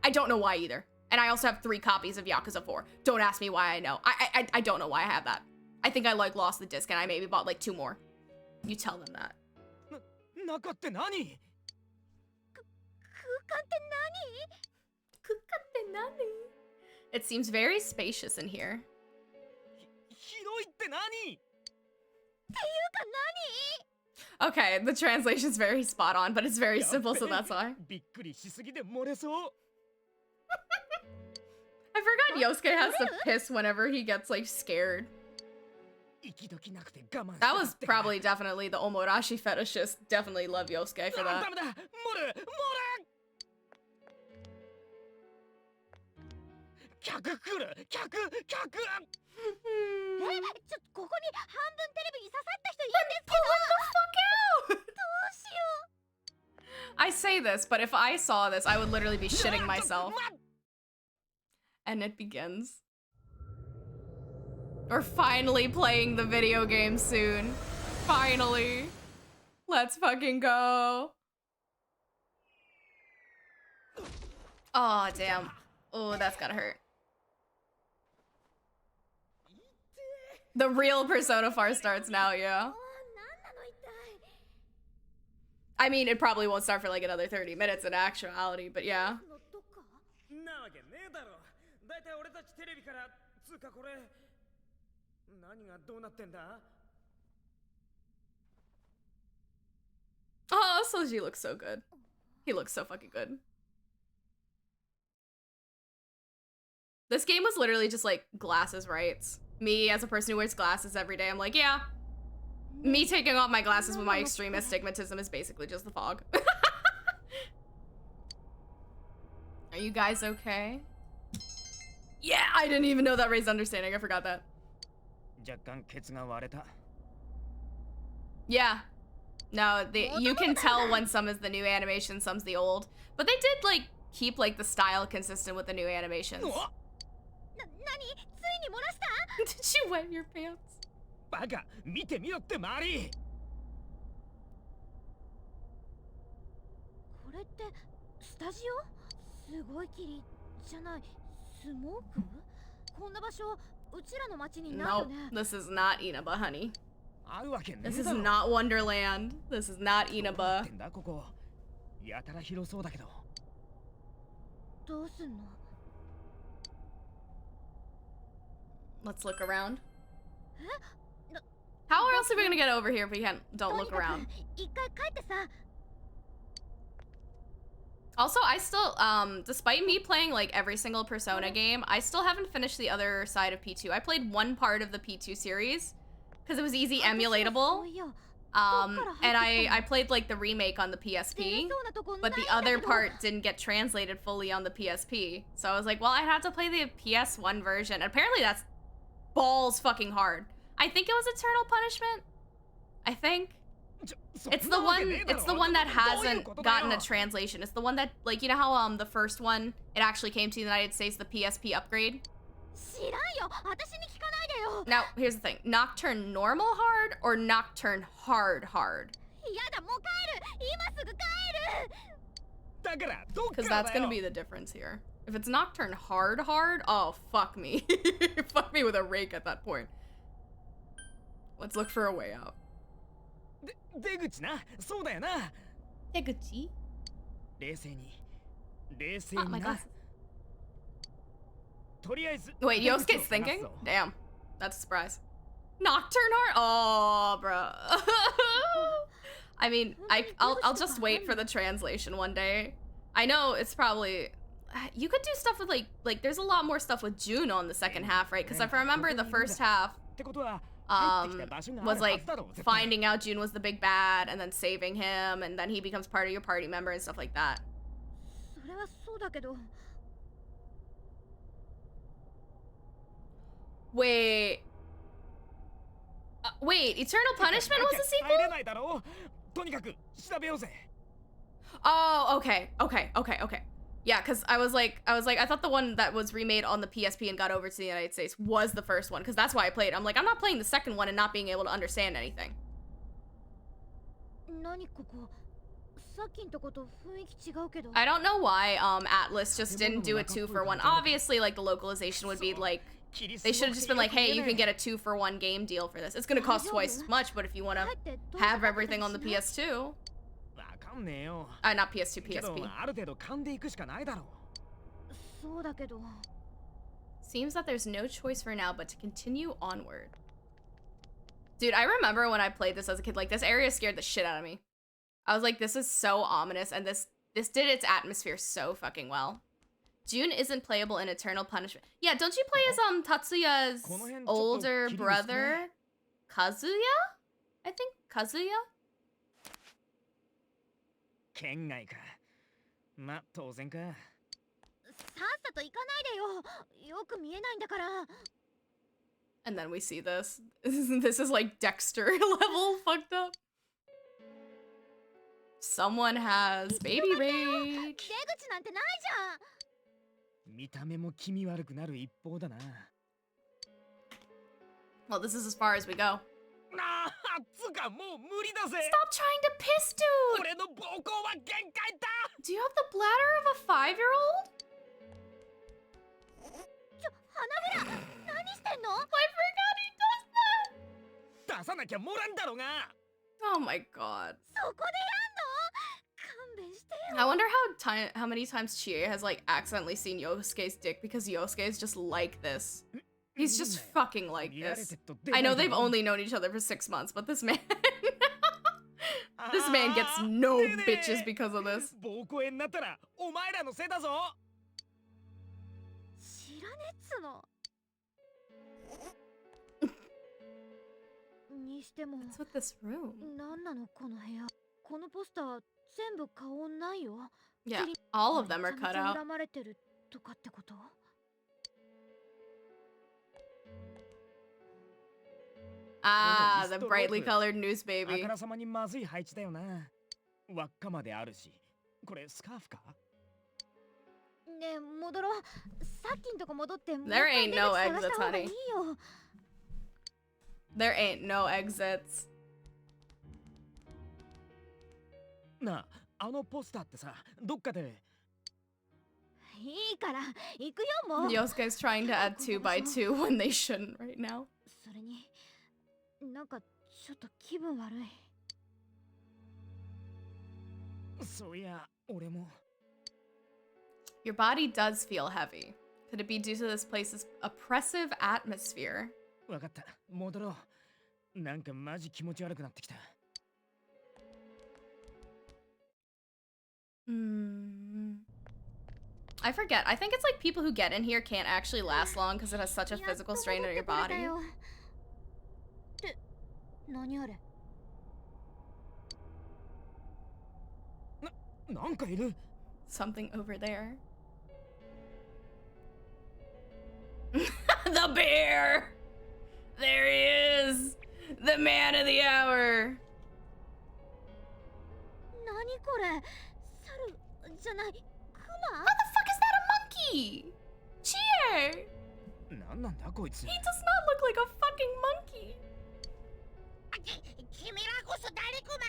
I don't know why either. And I also have 3 copies of Yakuza 4. Don't ask me why I know. I don't know why I have that. I think I like lost the disc and I maybe bought like 2 more. You tell them that. 中って何？空間って何？ It seems very spacious in here. 広いって何？ っていうか何？ Okay, the translation's very spot on, but it's very simple, so that's why. びっくりしすぎで漏れそう。 I forgot Yosuke has to piss whenever he gets like scared. 息どきなくて我慢。 That was probably definitely the Omorashi fetishist. Definitely love Yosuke for ダ that. メだ。漏れ。客来る。客。ここに半分テレビに刺さった人いるんですけ Pull it the fuck out! ど、どうしよう。 I say this, but if I saw this, I would literally be shitting myself. And it begins. We're finally playing the video game soon. Finally. Let's fucking go. Oh, damn. Oh, that's gotta hurt. The real Persona 4 starts now, yeah. あー、なんなの痛い。 I mean, it probably won't start for like another 30 minutes in actuality, but yeah. のどか？なわけねえだろ。だいたい俺たちテレビからつうかこれ何がどうなってんだ？ Oh, Soji looks so good. He looks so fucking good. This game was literally just like glasses rights. Me as a person who wears glasses every day, I'm like, yeah. Me taking off my glasses with my extreme astigmatism is basically just the fog. Are you guys okay? Yeah, I didn't even know that raised understanding. I forgot that. 若干ケツが割れた。 Yeah. No, you can tell when some is the new animation, some's the old. But they did like keep like the style consistent with the new animations. うわ、何？ついに漏らした？ Did you wet your pants? バカ、見てみろって周り。これってスタジオ？すごい霧じゃない。スモーク？こんな場所うちらの町にないよ Nope, ね。 this is not Inaba, honey. あるわけねえ This is だろ。 not Wonderland. This is not どうなっ Inaba. てんだここ。やたら広そうだけど。どうすんの？ Let's look around. え？ How else are we gonna get over here if we don't とに look かく around? 一回帰ってさ。 Also, I still, despite me playing like every single Persona game, I still haven't finished the other side of P2. I played one part of the P2 series because it was easy emulatable. そういや、 And I played like the remake on the 出れ PSP, そうなとこない but ん the だ other けど。 part didn't get translated fully on the PSP. So I was like, well, I'd have to play the PS1 version. Apparently that's balls fucking hard. I think it was Eternal Punishment. I think. そ It's ん the なわけ one ねえだろ。 it's the one that どういう hasn't ことだよ。 gotten a translation. It's the one that like you know how the first one it actually came to the United States, the PSP upgrade? 知らんよ。私に聞かないでよ。 Now, here's the thing. Nocturne normal hard or Nocturne hard hard? やだ、もう帰る。今すぐ帰る。だからどっか Because ら that's だ gonna よ。 be the difference here. If it's Nocturne hard hard, oh fuck me. Fuck me with a rake at that point. Let's look for a way out. 出口な。そうだよな。 Teguchi? 冷静に。冷静 Oh, に my な glasses.。とりあえず。 Wait, 出口を Yosuke's 探 thinking? そう Damn. That's a surprise. Nocturne hard? Oh, bro. I mean, I'll just wait for the translation one day. I know it's probably you could do stuff with like there's a lot more stuff with Juno in the second half, right? Because if I remember the first half was like finding out June was the big bad and then saving him and then he becomes part of your party member and stuff like that. それはそうだけど Wait. Wait, Eternal Punishment was a 帰れ sequel? ないだろう。とにかく調べようぜ。 Oh, okay. Yeah, because I was like, I thought the one that was remade on the PSP and got over to the United States was the first one, because that's why I played. I'm like, I'm not playing the second one and not being able to understand anything. 何ここさっきんとこと雰囲気違うけど I don't know why Atlas just didn't do a 2-for-1. Obviously, like, the localization would be like, they should have just been like, hey, you can get a 2-for-1 game deal for this. It's gonna cost twice as much, but if you want to have everything on the PS2, わかんねえよ。 not PS2, けど PSP. ある程度噛んでいくしかないだろう。そうだけど Seems that there's no choice for now but to continue onward. Dude, I remember when I played this as a kid, like, this area scared the shit out of me. I was like, this is so ominous, and this did its atmosphere so fucking well. June isn't playable in Eternal Punishment. Yeah, don't you play as Tatsuya's older brother, Kazuya? I think Kazuya? 県外か。まあ当然か。さっさと行かないでよよく見えないんだから And then we see this. This is like Dexter level fucked up. Someone has baby 出 rage. 口なんてないじ見た目も気味悪くなる一方だな。 Well, this is as far as we go. なあ、つかもう無理だぜ。 Stop trying to piss, dude! 俺の膀胱は限界だ。 Do you have the bladder of a 5-year-old? ゃん花村何してんの I forgot he does that! 出さなきゃもらんだろうが。 Oh my god. そこでやんの勘弁してよ I wonder how many times Chie has like accidentally seen Yosuke's dick because Yosuke is just like this. He's just fucking like this. I know they've only known each other for 6 months, but this man this man gets no bitches because of this. 膀胱炎になったらお前らのせいだぞ。知らねっつのにしても What's with this room? なんなのこの部屋このポスター全部顔ないよ Yeah, all of them are めちゃ cut めちゃ out. 恨まれてるとかってこと Ah, the brightly colored noose あ baby. からさまにまずい配置だよな。輪っかまであるし。これスカーフか？ねえ戻ろうさっきんとこ戻ってもう一 There 回 ain't 出 no 口探 exits, した方がいい honey. よ There ain't no exits. なあ、あのポスターってさ、どっかで。いいから行くよもう Yosuke's trying to add 2x2 when they shouldn't right now. それになんかちょっと気分悪いそういや、俺も。 Your body does feel heavy. Could it be due to this place's oppressive atmosphere? わかった、戻ろう。なんかマジ気持ち悪くなってきた。I forget. I think it's like people who get in here can't actually last long because it has such a physical strain on your body. って何あれなんかいる。 Something over there. The bear! There he is! The man of the hour! 何これ猿じゃないク How the fuck is that a monkey? Chie! なんなんだこいつ。 He does not look like a fucking monkey. 君らこそ誰クマ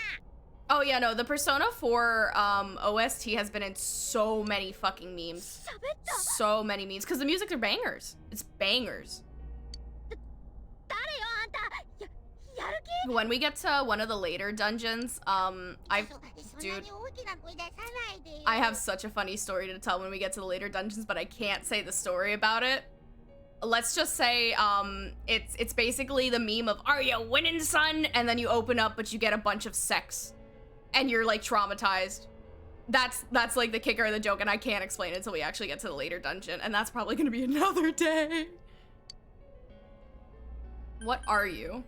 Oh yeah, no, the Persona 4 OST has been in so many fucking memes. 喋った So many memes, because the music are bangers. It's bangers. 誰よあんたやる気 When we get to one of the later dungeons, dude, I have such a funny story to tell when we get to the later dungeons, but I can't say the story about it. Let's just say, it's basically the meme of, are you winning, son? And then you open up, but you get a bunch of sex. and you're like traumatized. That's like the kicker of the joke, and I can't explain it until we actually get to the later dungeon, and that's probably gonna be another day. What are you?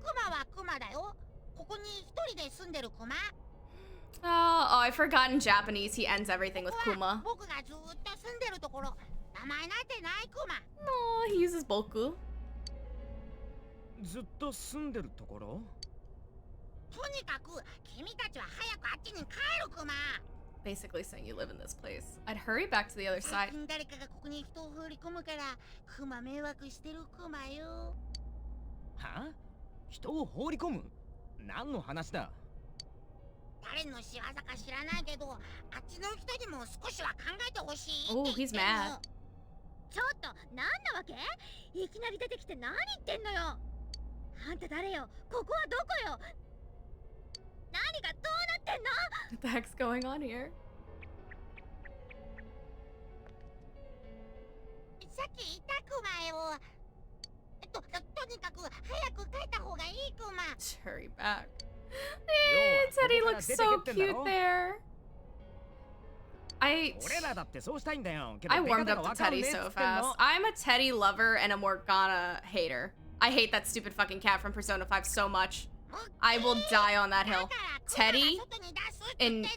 クマはクマだよ。ここに一人で住んでるクマ。Oh, I forgot in Japanese he ends everything with ここ kuma. は僕がずーっと住んでるところ。名前なんてないクマ。 No, he uses boku. ずっと住んでるところ？とにかく君たちは早くあっちに帰るクマ。 Basically saying you live in this place. I'd hurry back to the other 最 side. 近誰かがここに人を放り込むからクマ迷惑してるクマよ。は？人を放り込む？何の話だ？誰の仕業か知らないけど、あっちの人にも少しは考えてほしい Oh, って言 he's ってんの。 mad. ちょっとなんなわけ？いきなり出てきて何言ってんのよ。あんた誰よ？ここはどこよ？何がどうなってんの？ What the heck's going on here? さっき言ったクマよ。とにかく早く帰った方がいいクマ。 Just hurry back. Yo, Teddy ここから looks 出て so けってんだ cute ろ？ there. I 俺らだってそうしたいんだよ。けど I 出 warmed 方が up わ to かんね Teddy えっつ so ってん fast. の。 I'm a Teddy lover and a Morgana hater. I hate that stupid fucking cat from Persona 5 so much. I will die on that だか hill. らクマが Teddy 外に出すって言ってんの。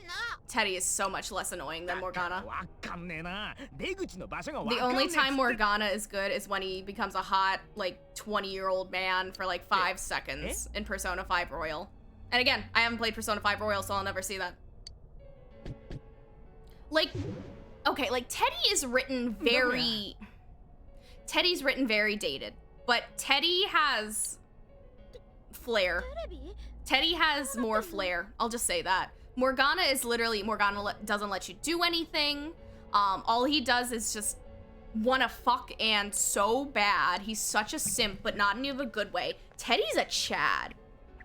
Teddy is so much less annoying than だから Morgana. わかんねえな。出口の場所がわ The かんねえ only っつって。 time Morgana is good is when he becomes a hot, like, 20-year-old man for like 5 seconds in Persona 5 Royal. And again, I haven't played Persona 5 Royal, so I'll never see that. Like, okay, like, Teddy's written very dated. But Teddy has flair. テレビ？ Teddy has more flair. I'll just say that. Morgana is literally, doesn't let you do anything. All he does is just wanna fuck and so bad. He's such a simp, but not in a good way. Teddy's a Chad.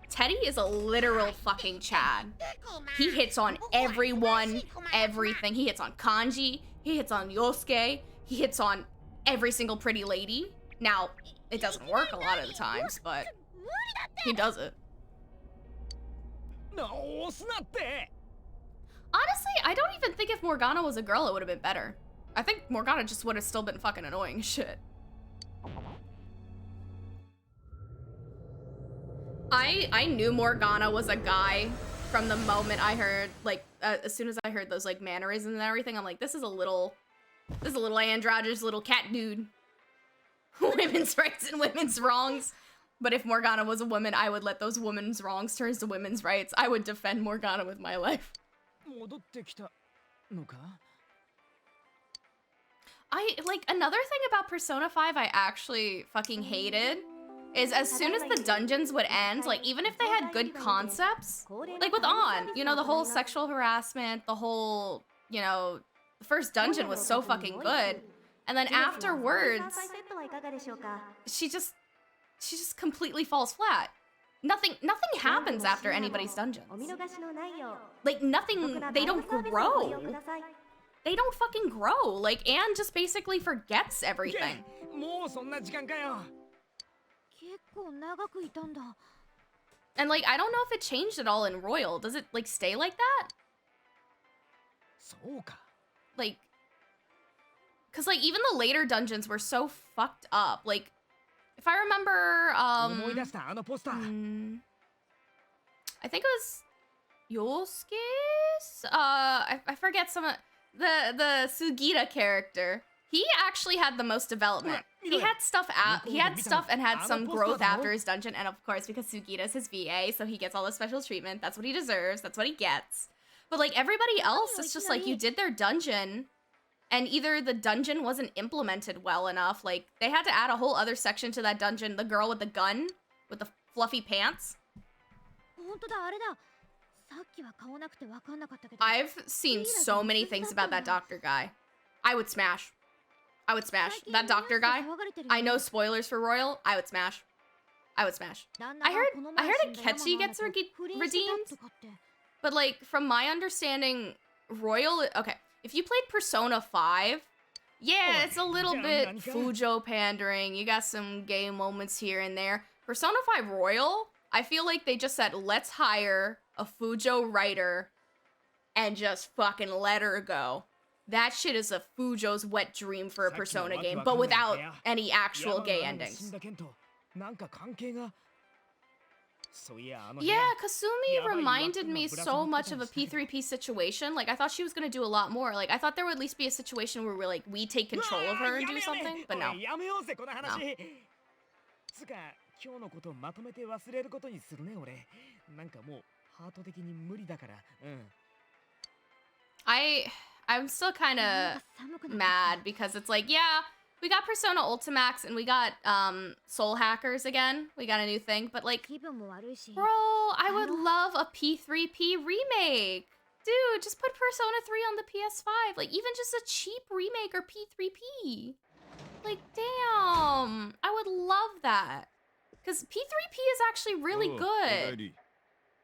Teddy is a literal fucking Chad. He hits on everyone, everything. He hits on Kanji, he hits on Yosuke, he hits on every single pretty lady. Now, it doesn't work a lot of the times, but he does it. 押すなって。 Honestly, I don't even think if Morgana was a girl, it would have been better. I think Morgana just would have still been fucking annoying as shit. I knew Morgana was a guy from the moment I heard, like, as soon as I heard those, like, mannerisms and everything, I'm like, this is a little androgynous little cat dude. Women's rights and women's wrongs. But if Morgana was a woman, I would let those women's wrongs turn to women's rights. I would defend Morgana with my life. 戻ってきたのか？ Like, another thing about Persona 5 I actually fucking hated is as soon as the dungeons would end, like, even if they had good concepts, like with On, you know, the whole sexual harassment, the whole, you know, the first dungeon was so fucking good. And then afterwards, she just completely falls flat. Nothing happens after anybody's dungeons. Like, nothing, they don't grow. They don't fucking grow. Like, Anne just basically forgets everything. もうそんな時間かよ。結構長くいたんだ。 And, like, I don't know if it changed at all in Royal. Does it, like, stay like that? そうか。 Like, because, like, even the later dungeons were so fucked up. Like, if I remember, 思い出したあのポスター。 I think it was Yosuke's? I forget the Sugita character. He actually had the most development. He had stuff and had some growth after his dungeon, and of course, because Sugita's his VA, so he gets all the special treatment. That's what he deserves. That's what he gets. But like everybody else, it's just like you did their dungeon, and either the dungeon wasn't implemented well enough, like they had to add a whole other section to that dungeon, the girl with the gun, with the fluffy pants. 本当だ、あれだ。さっきは顔なくてわかんなかったけど。 I've seen so many things about that doctor guy. I would smash. I would smash. That doctor guy, I know spoilers for Royal, I would smash. I would smash. I heard Akechi gets redeemed, but like, from my understanding, Royal, okay, if you played Persona 5, yeah, it's a little bit Fujo pandering, you got some gay moments here and there. Persona 5 Royal, I feel like they just said, let's hire a Fujo writer and just fucking let her go. That shit is a Fujo's wet dream for a Persona game, but without any actual gay endings. Yeah, Kasumi reminded me so much of a P3P situation. Like, I thought she was gonna do a lot more. Like, I thought there would at least be a situation where we take control of her and do something, but no. つか今日のことまとめて忘れることにするね俺なんかもうハート的に無理だからうん I'm still kind of mad because it's like, yeah, we got Persona Ultimax and we got Soul Hackers again. We got a new thing, but like, bro, I would love a P3P remake. Dude, just put Persona 3 on the PS5. Like, even just a cheap remake or P3P. Like, damn, I would love that. Because P3P is actually really good.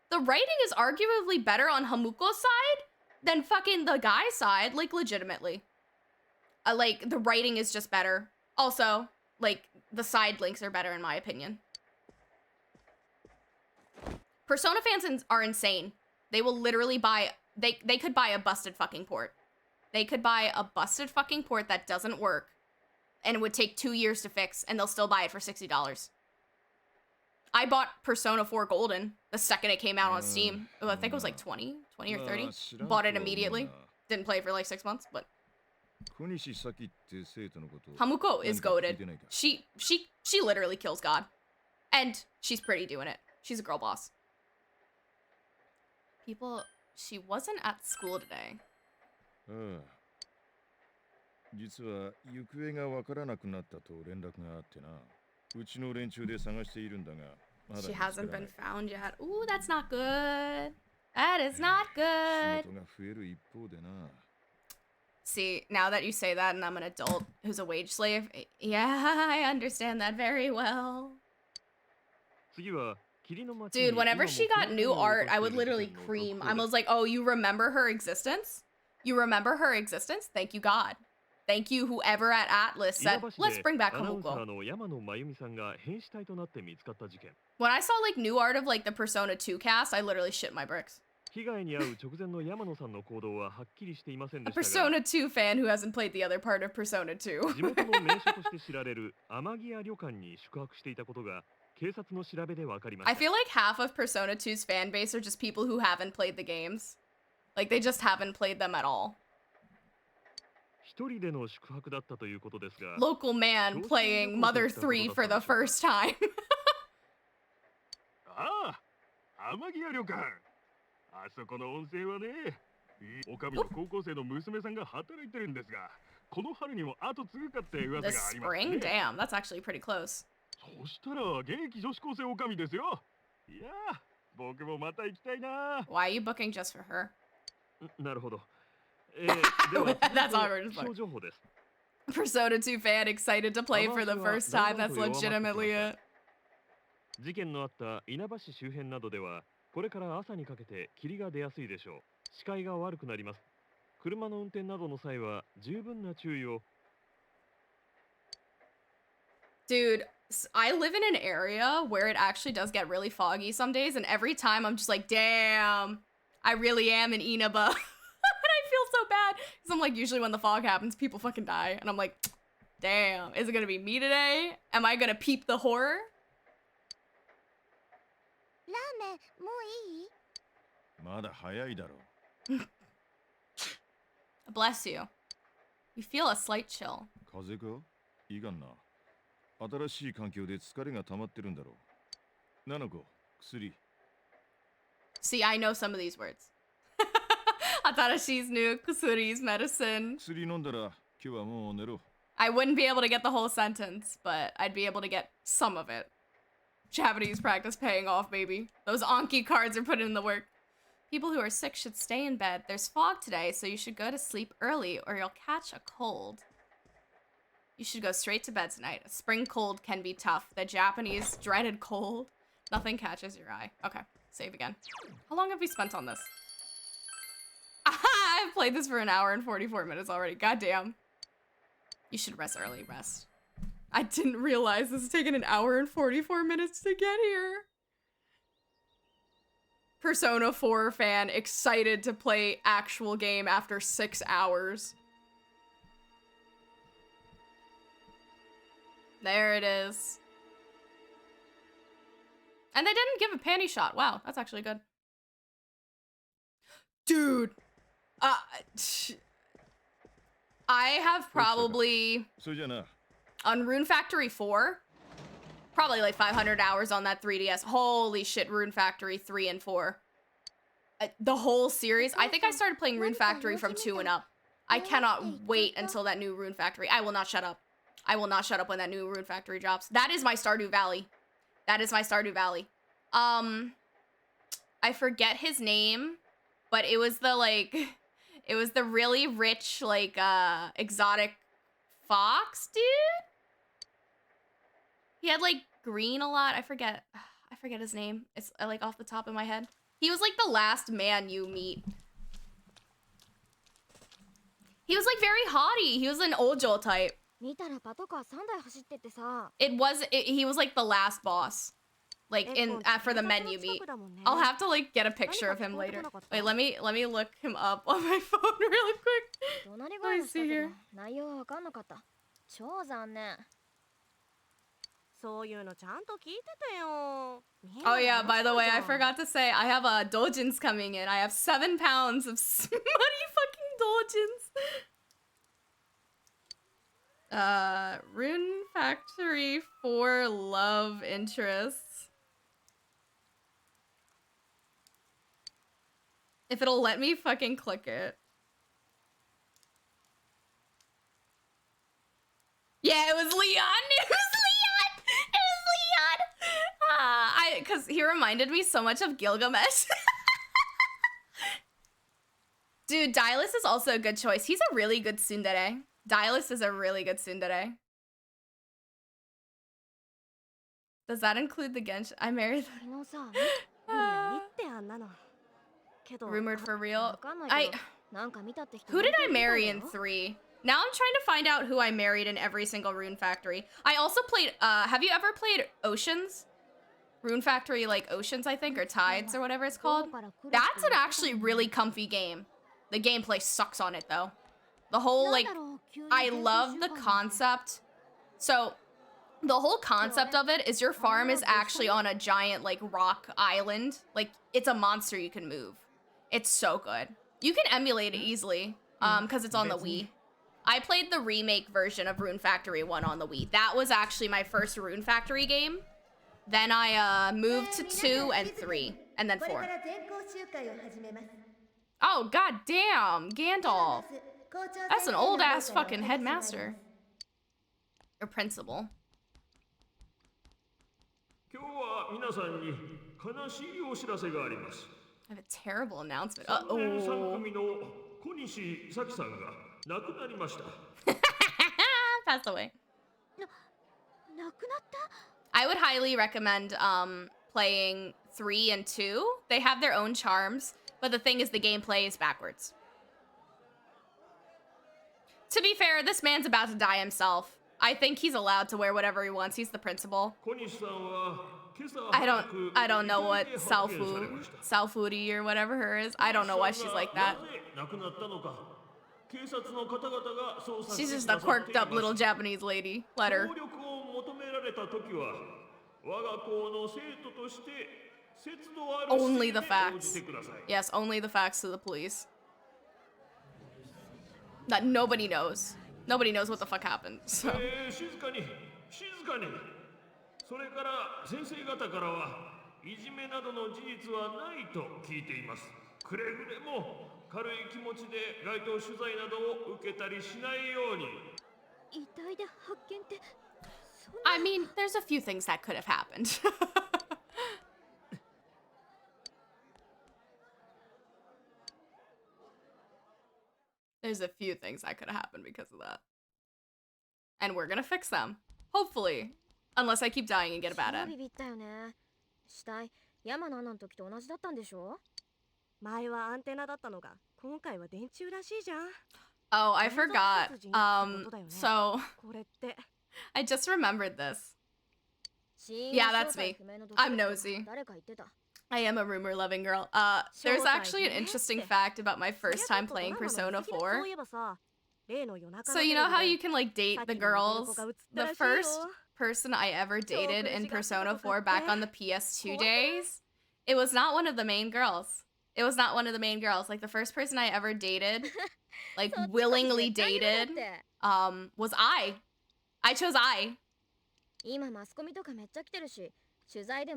The writing is arguably better on Hamuko's side than fucking the guy's side, like, legitimately. Like, the writing is just better. Also, like, the side links are better in my opinion. Persona fans are insane. They will literally buy, they could buy a busted fucking port. They could buy a busted fucking port that doesn't work and it would take 2 years to fix, and they'll still buy it for $60. I bought Persona 4 Golden the second it came out on Steam. Oh, I think it was like 20 or 30. Bought it immediately. Didn't play for like 6 months, but Hamuko is goated. She literally kills God. And she's pretty doing it. She's a girl boss. People, she wasn't at school today. 実は行方がわからなくなったと連絡があってな。うちの連中で探しているんだが、まだ見つからない。 She hasn't been found yet. Ooh, that's not good. That is not good. 仕事が増える一方でな。 See, now that you say that and I'm an adult who's a wage slave, yeah, I understand that very well. 次は霧の街 Dude, whenever she got new art, I would literally cream. I was like, oh, you remember her existence? You remember her existence? Thank you, God. Thank you, whoever at Atlas said, let's bring back Hamuko. When I saw like new art of like the Persona 2 cast, I literally shit my bricks. A Persona 2 fan who hasn't played the other part of Persona 2. I feel like half of Persona 2's fan base are just people who haven't played the games. Like, they just haven't played them at all. Local man playing Mother 3 for the first time. ああ、天城旅館。あそこの温泉はね、おかみの高校生の娘さんが働いてるんですが、この春にも後継ぐかって噂がありますね。 Spring? Damn, that's actually pretty close. そしたら現役女子高生おかみですよ。いや、僕もまた行きたいな。 Why are you booking just for her? なるほど。That's awkward as fuck. Persona 2 fan excited to play for the first time. That's legitimately it. 事件のあった稲葉市周辺などではこれから朝にかけて霧が出やすいでしょう。視界が悪くなります。車の運転などの際は十分な注意を。 Dude, I live in an area where it actually does get really foggy some days, and every time I'm just like, damn, I really am in Inaba. I feel so bad because I'm like, usually when the fog happens, people fucking die, and I'm like, damn, is it gonna be me today? Am I gonna peep the horror? ラーメンもういい？まだ早いだろ。 Bless you. You feel a slight chill. 風邪か？いがんな。新しい環境で疲れが溜まってるんだろう。ナナコ、薬。 See, I know some of these words. Atarashi's new, kusuri's medicine. 薬飲んだら今日はもう寝ろ。 I wouldn't be able to get the whole sentence, but I'd be able to get some of it. Japanese practice paying off, baby. Those Anki cards are putting in the work. People who are sick should stay in bed. There's fog today, so you should go to sleep early or you'll catch a cold. You should go straight to bed tonight. A spring cold can be tough. The Japanese dreaded cold. Nothing catches your eye. Okay, save again. How long have we spent on this? I've played this for an hour and 44 minutes already. Goddamn. You should rest early. Rest. I didn't realize this is taking an hour and 44 minutes to get here. Persona 4 fan excited to play actual game after 6 hours. There it is. And they didn't give a panty shot. Wow, that's actually good. Dude. I have probably, それじゃな。 on Rune Factory 4, probably like 500 hours on that 3DS. Holy shit, Rune Factory 3 and 4. The whole series. I think I started playing Rune Factory from 2 and up. I cannot wait until that new Rune Factory. I will not shut up. I will not shut up when that new Rune Factory drops. That is my Stardew Valley. That is my Stardew Valley. I forget his name, but it was the like, it was the really rich like exotic fox dude. He had like green a lot. I forget his name. It's like off the top of my head. He was like the last man you meet. He was like very haughty. He was an Ojo type. 見たらパトカー3台走ってってさ。 He was like the last boss. Like in for the men you meet. I'll have to like get a picture of him later. Wait, let me look him up on my phone really quick. 怒鳴り声 Let は me した see け here. ど内容は分かんなかった。超残念。そういうのちゃんと聞いててよ。 Oh yeah, by the way, I forgot to say I have dojins coming in. I have 7 pounds of smutty fucking dojins. Rune Factory 4 love interests. If it'll let me fucking click it. Yeah, it was Leon. It was Leon. It was Leon. Cause he reminded me so much of Gilgamesh. Dude, Dialis is also a good choice. He's a really good tsundere. Dialis is a really good tsundere. Does that include the Genshin? I married. 昨日さ、見てあんなの。けど Rumored for real. 分かんないけどなんか見たって人 Who did I 見た marry よ in 3? Now I'm trying to find out who I married in every single Rune Factory. I also played, have you ever played Oceans? Rune Factory, like Oceans, I think, or Tides, or whatever it's called. That's an actually really comfy game. The gameplay sucks on it, though. The whole, like, I love the concept. So, the whole concept of it is your farm is actually on a giant, like, rock island. Like, it's a monster you can move. It's so good. You can emulate it easily, because it's on the Wii. I played the remake version of Rune Factory 1 on the Wii. That was actually my first Rune Factory game. Then I moved to 2 and 3, and then 4. Oh, god damn, Gandalf. That's an old-ass fucking headmaster. Or principal. 今日は皆さんに悲しいお知らせがあります。 I have a terrible announcement. 3年3 Uh-oh. 組の小西咲さんが亡くなりました。 Passed away. なくなった I would highly recommend playing 3 and 2. They have their own charms, but the thing is the gameplay is backwards. To be fair, this man's about to die himself. I think he's allowed to wear whatever he wants. He's the principal. 小西さんは今朝 I don't know what 遺体で発見されました Salfudi or whatever her is. I don't know why she's like that. なぜ亡くなったのか警察の方々が捜査 She's して just くだ a さって quirked い up ま little す Japanese lady. Let her. 協力を求められた時は我が校の生徒として節度ある Only 姿 the 勢で応 facts. じてください Yes, only the facts to the police. That nobody knows. Nobody knows what the fuck happened. So. 静かに静かにそれから先生方からはいじめなどの事実はないと聞いていますくれぐれも軽い気持ちで街頭取材などを受けたりしないように遺体で発見ってそんな I mean, there's a few things that could have happened. There's a few things that could have happened because of that. And we're gonna fix them. Hopefully. Unless I keep dying and get a bad 超 end. ビビったよね死体山の穴の時と同じだったんでしょ前はアンテナだったのが今回は電柱らしいじゃん。 Oh, I forgot. 連続殺人ってことだよね。 So これって I just remembered this. 死因 Yeah, の that's 正体 me. 不明の毒 I'm nosy. 誰か言ってた I am a rumor loving girl. There's actually an interesting fact about my first time playing Persona 4. So you know how you can like date the girls? The first person I ever dated in Persona 4 back on the PS2 days, it was not one of the main girls. It was not one of the main girls. Like the first person I ever dated, like willingly dated, was I. I chose I.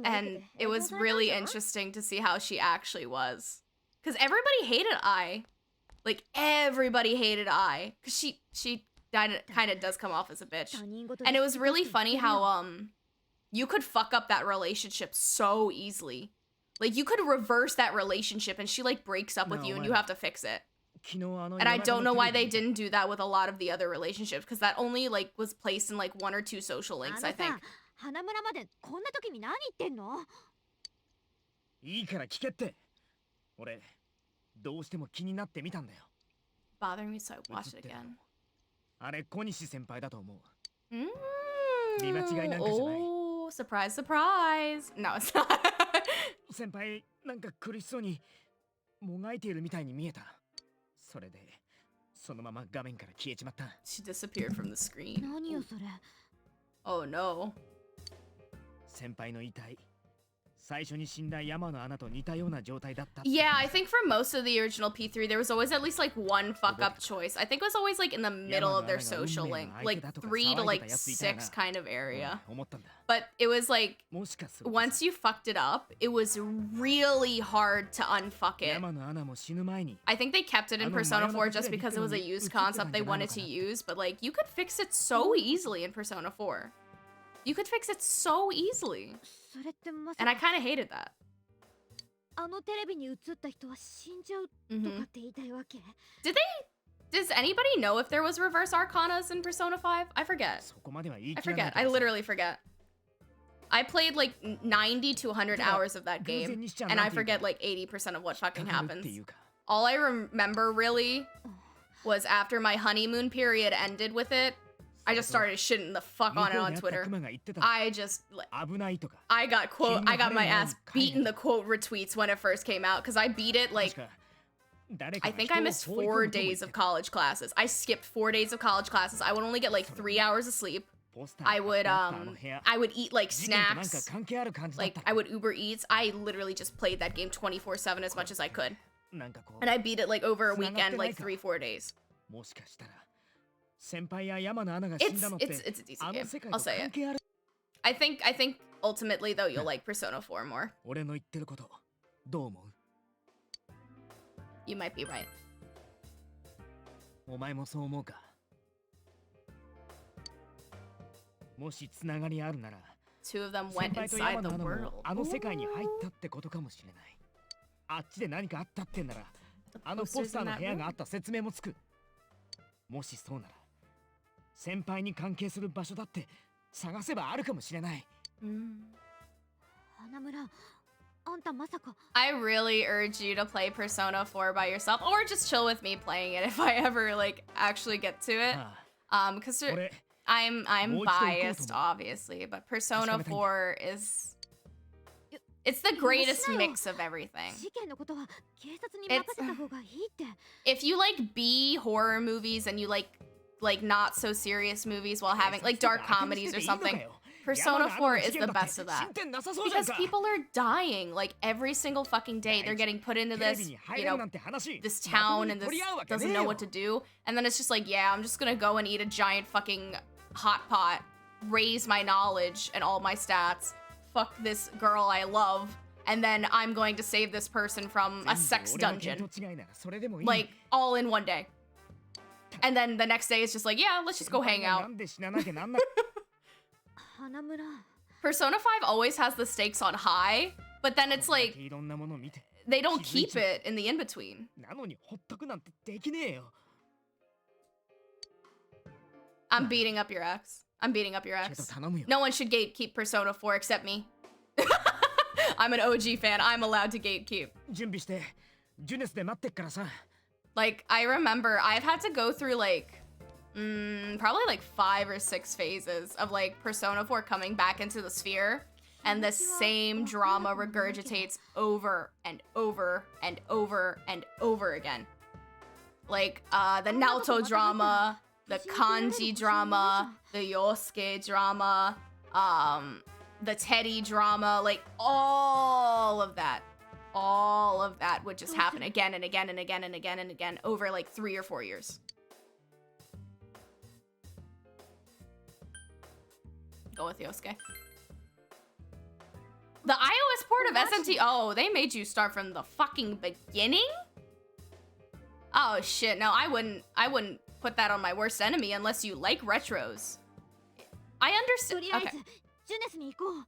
And it was really interesting to see how she actually was. Because everybody hated I. Like, everybody hated I. Because she kind of does come off as a bitch. And it was really funny how, you could fuck up that relationship so easily. Like, you could reverse that relationship and she, like, breaks up with you and you have to fix it. And I don't know why they didn't do that with a lot of the other relationships. Because that only, like, was placed in, like, 1 or 2 social links, I think. 花村までこんな時に何言ってんの？いいから聞けって。俺どうしても気になってみたんだよ。Bothering me, so I watched it again. あれ小西先輩だと思う。見間違いなんかじゃない。Oh, surprise, surprise. No, it's not. 先輩なんか苦しそうにもがいているみたいに見えた。それでそのまま画面から消えちまった。She disappeared from the screen. 何よそれ。Oh no. 先輩の遺体最初に死んだ山の穴と似たような状態だった。Yeah, I think for most of the original P3 there was always at least like one fuck up choice. I think it was always like in the middle of their social link, like 3 to like 6 kind of area. But it was like once you fucked it up, it was really hard to unfuck it. I think they kept it in Persona 4 just because it was a used concept they wanted to use, but like you could fix it so easily in Persona 4. You could fix it so easily. And I kind of hated that. あのテレビに映った人は死んじゃうとかって言いたいわけ。Does anybody know if there was reverse arcanas in Persona 5? I forget. I literally forget. I played like 90 to 100 hours of that game, and I forget like 80% of what fucking happens. All I remember really was after my honeymoon period ended with it, I just started shitting the fuck on it on Twitter. I got my ass beaten the quote retweets when it first came out because I beat it like I think I missed 4 days of college classes. I skipped 4 days of college classes. I would only get like 3 hours of sleep. I would eat like snacks. Like I would Uber Eats. I literally just played that game 24/7 as much as I could. And I beat it like over a weekend, like 3-4 days. It's a decent game. I'll say it. I think ultimately though you'll like Persona 4 more. You might be right. お前もそう思うか。もしつながりあるなら、 Two of them went inside the world. あの世界に入ったってことかもしれない。あっちで何かあったってんなら、あのポスターの部屋があった説明もつく。もしそうなら、先輩に関係する場所だって探せばあるかもしれない。花村、あんたまさか。I really urge you to play Persona 4 by yourself, or just chill with me playing it if I ever like actually get to it. Because I'm biased, obviously, but Persona 4 is it's the greatest mix of everything. If you like B horror movies and you like not so serious movies while having like dark comedies or something, Persona 4 is the best of that. Because people are dying like every single fucking day. They're getting put into this, you know, this town and this doesn't know what to do. And then it's just like, yeah, I'm just gonna go and eat a giant fucking hot pot, raise my knowledge and all my stats, fuck this girl I love, and then I'm going to save this person from a sex dungeon. Like, all in one day. And then the next day it's just like, yeah, let's just go hang out. Persona 5 always has the stakes on high, but then it's like, they don't keep it in the in-between. I'm beating up your ex. I'm beating up your ex. No one should gatekeep Persona 4 except me. I'm an OG fan. I'm allowed to gatekeep. Like, I remember I've had to go through like probably like 5 or 6 phases of like Persona 4 coming back into the sphere. and the same drama regurgitates over and over and over and over again. Like, the Naoto drama, the Kanji drama, the Yosuke drama, the Teddy drama, like, all of that would just happen again and again and again and again and again over like 3 or 4 years. Go with Yosuke. The iOS port of SMT. Oh, they made you start from the fucking beginning? Oh shit, no, I wouldn't put that on my worst enemy unless you like retros. I understand. Okay.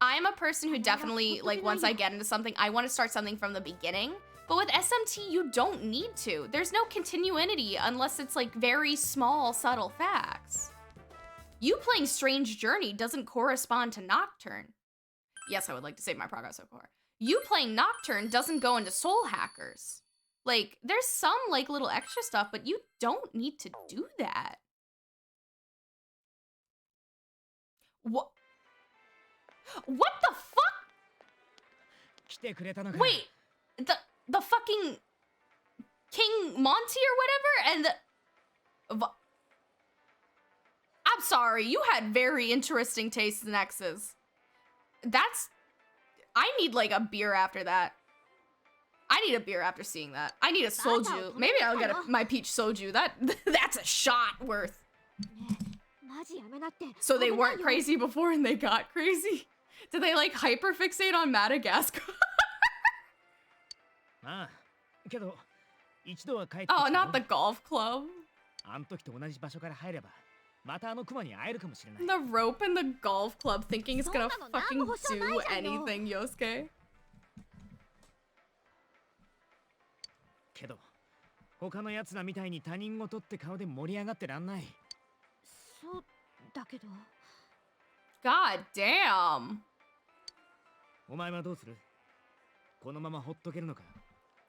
I'm a person who definitely, like, once I get into something, I want to start something from the beginning. But with SMT, you don't need to. There's no continuity unless it's, like, very small, subtle facts. You playing Strange Journey doesn't correspond to Nocturne. Yes, I would like to save my progress so far. You playing Nocturne doesn't go into Soul Hackers. Like, there's some, like, little extra stuff, but you don't need to do that. What? What the fuck? Wait, the fucking King Monty or whatever, and the... I'm sorry, you had very interesting tastes and X's. That's... I need, like, a beer after that. I need a beer after seeing that. I need a soju. Maybe I'll get my peach soju. That's a shot worth. So they weren't crazy before and they got crazy? Did they, like, hyperfixate on Madagascar? Oh, not the golf club. The rope and the golf club thinking it's gonna fucking do anything, Yosuke. God damn.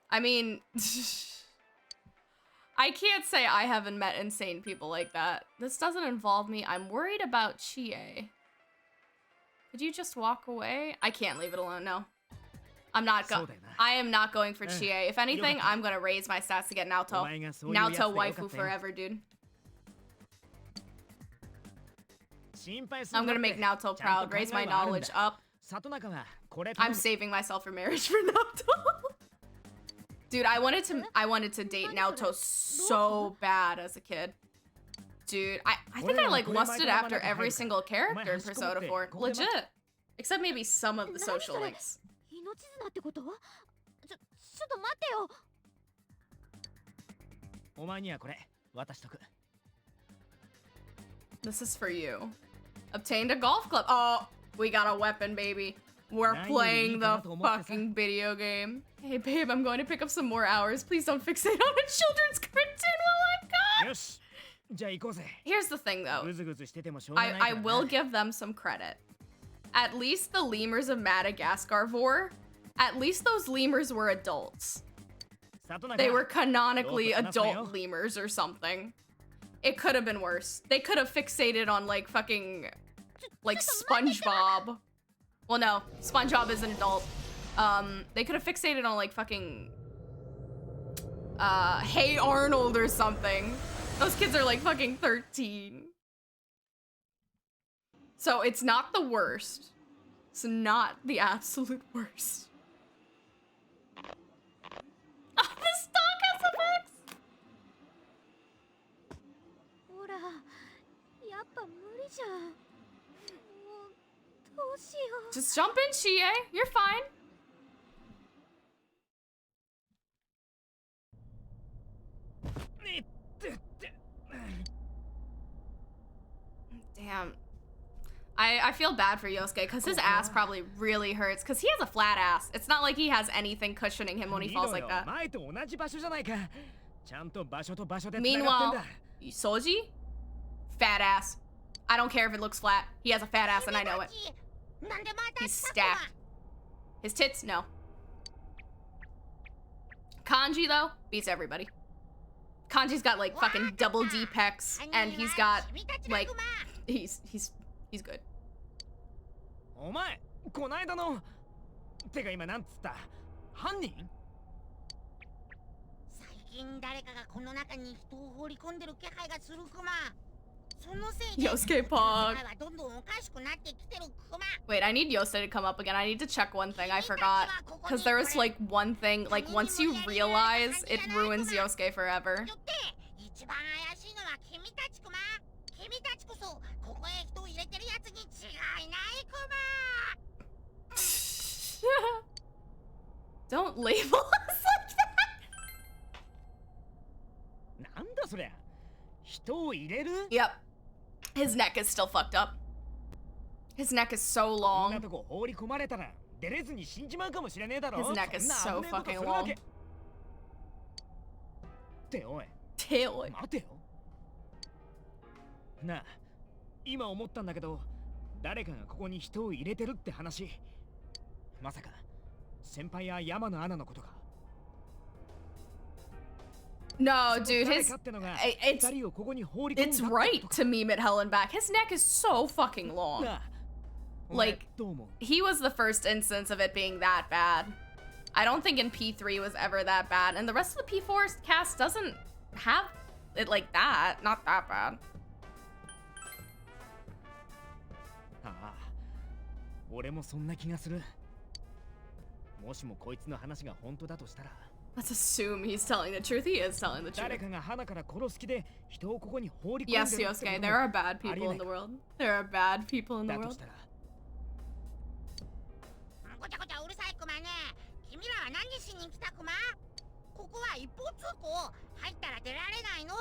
I mean, I can't say I haven't met insane people like that. This doesn't involve me. I'm worried about Chie. Could you just walk away? I can't leave it alone, no. I am not going for Chie. If anything, I'm gonna raise my stats to get Naoto. Naoto waifu forever, dude. I'm gonna make Naoto proud, raise my knowledge up. I'm saving myself for marriage for Naoto. Dude, I wanted to date Naoto so bad as a kid. Dude, I think I like lusted after every single character in Persona 4. Legit. Except maybe some of the social links. This is for you. Obtained a golf club. Oh, we got a weapon, baby. We're playing the fucking video game. Hey, babe, I'm going to pick up some more hours. Please don't fixate on a children's cartoon while I'm gone. Here's the thing, though. I will give them some credit. At least the lemurs of Madagascar Vor, at least those lemurs were adults. They were canonically adult lemurs or something. It could have been worse. They could have fixated on, like, fucking, like, SpongeBob. Well, no, SpongeBob is an adult. They could have fixated on, like, fucking, Hey Arnold or something. Those kids are, like, fucking 13. So it's not the worst. It's not the absolute worst. Oh, this dog has effects! Just jump in, Chie. You're fine. Damn. I feel bad for Yosuke because his ass probably really hurts because he has a flat ass. It's not like he has anything cushioning him when he falls like that. Meanwhile, Soji, fat ass. I don't care if it looks flat. He has a fat ass and I know it. He's stacked. His tits, no. Kanji, though, beats everybody. Kanji's got, like, fucking double D pecs, and he's got, like, he's good. こないだのてか今なんつった？犯人？最近誰かがこの中に人を放り込んでる気配がするクマ。そのせいで Yosuke この Pog. 世界はどんどんおかしくなってきてるクマ。 Wait, I need Yosuke to come up again. I need to check one thing I forgot. Because there was like one thing, like once you realize, it ruins Yosuke forever. よって一番怪しいのは君たちクマ。君たちこそここへ人を入れてるやつに違いないクマ。 Don't label us like that. なんだそりゃ。人を入れる？ Yep. His neck is still fucked up. His neck is so こんな long. とこ放り込まれたら出れずに死んじまうかもしれねえだろ。 His neck is そんな so 危ねえこと fucking するわ long. け。っておい、 Tail. 待てよ。なあ、今思ったんだけど、誰かがここに人を入れてるって話。まさか先輩や山野アナのことか。 No, dude, 誰 his かってのが it's 二人をここに放り込んだ it's って right ことか。 to meme it hell and back. His neck is so fucking long. なあ、お前 Like どう思う？ he was the first instance of it being that bad. I don't think in P3 was ever that bad, and the rest of the P4 cast doesn't have it like that. Not that bad. ああ、俺もそんな気がする。もしもこいつの話が本当だとしたら、 Let's assume he's telling the truth. He is telling the 誰 truth. かが鼻から殺す気で人をここに放り込んでる Yes, ってこと Yosuke, も there are bad people in ありえない the world. There are bad people in the だと world. したら、ごちゃごちゃうるさいクマね。君らは何しに来たクマ？ここは一方通行。入ったら出られないの。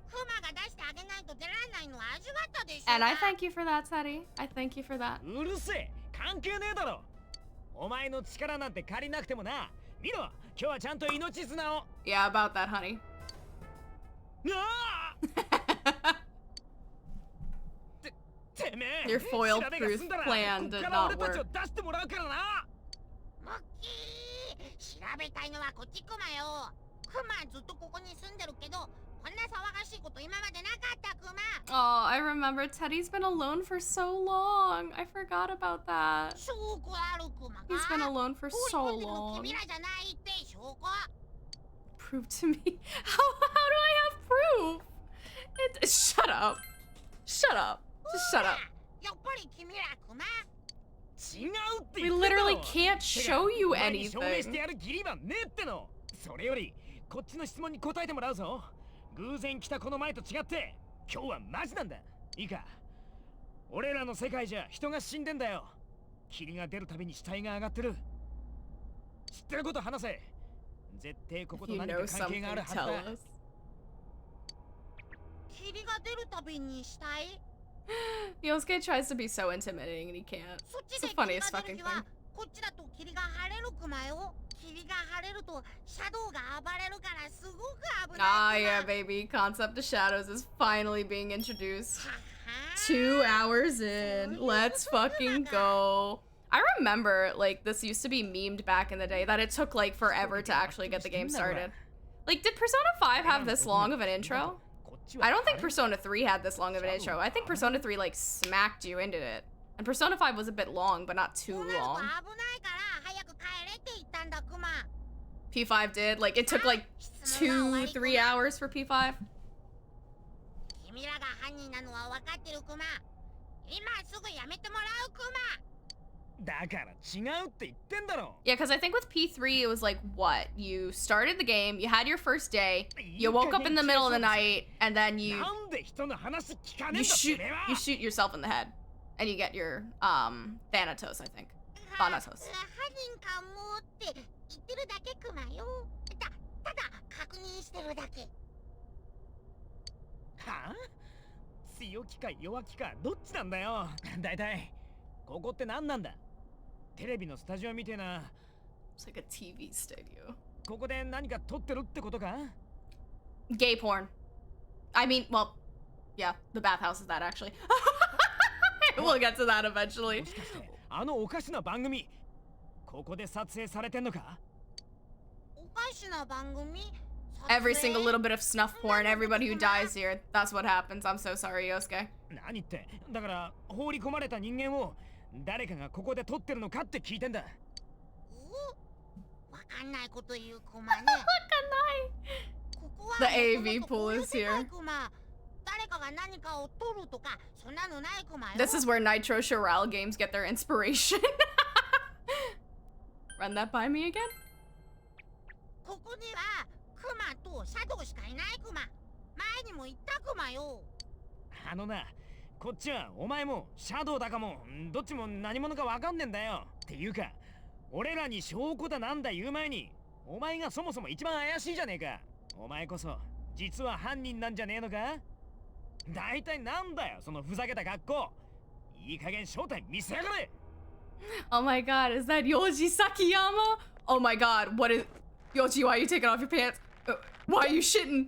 クマが出してあげないと出られないのは味わったでしょ。 And I thank you for that, Teddy. I thank you for that. うるせえ、関係ねえだろ。お前の力なんて借りなくてもな。見ろ、今日はちゃんと命綱を。 Yeah, about that, honey. なあてめえ、 Your 調 foiled べが済んだら plan こっ did から俺 not たちを work. 出してもらうからな。モッキー、調べたいのはこっちクマよ。クマずっとここに住んでるけど、こんな騒がしいこと今までなかったクマ。 Oh, I remember Teddy's been alone for so long. I forgot about that. 証拠あるクマが。 He's been alone for 放 so り込んでるの long. 君らじゃないって証拠。 Prove to me. How do I have proof? Shut up. Shut up. Just shut up. やっぱり君らクマ。違うって We 言ってんだろ。 literally can't show you お前に証明して anything. やる義理はねえっての。それよりこっちの質問に答えてもらうぞ。偶然来たこの前と違って今日はマジなんだ。いいか、俺らの世界じゃ人が死んでんだよ。霧が出るたびに死体が上がってる。知ってること話せ。絶対ここ If と you 何 know か関係 something, があるはず tell だ。 us. 霧が出るたびに死体。 Yosuke tries to be so intimidating and he can't. そっち It's で the 霧 funniest が出 fucking る日は thing. こっちだと霧が晴れるクマよ。霧が晴れるとシャドウが暴れるからすごく危ない Ah, クマ。 yeah, baby. Concept of shadows is finally being introduced. はは 2 hours in. Let's fucking go. I remember, like, this used to be memed back in the day that it took, like, forever to actually get the game started. Like, did Persona 5 have this long of an intro? I don't think Persona 3 had this long of an intro. I think Persona 3, like, smacked you into it. And Persona 5 was a bit long, but not too そうなると危 long. ないから早く帰れって言ったんだクマ。 P5 did. Like, it took, like, 2, 3 hours for P5. 君らが犯人なのは分かってるクマ。今すぐやめてもらうクマ。だから違うって言ってんだろ。 Yeah, because I think with P3, it was like, what? You started the game, you had your first day, you woke up in the middle of the night, and then you なんで人の話聞かねえ you んだってめえは。 shoot yourself in the head, and you get your Thanatos, I think. 犯 Thanatos. 人かもって言ってるだけクマよ。ただ確認してるだけ。はあ？強気か弱気かどっちなんだよ。だいたいここって何なんだ？テレビのスタジオみてえな。 It's like a TV studio. ここで何か撮ってるってことか？ Gay porn. I mean, well, yeah, the bathhouse is that actually. We'll get to that eventually. もしかしてあのおかしな番組ここで撮影されてんのか？おかしな番組。 Every single little bit of snuff porn, everybody who dies here, that's what happens. I'm so sorry, Yosuke. 何ってだから放り込まれた人間を誰かがここで撮ってるのかって聞いてんだ。お、わかんないこと言うクマね。ここは The もと AV もとこ pool ういう is 世界 here. クマ。誰かが何かを撮るとかそんなのないクマよ。 This is where Nitro Chorale games get their inspiration. Run that by me again? ここにはクマとシャドウしかいないクマ。前にも言ったクマよ。あのな、こっちはお前もシャドウだかもどっちも何者かわかんねえんだよ。っていうか、俺らに証拠だなんだ言う前に、お前がそもそも一番怪しいじゃねえか。お前こそ実は犯人なんじゃねえのか。大体なんだよそのふざけた格好。いい加減正体見せやがれ。 Oh my god, is that Yoji Sakiyama? Oh my god, what is... Yoji, why are you taking off your pants? Why are you shitting?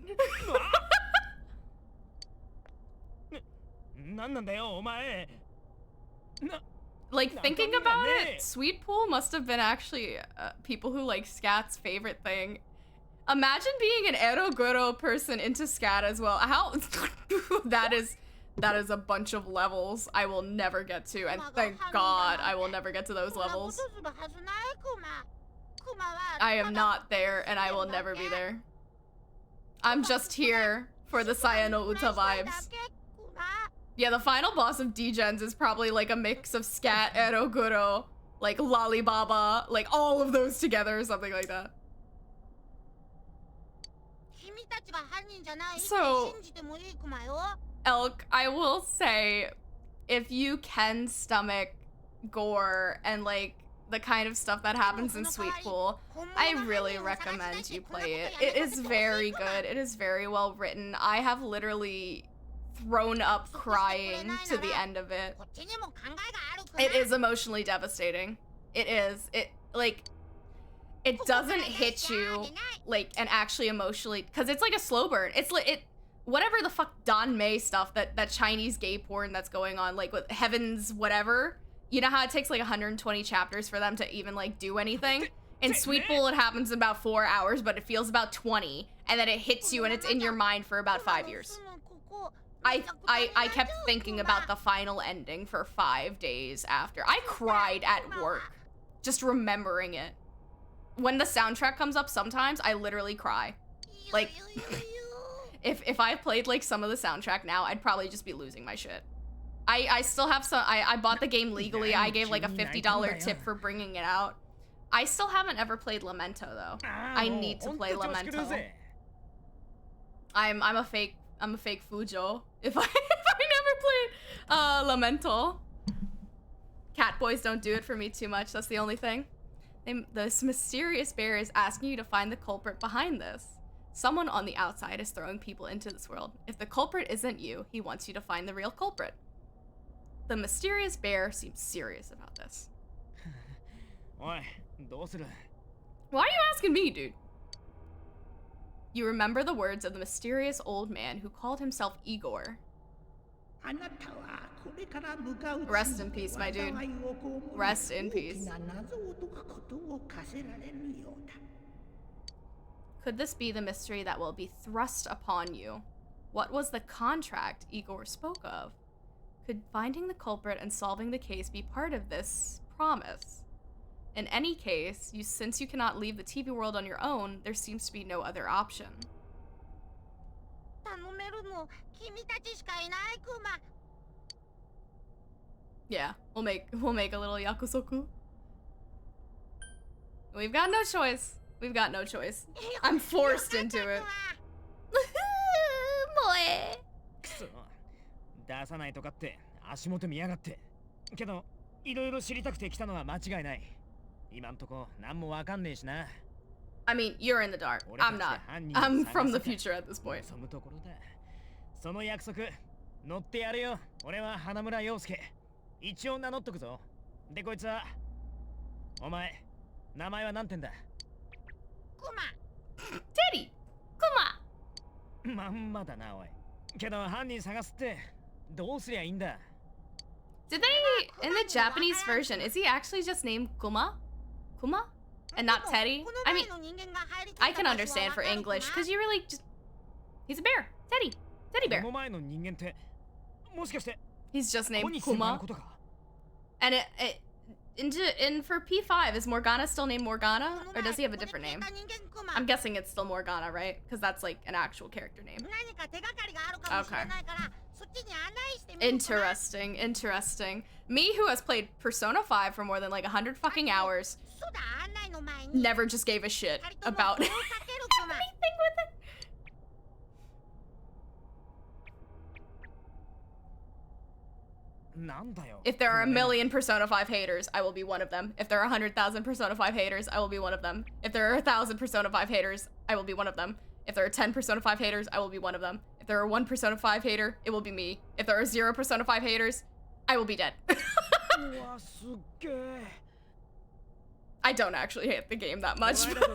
なんなんだよお前。 Like, thinking about it, Sweet Pool must have been actually people who like scat's favorite thing. Imagine being an eroguro person into scat as well. How... that is a bunch of levels I will never get to, and thank God I will never get to those levels. I am not there, and I will never be there. I'm just here for the Saya no Uta vibes. Yeah, the final boss of D-Gens is probably like a mix of scat, eroguro, like lollibaba, like all of those together or something like that. So, Elk, I will say, if you can stomach gore and like the kind of stuff that happens in Sweet Pool, I really recommend you play it. It is very good. It is very well written. I have literally thrown up crying to the end of it. It is emotionally devastating. It is. It doesn't hit you like and actually emotionally, because it's like a slow burn. It's like whatever the fuck Don May stuff, that Chinese gay porn that's going on, like with Heaven's whatever. You know how it takes like 120 chapters for them to even like do anything? In Sweet Pool, it happens in about 4 hours, but it feels about 20, and then it hits you and it's in your mind for about 5 years. I kept thinking about the final ending for 5 days after. I cried at work, just remembering it. When the soundtrack comes up sometimes, I literally cry. Like, if I played like some of the soundtrack now, I'd probably just be losing my shit. I still have some, I bought the game legally. I gave like a $50 tip for bringing it out. I still haven't ever played Lamento though. I need to play Lamento. I'm a fake Fujo if I never played Lamento. Cat boys don't do it for me too much. That's the only thing. This mysterious bear is asking you to find the culprit behind this. Someone on the outside is throwing people into this world. If the culprit isn't you, he wants you to find the real culprit. The mysterious bear seems serious about this. Why are you asking me, dude? You remember the words of the mysterious old man who called himself Igor. Rest in peace, my dude. Rest in peace. Could this be the mystery that will be thrust upon you? What was the contract Igor spoke of? Could finding the culprit and solving the case be part of this promise? In any case, since you cannot leave the TV world on your own, there seems to be no other option. Yeah, we'll make a little yakusoku. We've got no choice. We've got no choice. I'm forced into it. Boy. 出さないとかって足元見やがって。けどいろいろ知りたくて来たのは間違いない。今んとこ何もわかんねえしな。I mean, you're in the dark. I'm not. I'm from the future at this point. そのところだ。その約束乗ってやるよ。俺は花村陽介。一応名乗っとくぞ。でこいつはお前名前はなんてんだ。クマ。テリ。クマ。まんまだなおい。けど犯人探すってどうすりゃいいんだ。 Did they, in the Japanese version, is he actually just named Kuma? Kuma? And not Teddy? I mean, I can understand for English, because you really just... He's a bear. Teddy. Teddy bear. He's just named Kuma. And in for P5, is Morgana still named Morgana? Or does he have a different name? I'm guessing it's still Morgana, right? Because that's like an actual character name. Okay. Interesting, interesting. Me, who has played Persona 5 for more than like 100 fucking hours, never just gave a shit about anything with it. If there are a million Persona 5 haters, I will be one of them. If there are 100,000 Persona 5 haters, I will be one of them. If there are 1,000 Persona 5 haters, I will be one of them. If there are 10 Persona 5 haters, I will be one of them. If there are 1 Persona 5 hater, it will be me. If there are 0 Persona 5 haters, I will be dead. I don't actually hate the game that much, but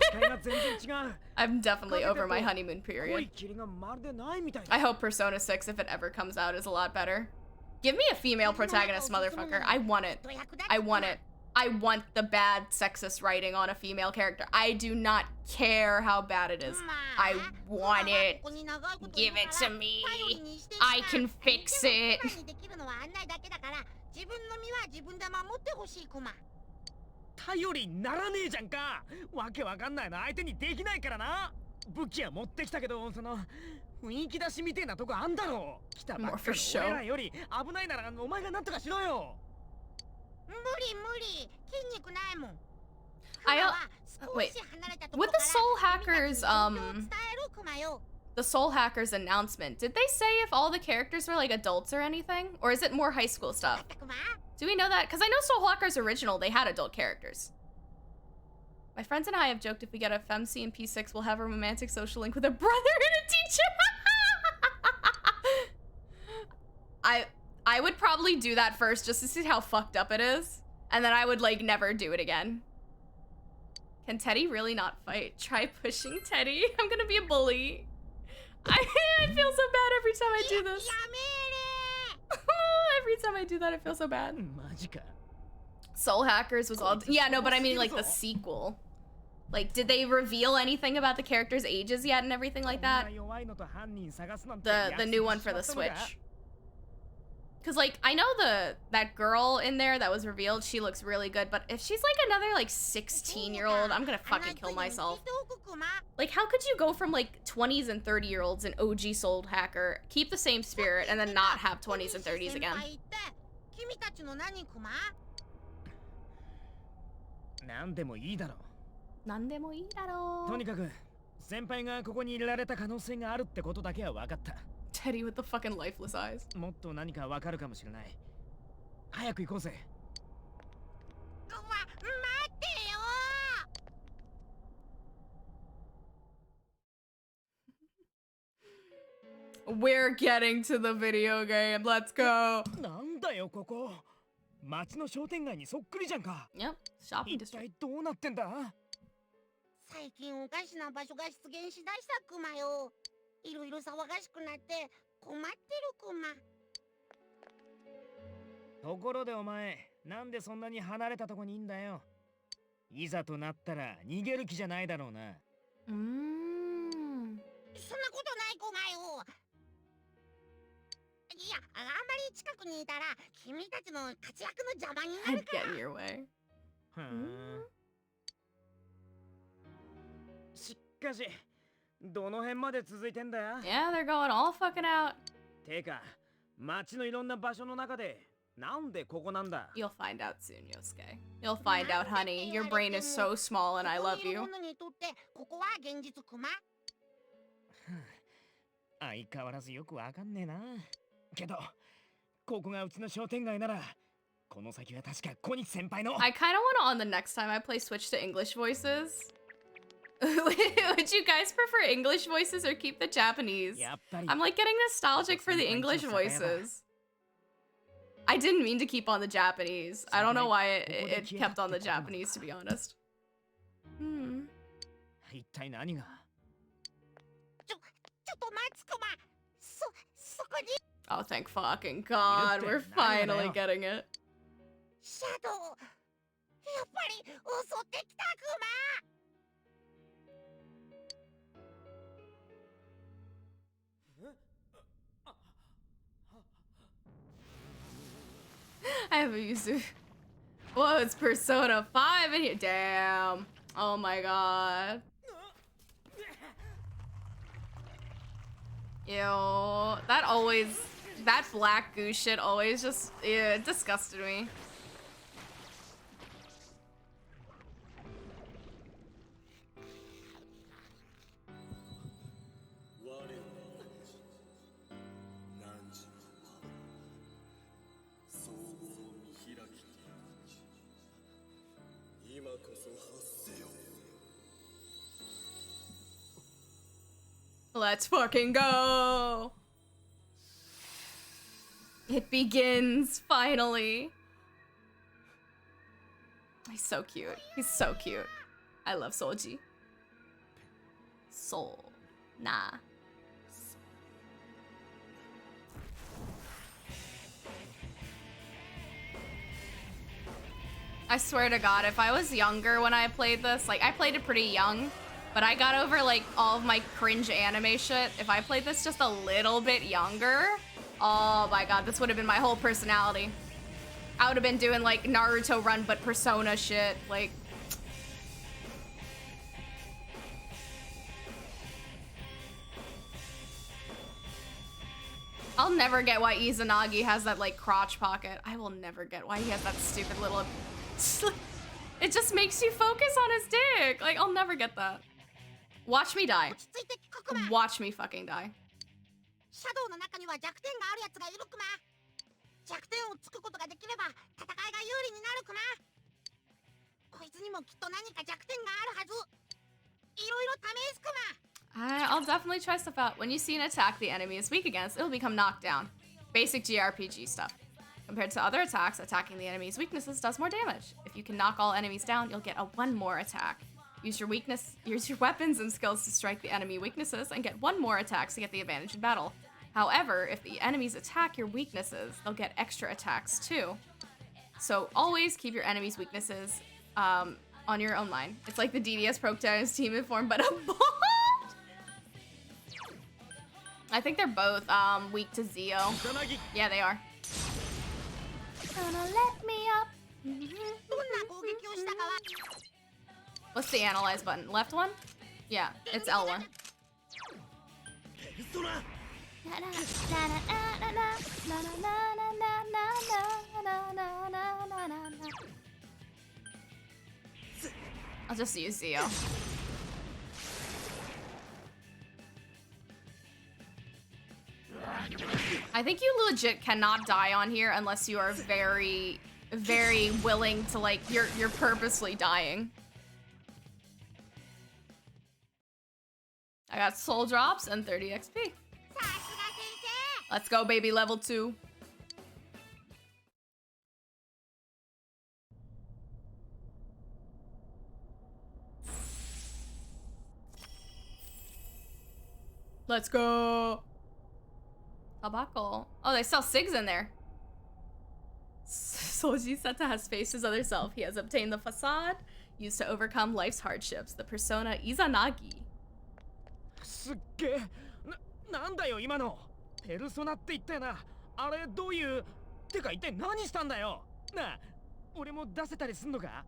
I'm definitely over my honeymoon period. I hope Persona 6, if it ever comes out, is a lot better. Give me a female protagonist, motherfucker. I want it. I want it. I want the bad sexist writing on a female character. I do not care how bad it is. I want it. Give it to me. I can fix it. 頼りにならねえじゃんか。わけわかんないの相手にできないからな。武器は持ってきたけど、その雰囲気出しみてえなとこあんだろ。来たばっかの俺らより危ないならお前がなんとかしろよ。無理無理。筋肉ないもん。 Wait, with the Soul Hackers, the Soul Hackers announcement, did they say if all the characters were like adults or anything? Or is it more high school stuff? Do we know that? Because I know Soul Hackers Original, they had adult characters. My friends and I have joked if we get a FemC in P6, we'll have a romantic social link with a brother and a teacher. I would probably do that first just to see how fucked up it is. And then I would like never do it again. Can Teddy really not fight? Try pushing Teddy. I'm gonna be a bully. I feel so bad every time I do this. Every time I do that, I feel so bad. Soul Hackers was all... Yeah, no, but I mean like the sequel. Like, did they reveal anything about the characters' ages yet and everything like that? The new one for the Switch. Because, like, I know that girl in there that was revealed, she looks really good, but if she's, like, another, like, 16-year-old, I'm gonna fucking kill myself. Like, how could you go from, like, 20s and 30-year-olds in OG Soul Hacker, keep the same spirit, and then not have 20s and 30s again? なんでもいいだろう。なんでもいいだろう。とにかく、先輩がここに入れられた可能性があるってことだけは分かった。 Teddy with the fucking lifeless eyes. もっと何か分かるかもしれない。早く行こうぜ。待ってよ。We're getting to the video game. Let's go. なんだよここ。街の商店街にそっくりじゃんか。Yep. Shopping district. 一体どうなってんだ？最近おかしな場所が出現しだしたクマよ。 いろいろ騒がしくなって困ってるクマ。ところでお前、なんでそんなに離れたとこにいんだよ。いざとなったら逃げる気じゃないだろうな。そんなことないクマよ。いや、あんまり近くにいたら君たちの活躍の邪魔になるから。I'd get in your way. しかし。 どの辺まで続いてんだよ Yeah, they're going all fucking out. てか、街のいろんな場所の中で、なんでここなんだ You'll find out soon, Yosuke. You'll find out, honey. Your brain is so small and I love you. ここは現実クマ。相変わらずよくわかんねえな。けど、ここがうちの商店街なら、この先は確か小西先輩の。I kind of want to on the next time I play switch to English voices. Would you guys prefer English voices or keep the Japanese? I'm like getting nostalgic for the English voices. I didn't mean to keep on the Japanese. I don't know why it kept on the Japanese, to be honest. Oh, thank fucking God. We're finally getting it. Shadow! やっぱり襲ってきたクマ! I have a Yuzu. Whoa, it's Persona 5 in here. Damn. Oh my god. Ew. That black goo shit always just, it disgusted me. Let's fucking go! It begins, finally. He's so cute. He's so cute. I love Soji. Soul. Nah. I swear to God, if I was younger when I played this, like, I played it pretty young, but I got over, like, all of my cringe anime shit. If I played this just a little bit younger, oh my God, this would have been my whole personality. I would have been doing, like, Naruto run, but Persona shit, like... I'll never get why Izanagi has that, like, crotch pocket. I will never get why he has that stupid little... It just makes you focus on his dick. Like, I'll never get that. Watch me die. Watch me fucking die. シャドウの中には弱点があるやつがいるクマ。弱点をつくことができれば戦いが有利になるクマ。こいつにもきっと何か弱点があるはず。いろいろ試すクマ。 I'll definitely try stuff out. When you see an attack the enemy is weak against, it'll become knocked down. Basic JRPG stuff. Compared to other attacks, attacking the enemy's weaknesses does more damage. If you can knock all enemies down, you'll get a 1 more attack. Use your weapons and skills to strike the enemy weaknesses and get 1 more attacks to get the advantage in battle. However, if the enemies attack your weaknesses, they'll get extra attacks too. So always keep your enemies' weaknesses on your own line. It's like the DDS Protagonist team in form, but a bot! I think they're both weak to Zio. Yeah, they are. Gonna let me up. What's the analyze button? Left one? Yeah, it's L1. I'll just use Zio. I think you legit cannot die on here unless you are very, very willing to, like, you're purposely dying. I got soul drops and 30 XP. Let's go, baby, level 2. Let's go. Tabako. Oh, they sell cigs in there. Soji Seta has faced his other self. He has obtained the facade used to overcome life's hardships. The persona Izanagi. すっげえ。なんだよ今の。ペルソナって言ったよな。あれどういう。てか一体何したんだよ。なあ、俺も出せたりすんのか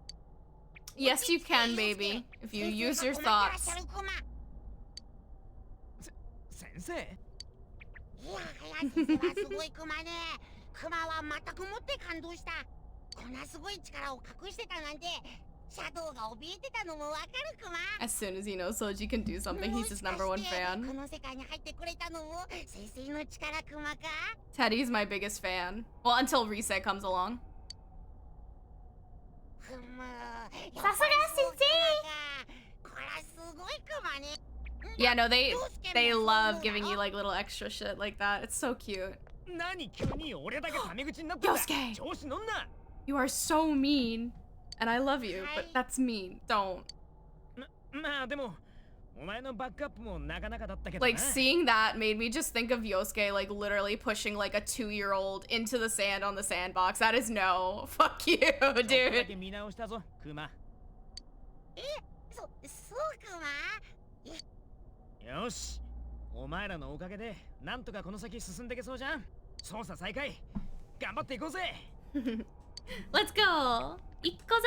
Yes, you can, baby. If you use your thoughts. 先生? いや、林先生はすごいクマね。クマは全くもって感動した。こんなすごい力を隠してたなんて、シャドウが怯えてたのもわかるクマ。As soon as he knows Soji can do something, he's his #1 fan. この世界に入ってくれたのも先生の力クマか? Teddy's my biggest fan. Well, until Rise comes along. ふむ。さすが先生。こらすごいクマね。 Yeah, no, they love giving you like little extra shit like that. It's so cute. Yosuke! You are so mean. And I love you, but that's mean. Don't. Like, seeing that made me just think of Yosuke, like, literally pushing, like, a 2-year-old into the sand on the sandbox. That is no. Fuck you, dude. よし、お前らのおかげでなんとかこの先進んでいけそうじゃん。捜査再開。頑張っていこうぜ。Let's go. Ikuze?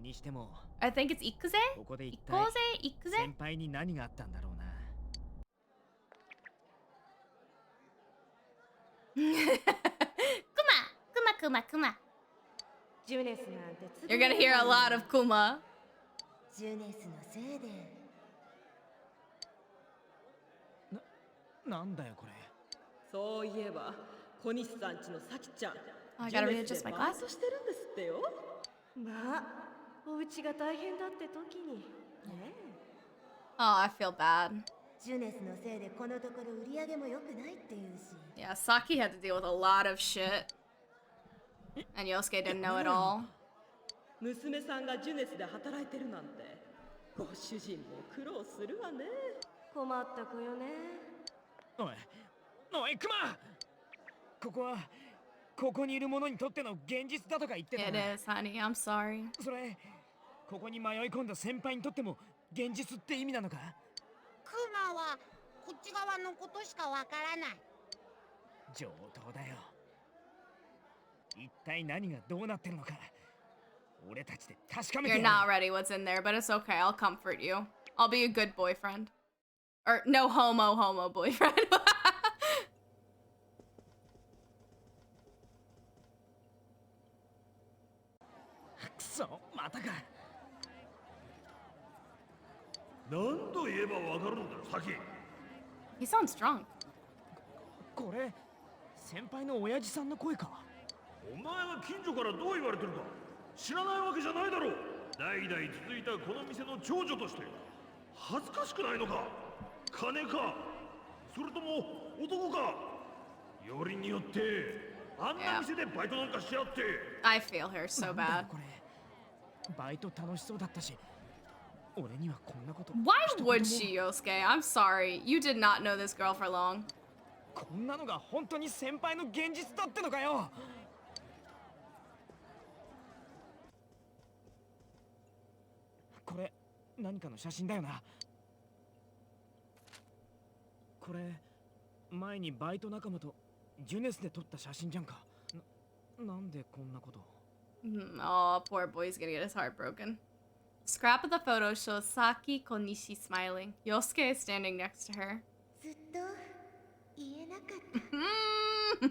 にしても I think it's ikuze? ここで一体 Ikoze? Ikuze? 先輩に何があったんだろうな。 Kuma. ジュネスなんてつぶ You're gonna hear a lot of Kuma. ジュネスのせいでなんだよこれ。そういえば小西さんちのさきちゃん I ジ gotta ュネス readjust で my バイ glass. トしてるんですってよ。まあお家が大変だって時にね Oh, I feel bad. ジュネスのせいでこのところ売り上げも良くないっていうし Yeah, Saki had to deal with a lot of shit. And Yosuke didn't know it all. 娘さんがジュネスで働いてるなんてご主人も苦労するわね。困った子よね。おいおいクマ、ここにいる者にとっての現実だとか言ってた It な。 is, honey. I'm sorry. それここに迷い込んだ先輩にとっても現実って意味なのか。クマはこっち側のことしかわからない。上等だよ。一体何がどうなってるのか俺たちで確かめて You're や not ready what's in there, but it's okay. I'll comfort you. I'll be a good boyfriend. Or no homo boyfriend. くそまたか。何度言えばわかるんだよ、サキ。 He sounds drunk. これ先輩の親父さんの声か。お前は近所からどう言われてるか知らないわけじゃないだろう。代々続いたこの店の長女として恥ずかしくないのか。金かそれとも男か。よりによってあんな店でバイトなんかしやって。 I feel her so なんだよ bad. これバイト楽しそうだったし俺にはこんなこと。 Why would she, Yosuke? I'm sorry. You did not know this girl for long. こんなのが本当に先輩の現実だってのかよ。これ何かの写真だよな。これ前にバイト仲間とジュネスで撮った写真じゃんか。なんでこんなこと。 Oh, poor boy's gonna get his heart broken. Scrap of the photo shows Saki Konishi smiling. Yosuke is standing next to her. ずっと言えなかっ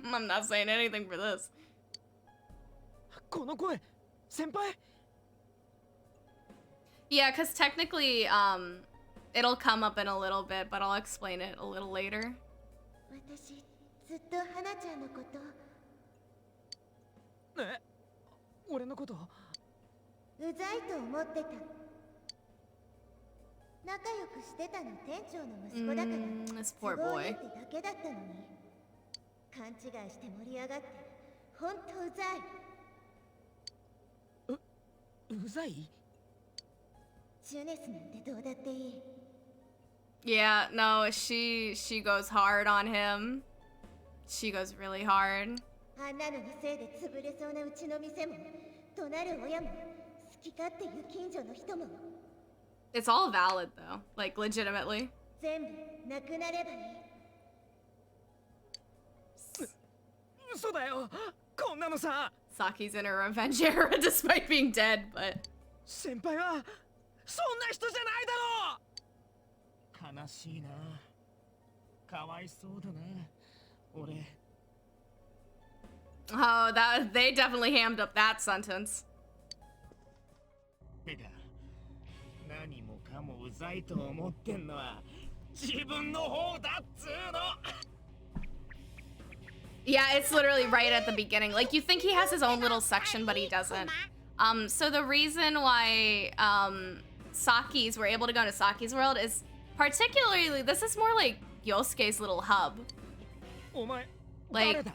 た。 I'm not saying anything for this. この声先輩。 Yeah, because technically, it'll come up in a little bit, but I'll explain it a little later. 私ずっと花ちゃんのことえ俺のこと。うざいと思ってた。仲良くしてたの店長の息子だから、 This 都 poor 合いい boy. ってだけだったのに、勘違いして盛り上がってほんとうざい。うざい。ジュネスなんてどうだっていい。 Yeah, no, she goes hard on him. She goes really hard. あんなののせいで潰れそうなうちの店も、怒鳴る親も、好き勝手言う近所の人も、 It's all valid though, like legitimately. 全部なくなればいい。嘘だよこんなのさ。 Saki's in her revenge era despite being dead, but 先輩はそんな人じゃないだろう。悲しいな。かわいそうだな俺。 oh, that they definitely hammed up that sentence. てか何もかもうざいと思ってんのは自分の方だっつうの。 Yeah, it's literally right at the beginning. Like you think he has his own little section, but he doesn't. So the reason why Saki's were able to go into Saki's world is particularly this is more like Yosuke's little hub. お前 Like 誰だ。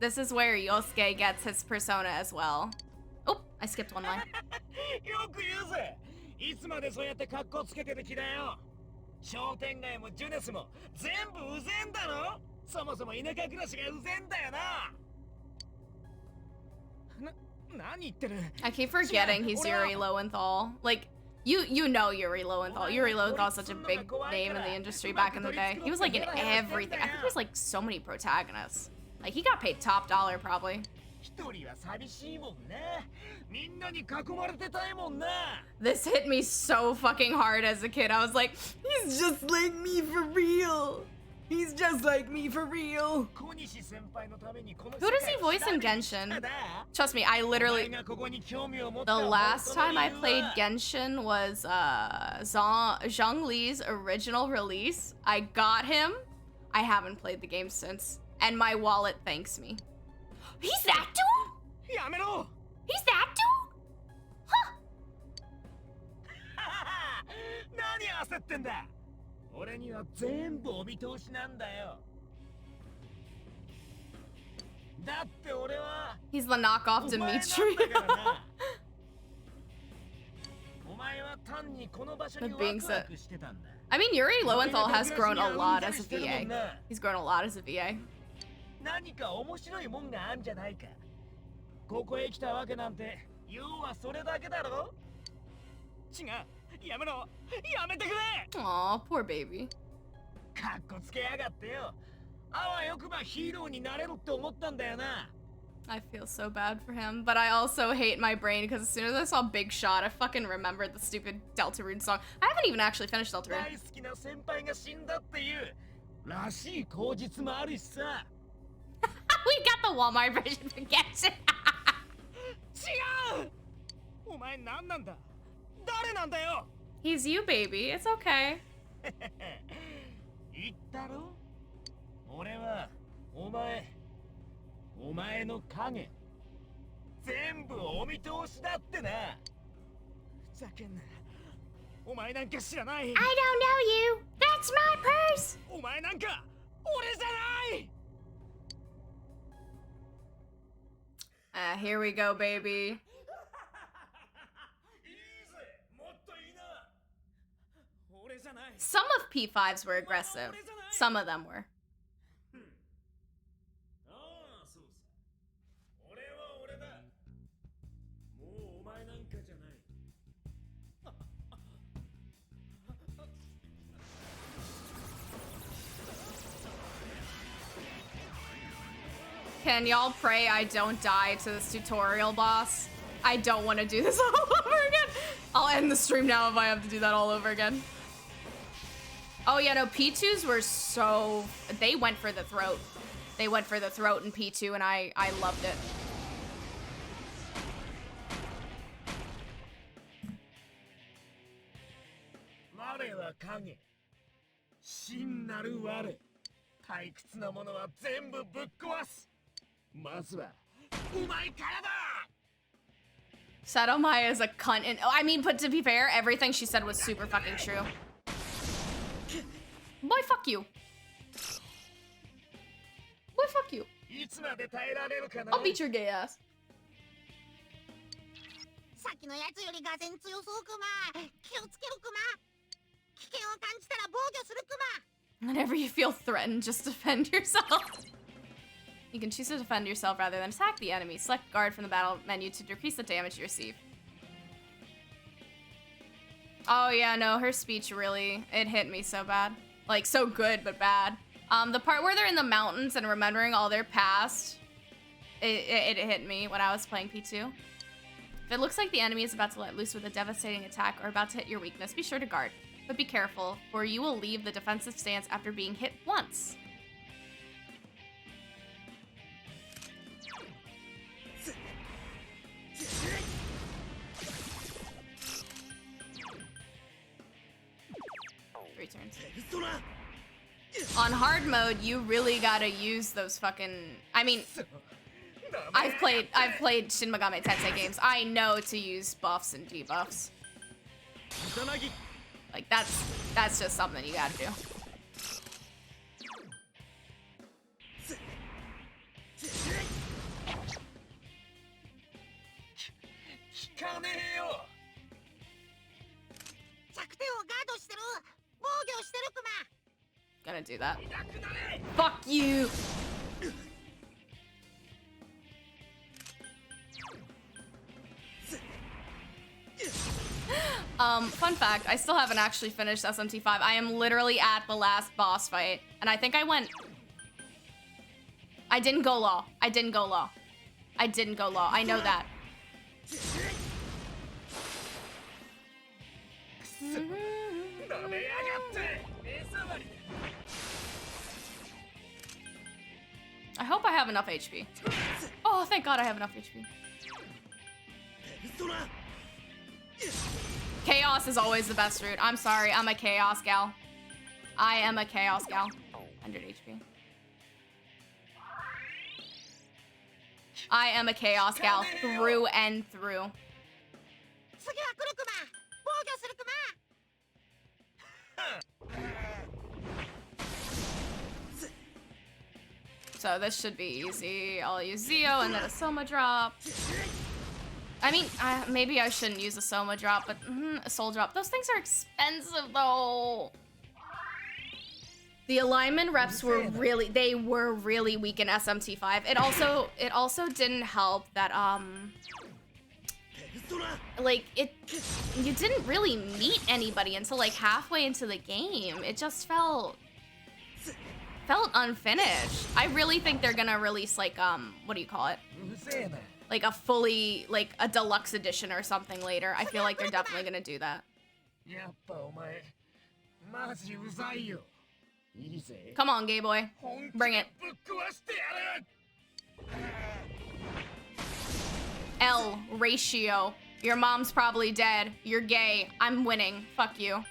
this is where Yosuke gets his persona as well. Oh, I skipped one line. よく言うぜ。いつまでそうやって格好つけてる気だよ。商店街もジュネスも全部うぜんだろ。そもそも田舎暮らしがうぜんだよな。何言ってる。 I keep forgetting he's Yuri Lowenthal. Like you know Yuri Lowenthal. Yuri Lowenthal is such a big name in the industry back in the day. He was like in everything. I think he was like so many protagonists. Like he got paid top dollar probably. This hit me so fucking hard as a kid. I was like, he's just like me for real. He's just like me for real. Who does he voice in Genshin? Trust me, I literally... The last time I played Genshin was Zhang Li's original release. I got him. I haven't played the game since. And my wallet thanks me. He's that dude? He's that dude? Huh? 焦ってんだ。俺には全部お見通しなんだよ。だって俺は He's the knockoff Dimitri. お前は単にこの場所 The にワ being クワ said. クしてたんだ。 I mean, Yuri Lowenthal has grown a lot as a VA. He's grown a lot as a VA. 何か面白いもんがあんじゃないか。ここへ来たわけなんて要はそれだけだろ。違う。やめろ。やめてくれ。 Aw, poor baby. かっこつけやがってよ。あわよくばヒーローになれるって思ったんだよな。 I feel so bad for him, but I also hate my brain because as soon as I saw Big Shot, I fucking remembered the stupid Deltarune song. I haven't even actually finished Deltarune. 大好きな先輩が死んだっていうらしい口実もあるしさ。We got the Walmart version for Genshin. 違う。お前何なんだ。誰なんだよ。 He's you, baby. It's okay. 言ったろ。俺はお前の影全部お見通しだってな。ふざけんな。お前なんか知らない。 I don't know you. That's my purse. お前なんか俺じゃない。 Here we go, baby. Some of P5s were aggressive. Some of them were. Can y'all pray I don't die to this tutorial boss? I don't want to do this all over again. I'll end the stream now if I have to do that all over again. Oh yeah, no, P2s were so... They went for the throat. They went for the throat in P2 and I loved it. Satomaya is a cunt and I mean, but to be fair, everything she said was super fucking true. Boy, fuck you. Boy, fuck you. I'll beat your gay ass. さっきのやつよりがぜん強そうクマ。気をつけろクマ。危険を感じたら防御するクマ。 Whenever you feel threatened, just defend yourself. You can choose to defend yourself rather than attack the enemy. Select guard from the battle menu to decrease the damage you receive. Oh yeah, no, her speech really, it hit me so bad. Like, so good, but bad. The part where they're in the mountains and remembering all their past, it hit me when I was playing P2. If it looks like the enemy is about to let loose with a devastating attack or about to hit your weakness, be sure to guard. But be careful, for you will leave the defensive stance after being hit once. Three turns. On hard mode, you really gotta use those fucking... I mean, I've played Shin Megami Tensei games. I know to use buffs and debuffs. Like, that's just something you gotta do. Gonna do that. Fuck you! Fun fact, I still haven't actually finished SMT5. I am literally at the last boss fight, and I think I didn't go low. I didn't go low. I didn't go low. I know that. I hope I have enough HP. Oh, thank God I have enough HP. Chaos is always the best route. I'm sorry, I'm a chaos gal. I am a chaos gal. 100 HP. I am a chaos gal through and through. So this should be easy. I'll use Zeo and then a Soma drop. I mean, maybe I shouldn't use a Soma drop, but a Soul drop. Those things are expensive though. The alignment reps were really weak in SMT5. It also didn't help that like you didn't really meet anybody until like halfway into the game. It just felt unfinished. I really think they're gonna release like what do you call it? Like a fully like a deluxe edition or something later. I feel like they're definitely gonna do that. Come on, gay boy. Bring it. L ratio. Your mom's probably dead. You're gay. I'm winning. Fuck you.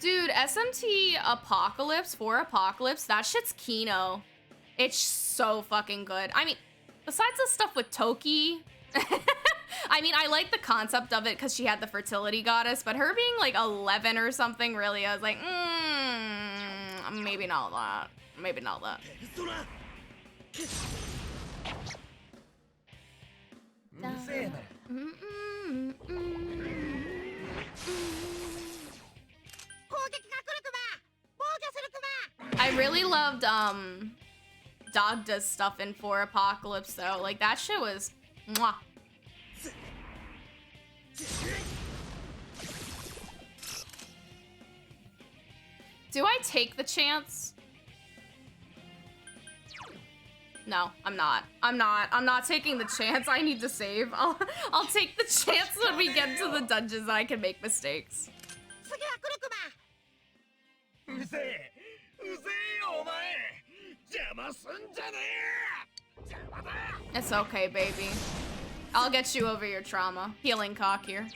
Dude, SMT Apocalypse, for Apocalypse, that shit's Kino. It's so fucking good. I mean, besides the stuff with Toki, I mean, I like the concept of it because she had the fertility goddess, but her being like 11 or something, really, I was like, maybe not that. Maybe not that. I really loved Dogda's stuff in 4 Apocalypse though. Like that shit was mwah. Do I take the chance? No, I'm not. I'm not taking the chance. I need to save. I'll take the chance when we get to the dungeons that I can make mistakes. It's okay, baby. I'll get you over your trauma. Healing cock here.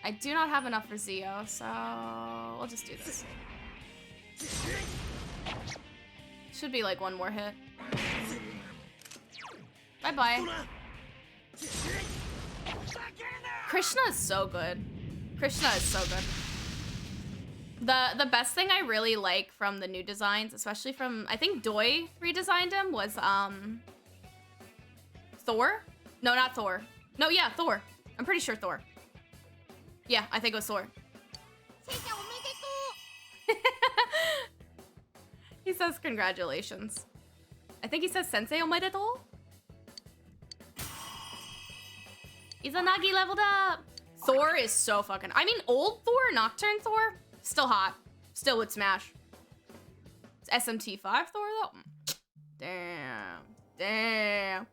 I do not have enough for Zeo, so we'll just do this. Should be like one more hit. Bye-bye. Krishna is so good. Krishna is so good. The best thing I really like from the new designs, especially from, I think Doi redesigned him, was Thor? No, not Thor. No, yeah, Thor. I'm pretty sure Thor. Yeah, I think it was Thor. He says congratulations. I think he says sensei omedetou. Izanagi leveled up. Thor is so fucking, I mean, old Thor, Nocturne Thor, still hot. Still would smash. It's SMT5 Thor though. Damn. Damn.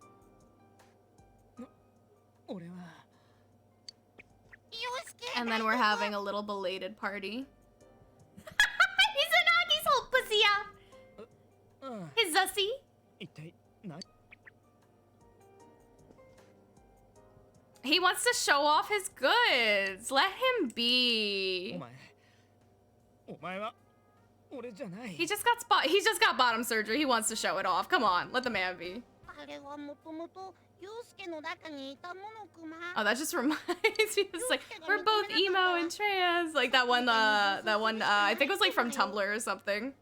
And then we're having a little belated party. Izanagi's whole pussy out. His zussy. He wants to show off his goods. Let him be. He just got bottom surgery. He wants to show it off. Come on, let the man be. Oh, that just reminds me. It's like we're both emo and trans. Like that one. I think it was like from Tumblr or something.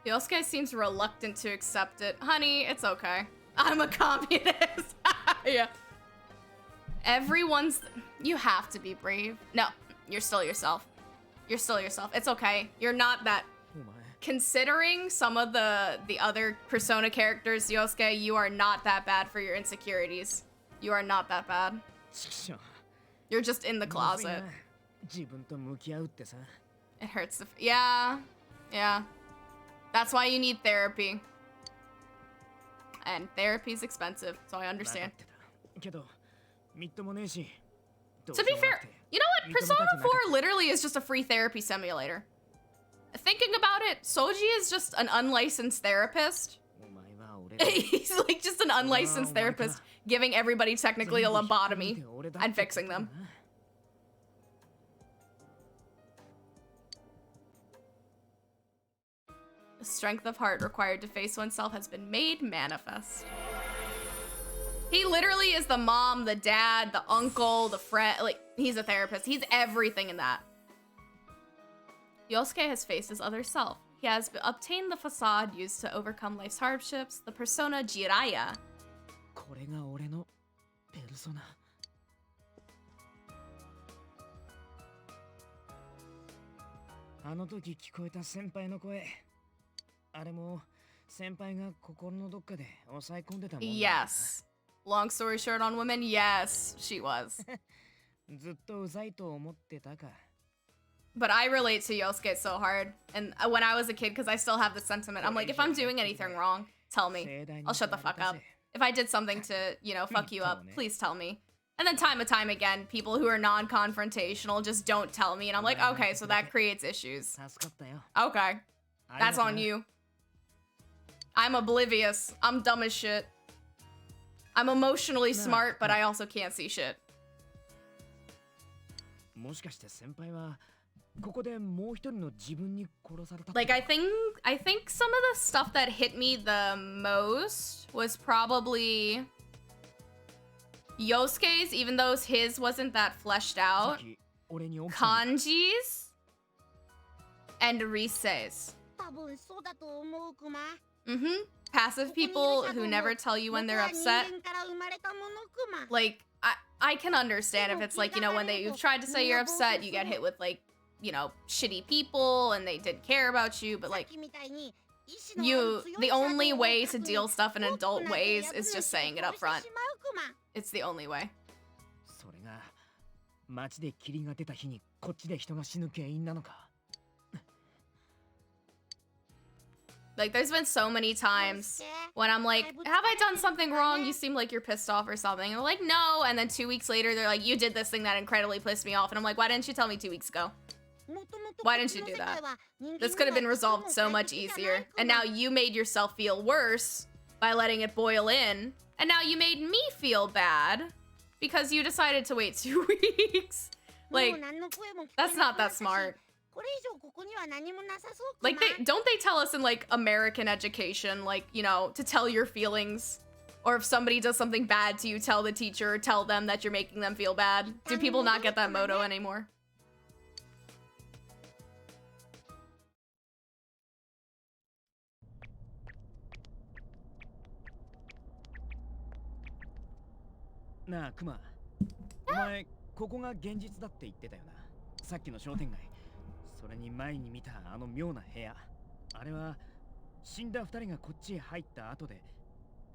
Yosuke seems reluctant to accept it. Honey, it's okay. I'm a communist. Yeah. You have to be brave. No, you're still yourself. You're still yourself. It's okay. You're not that. Considering some of the other Persona characters, Yosuke, you are not that bad for your insecurities. You are not that bad. You're just in the closet. 自分と向き合うってさ。 It hurts to... Yeah. Yeah. That's why you need therapy. And therapy's expensive, so I understand. けど、みっともねえし。 To be fair, you know what? Persona 4 literally is just a free therapy simulator. Thinking about it, Soji is just an unlicensed therapist. He's like just an unlicensed therapist giving everybody technically a lobotomy and fixing them. The strength of heart required to face oneself has been made manifest. He literally is the mom, the dad, the uncle, the friend. Like, he's a therapist. He's everything in that. Yosuke has faced his other self. He has obtained the facade used to overcome life's hardships, the persona Jiraiya. これが俺のペルソナ。あの時聞こえた先輩の声。あれも先輩が心のどっかで抑え込んでたもんな。Yes. Long story short on women, yes, she was. ずっとうざいと思ってたか。 But I relate to Yosuke so hard. And when I was a kid, because I still have the sentiment, I'm like, if I'm doing anything wrong, tell me. I'll shut the fuck up. If I did something to, you know, fuck you up, please tell me. And then time and time again, people who are non-confrontational just don't tell me. And I'm like, okay, so that creates issues. Okay. That's on you. I'm oblivious. I'm dumb as shit. I'm emotionally smart, but I also can't see shit. もしかして先輩はここでもう一人の自分に殺された。 Like I think some of the stuff that hit me the most was probably Yosuke's, even though his wasn't that fleshed out. Kanji's and Rise's. Passive people who never tell you when they're upset. Like, I can understand if it's like, you know, when you've tried to say you're upset, you get hit with like, you know, shitty people and they didn't care about you, but like, the only way to deal stuff in adult ways is just saying it up front. It's the only way. それが街で霧が出た日にこっちで人が死ぬ原因なのか。 Like, there's been so many times when I'm like, have I done something wrong? You seem like you're pissed off or something. And they're like, no. And then 2 weeks later, they're like, you did this thing that incredibly pissed me off. And I'm like, why didn't you tell me 2 weeks ago? Why didn't you do that? This could have been resolved so much easier. And now you made yourself feel worse by letting it boil in. And now you made me feel bad because you decided to wait 2 weeks. Like, that's not that smart. Like, don't they tell us in like American education, like, you know, to tell your feelings, or if somebody does something bad to you, tell the teacher, tell them that you're making them feel bad? Do people not get that motto anymore? Nah, Kuma. お前ここが現実だって言ってたよな。さっきの商店街。 それに前に見たあの妙な部屋。あれは死んだ二人がこっちへ入った後で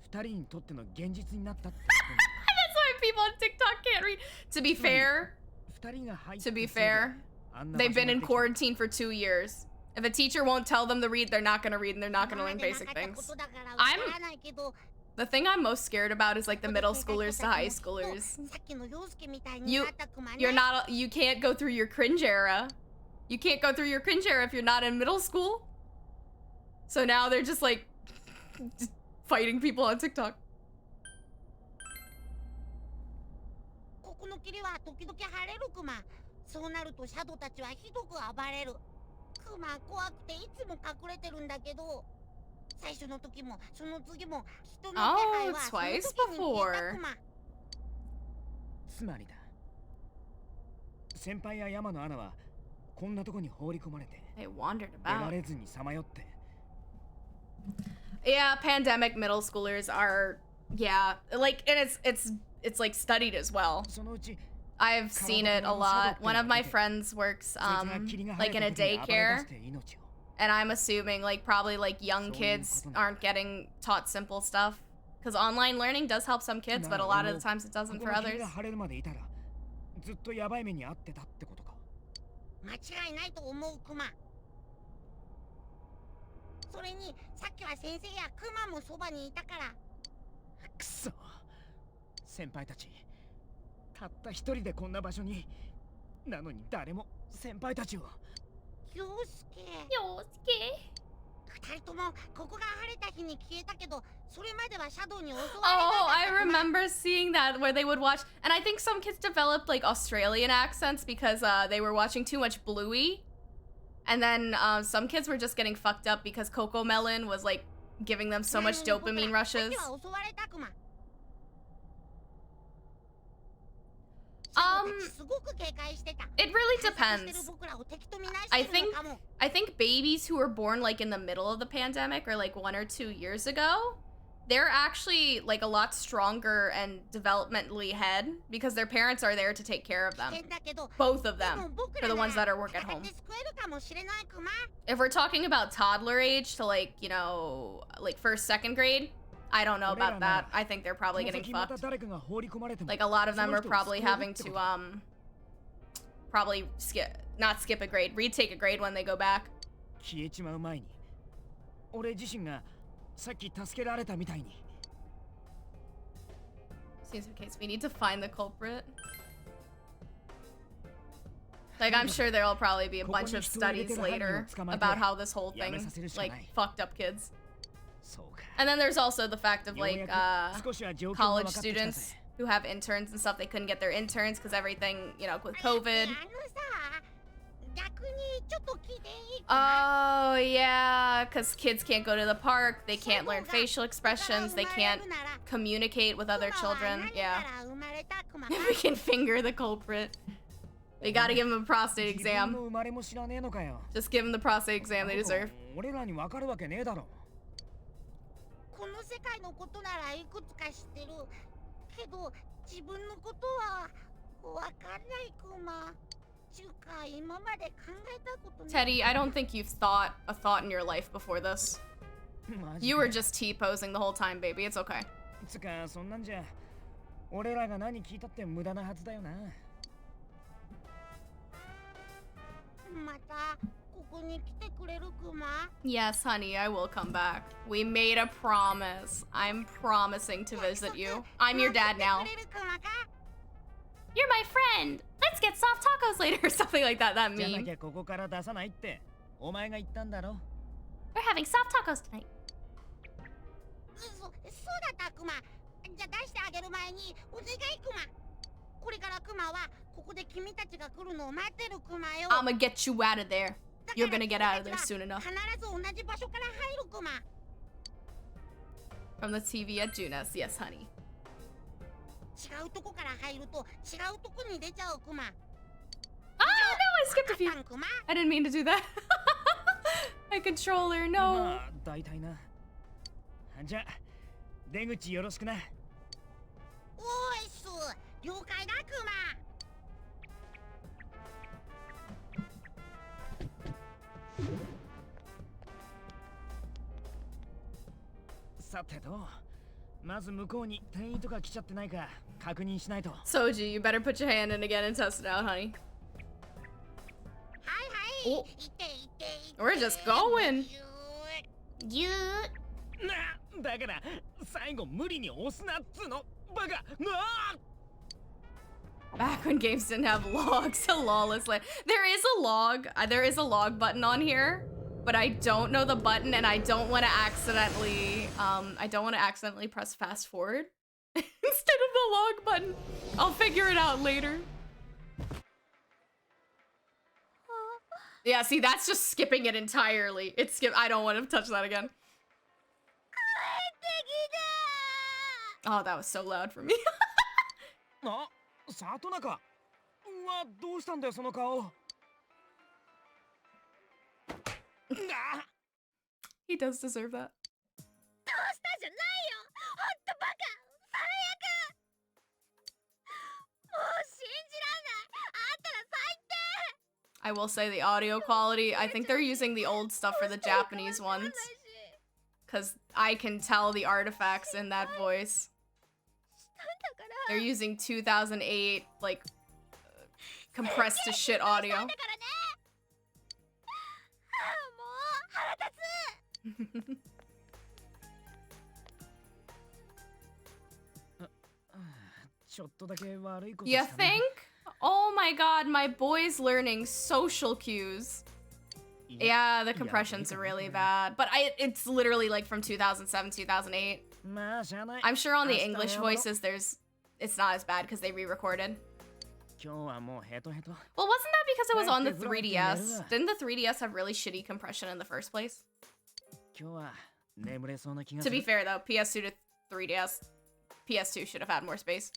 二人にとっての現実になったって。 That's why people on TikTok can't read. To be fair, they've been in quarantine for 2 years. If a teacher won't tell them to read, they're not gonna read and they're not gonna learn basic things. The thing I'm most scared about is like the middle schoolers to high schoolers. You can't go through your cringe era. You can't go through your cringe era if you're not in middle school. So now they're just like fighting people on TikTok. ここの霧は時々晴れるクマ。そうなるとシャドウたちはひどく暴れる。クマ怖くていつも隠れてるんだけど、最初の時もその次も人の気配はその時に消えたクマ。つまりだ。先輩や山のアナは こんなとこに放り込まれて They wandered 出ら about. れずにさまよって Yeah, pandemic middle schoolers are, yeah, like, and it's like studied as well. そのうち I've seen it a lot. One of my friends works like in a daycare, and I'm assuming like probably like young kids aren't getting taught simple stuff, because online learning does help some kids, but a lot of the times it doesn't for others. 晴れるまでいたらずっとやばい目に遭ってたってことか。間違いないと思うクマ。それにさっきは先生やクマもそばにいたから。くそ、先輩たちたった一人でこんな場所に。なのに誰も先輩たちを。陽介。陽介。二人ともここが晴れた日に消えたけど、それまではシャドウに襲われた。Oh, I remember seeing that where they would watch, and I think some kids developed like Australian accents because they were watching too much Bluey, and then some kids were just getting fucked up because Coco Melon was like giving them so much dopamine rushes. It really depends. I think babies who were born like in the middle of the pandemic or like 1 or 2 years ago, they're actually like a lot stronger and developmentally ahead because their parents are there to take care of them. Both of them, for the ones that are work at home. If we're talking about toddler age to like, you know, like 1st, 2nd grade, I don't know about that. I think they're probably getting fucked. Like a lot of them are probably having to probably not skip a grade, retake a grade when they go back. Seems the case. We need to find the culprit. Like I'm sure there'll probably be a bunch of studies later about how this whole thing like fucked up kids. And then there's also the fact of like college students who have interns and stuff. They couldn't get their interns because everything, you know, with COVID. Oh yeah, because kids can't go to the park. They can't learn facial expressions. They can't communicate with other children. Yeah. If we can finger the culprit. We gotta give him a prostate exam. Just give him the prostate exam they deserve. この世界のことならいくつか知ってるけど、自分のことはわかんないクマ。ちゅうか今まで考えたことない。 Teddy, I don't think you've thought a thought in your life before this. You were just T-posing the whole time, baby. It's okay. つかそんなんじゃ俺らが何聞いたって無駄なはずだよな。また Yes, honey, I will come back. We made a promise. I'm promising to visit you. I'm your dad now. You're my friend. Let's get soft tacos later or something like that. That meme. We're having soft tacos tonight. そうだったクマ。じゃあ出してあげる前にお願いクマ。これからクマはここで君たちが来るのを待ってるクマよ。I'ma get you out of there. You're gonna get out of there soon enough. From the TV at Junas, yes, honey. Ah, no, I skipped a few. I didn't mean to do that. My controller, no. じゃあ出口よろしくな。おいっす、了解だクマ。さてと、まず向こうに店員とか来ちゃってないか確認しないと。Soji, you better put your hand in again and test it out, honey. はいはい。We're just going. ぎゅー。だから最後無理に押すなっつのバカ。Back when games didn't have logs, a lawless land. There is a log. There is a log button on here, but I don't know the button, and I don't want to accidentally. I don't want to accidentally press fast forward instead of the log button. I'll figure it out later. Yeah, see, that's just skipping it entirely. It's skip. I don't want to touch that again. Oh, that was so loud for me. 里中。うわ、どうしたんだよその顔。He does deserve that. どうしたじゃないよ。ほんとバカ。最悪。もう信じらんない。あんたら最低。I will say the audio quality, I think they're using the old stuff for the Japanese ones. Because I can tell the artifacts in that voice. They're using 2008, like, compressed to shit audio. You think? Oh my god, my boy's learning social cues. Yeah, the compression's really bad. But it's literally like from 2007, 2008. I'm sure on the English voices it's not as bad because they re-recorded. Well, wasn't that because it was on the 3DS? Didn't the 3DS have really shitty compression in the first place? To be fair though, PS2 to 3DS, PS2 should have had more space.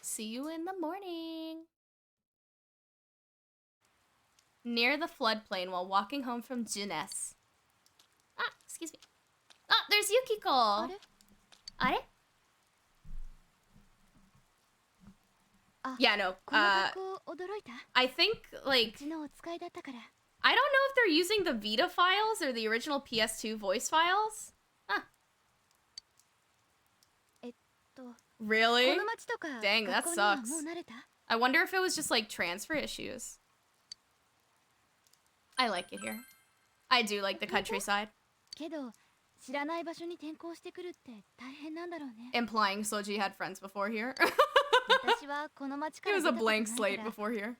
See you in the morning. Near the floodplain while walking home from Junes. Ah, excuse me. Ah, there's Yukiko. Are? Yeah, no. I think, like, I don't know if they're using the Vita files or the original PS2 voice files. Huh. Really? Dang, that sucks. I wonder if it was just, like, transfer issues. I like it here. I do like the countryside. Implying Soji had friends before here. He was a blank slate before here.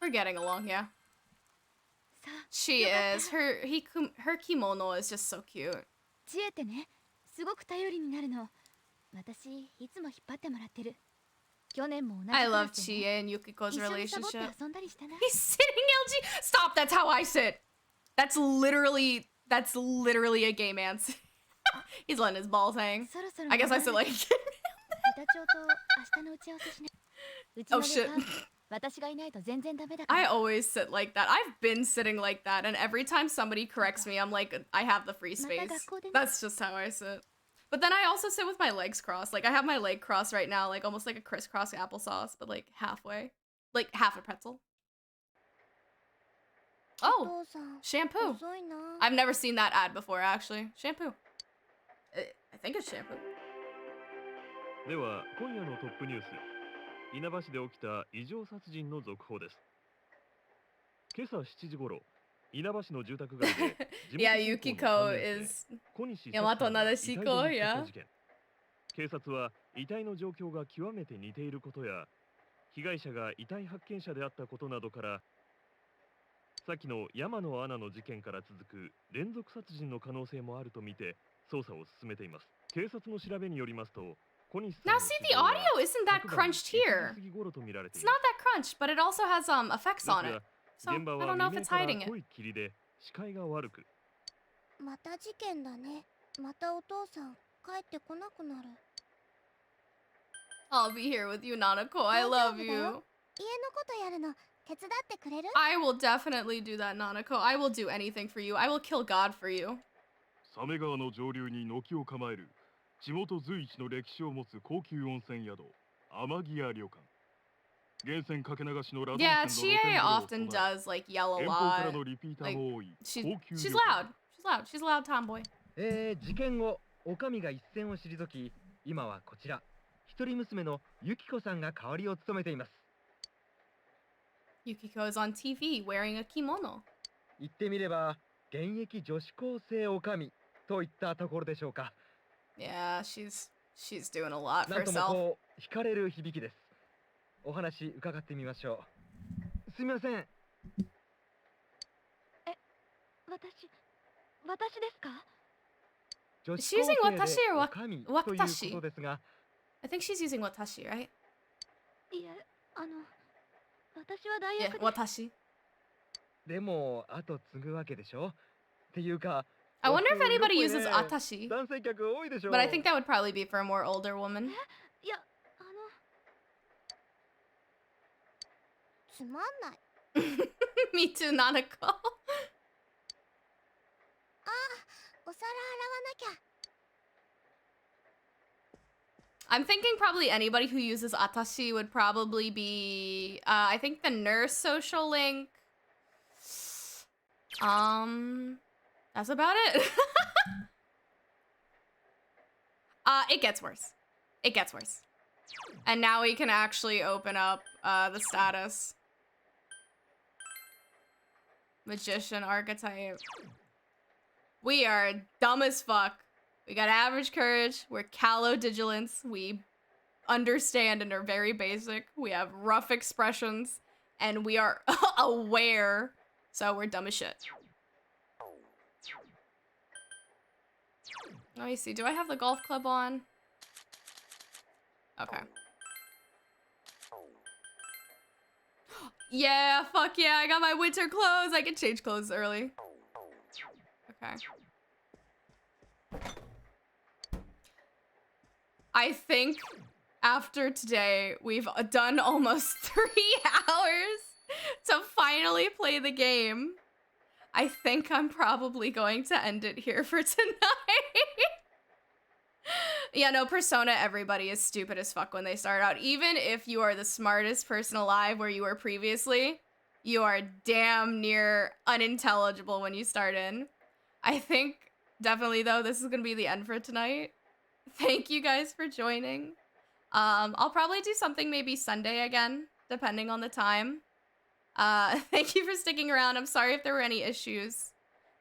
We're getting along, yeah. She is. Her kimono is just so cute. I love Chie and Yukiko's relationship. He's sitting LG. Stop, that's how I sit. That's literally a gay man. He's letting his balls hang. I guess I sit like oh shit. I always sit like that. I've been sitting like that, and every time somebody corrects me, I'm like, I have the free space. That's just how I sit. But then I also sit with my legs crossed. Like, I have my leg crossed right now, like almost like a crisscross applesauce, but like halfway. Like half a pretzel. Oh, shampoo. I've never seen that ad before, actually. Shampoo. I think it's shampoo. では今夜のトップニュース、稲葉市で起きた異常殺人の続報です。今朝7時頃、稲葉市の住宅街でYeah, Yukiko is Yamato Nadeshiko, yeah. 警察は遺体の状況が極めて似ていることや、被害者が遺体発見者であったことなどから、さっきの山野アナの事件から続く連続殺人の可能性もあるとみて捜査を進めています。警察の調べによりますと。Now see, the audio isn't that crunched here. It's not that crunched, but it also has effects on it. So I don't know if it's hiding it. また事件だね。またお父さん帰ってこなくなる。I'll be here with you, Nanako. I love you. 家のことやるの手伝ってくれる？ I will definitely do that, Nanako. I will do anything for you. I will kill God for you. サメ川の上流に軒を構える。地元随一の歴史を持つ高級温泉宿、天城旅館。源泉かけ流しのラドン線の Yeah, Chie often does like yell a lot. Like, she's loud. She's a loud tomboy. 事件後、女将が一線を退き、今はこちら、一人娘のユキコさんが代わりを務めています。Yukiko is on TV wearing a kimono. 言ってみれば、現役女子高生女将といったところでしょうか。Yeah, she's doing a lot for なんとも herself. こう惹かれる響きです。お話伺ってみましょう。すみません。私ですか？女子 She's 高 using 生 watashi で or 女将というこ watashi? とですが、 I think she's using watashi, right? いえ、私は大 Yeah, 学で。 watashi. でも後継ぐわけでしょ。っていうか、 I wonder if anybody お人 uses ね atashi. 男性客多いでしょ。 But I think that would probably be for a more older woman. いや、つまんない。Me too, Nanako. あ、お皿洗わなきゃ。I'm thinking probably anybody who uses atashi would probably be, I think the nurse social link, That's about it. It gets worse. It gets worse. And now we can actually open up the status. Magician archetype. We are dumb as fuck. We got average courage. We're callow vigilance. We understand and are very basic. We have rough expressions. And we are aware. So we're dumb as shit. Let me see. Do I have the golf club on? Okay. Yeah, fuck yeah. I got my winter clothes. I can change clothes early. Okay. I think after today, we've done almost 3 hours to finally play the game. I think I'm probably going to end it here for tonight. Yeah, no, Persona, everybody is stupid as fuck when they start out. Even if you are the smartest person alive where you were previously, you are damn near unintelligible when you start in. I think, definitely though, this is gonna be the end for tonight. Thank you guys for joining. I'll probably do something maybe Sunday again, depending on the time. Thank you for sticking around. I'm sorry if there were any issues.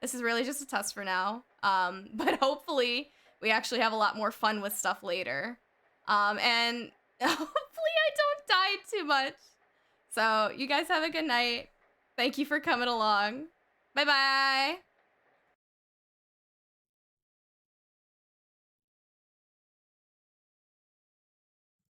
This is really just a test for now. But hopefully we actually have a lot more fun with stuff later. And hopefully I don't die too much. So you guys have a good night. Thank you for coming along. Bye-bye.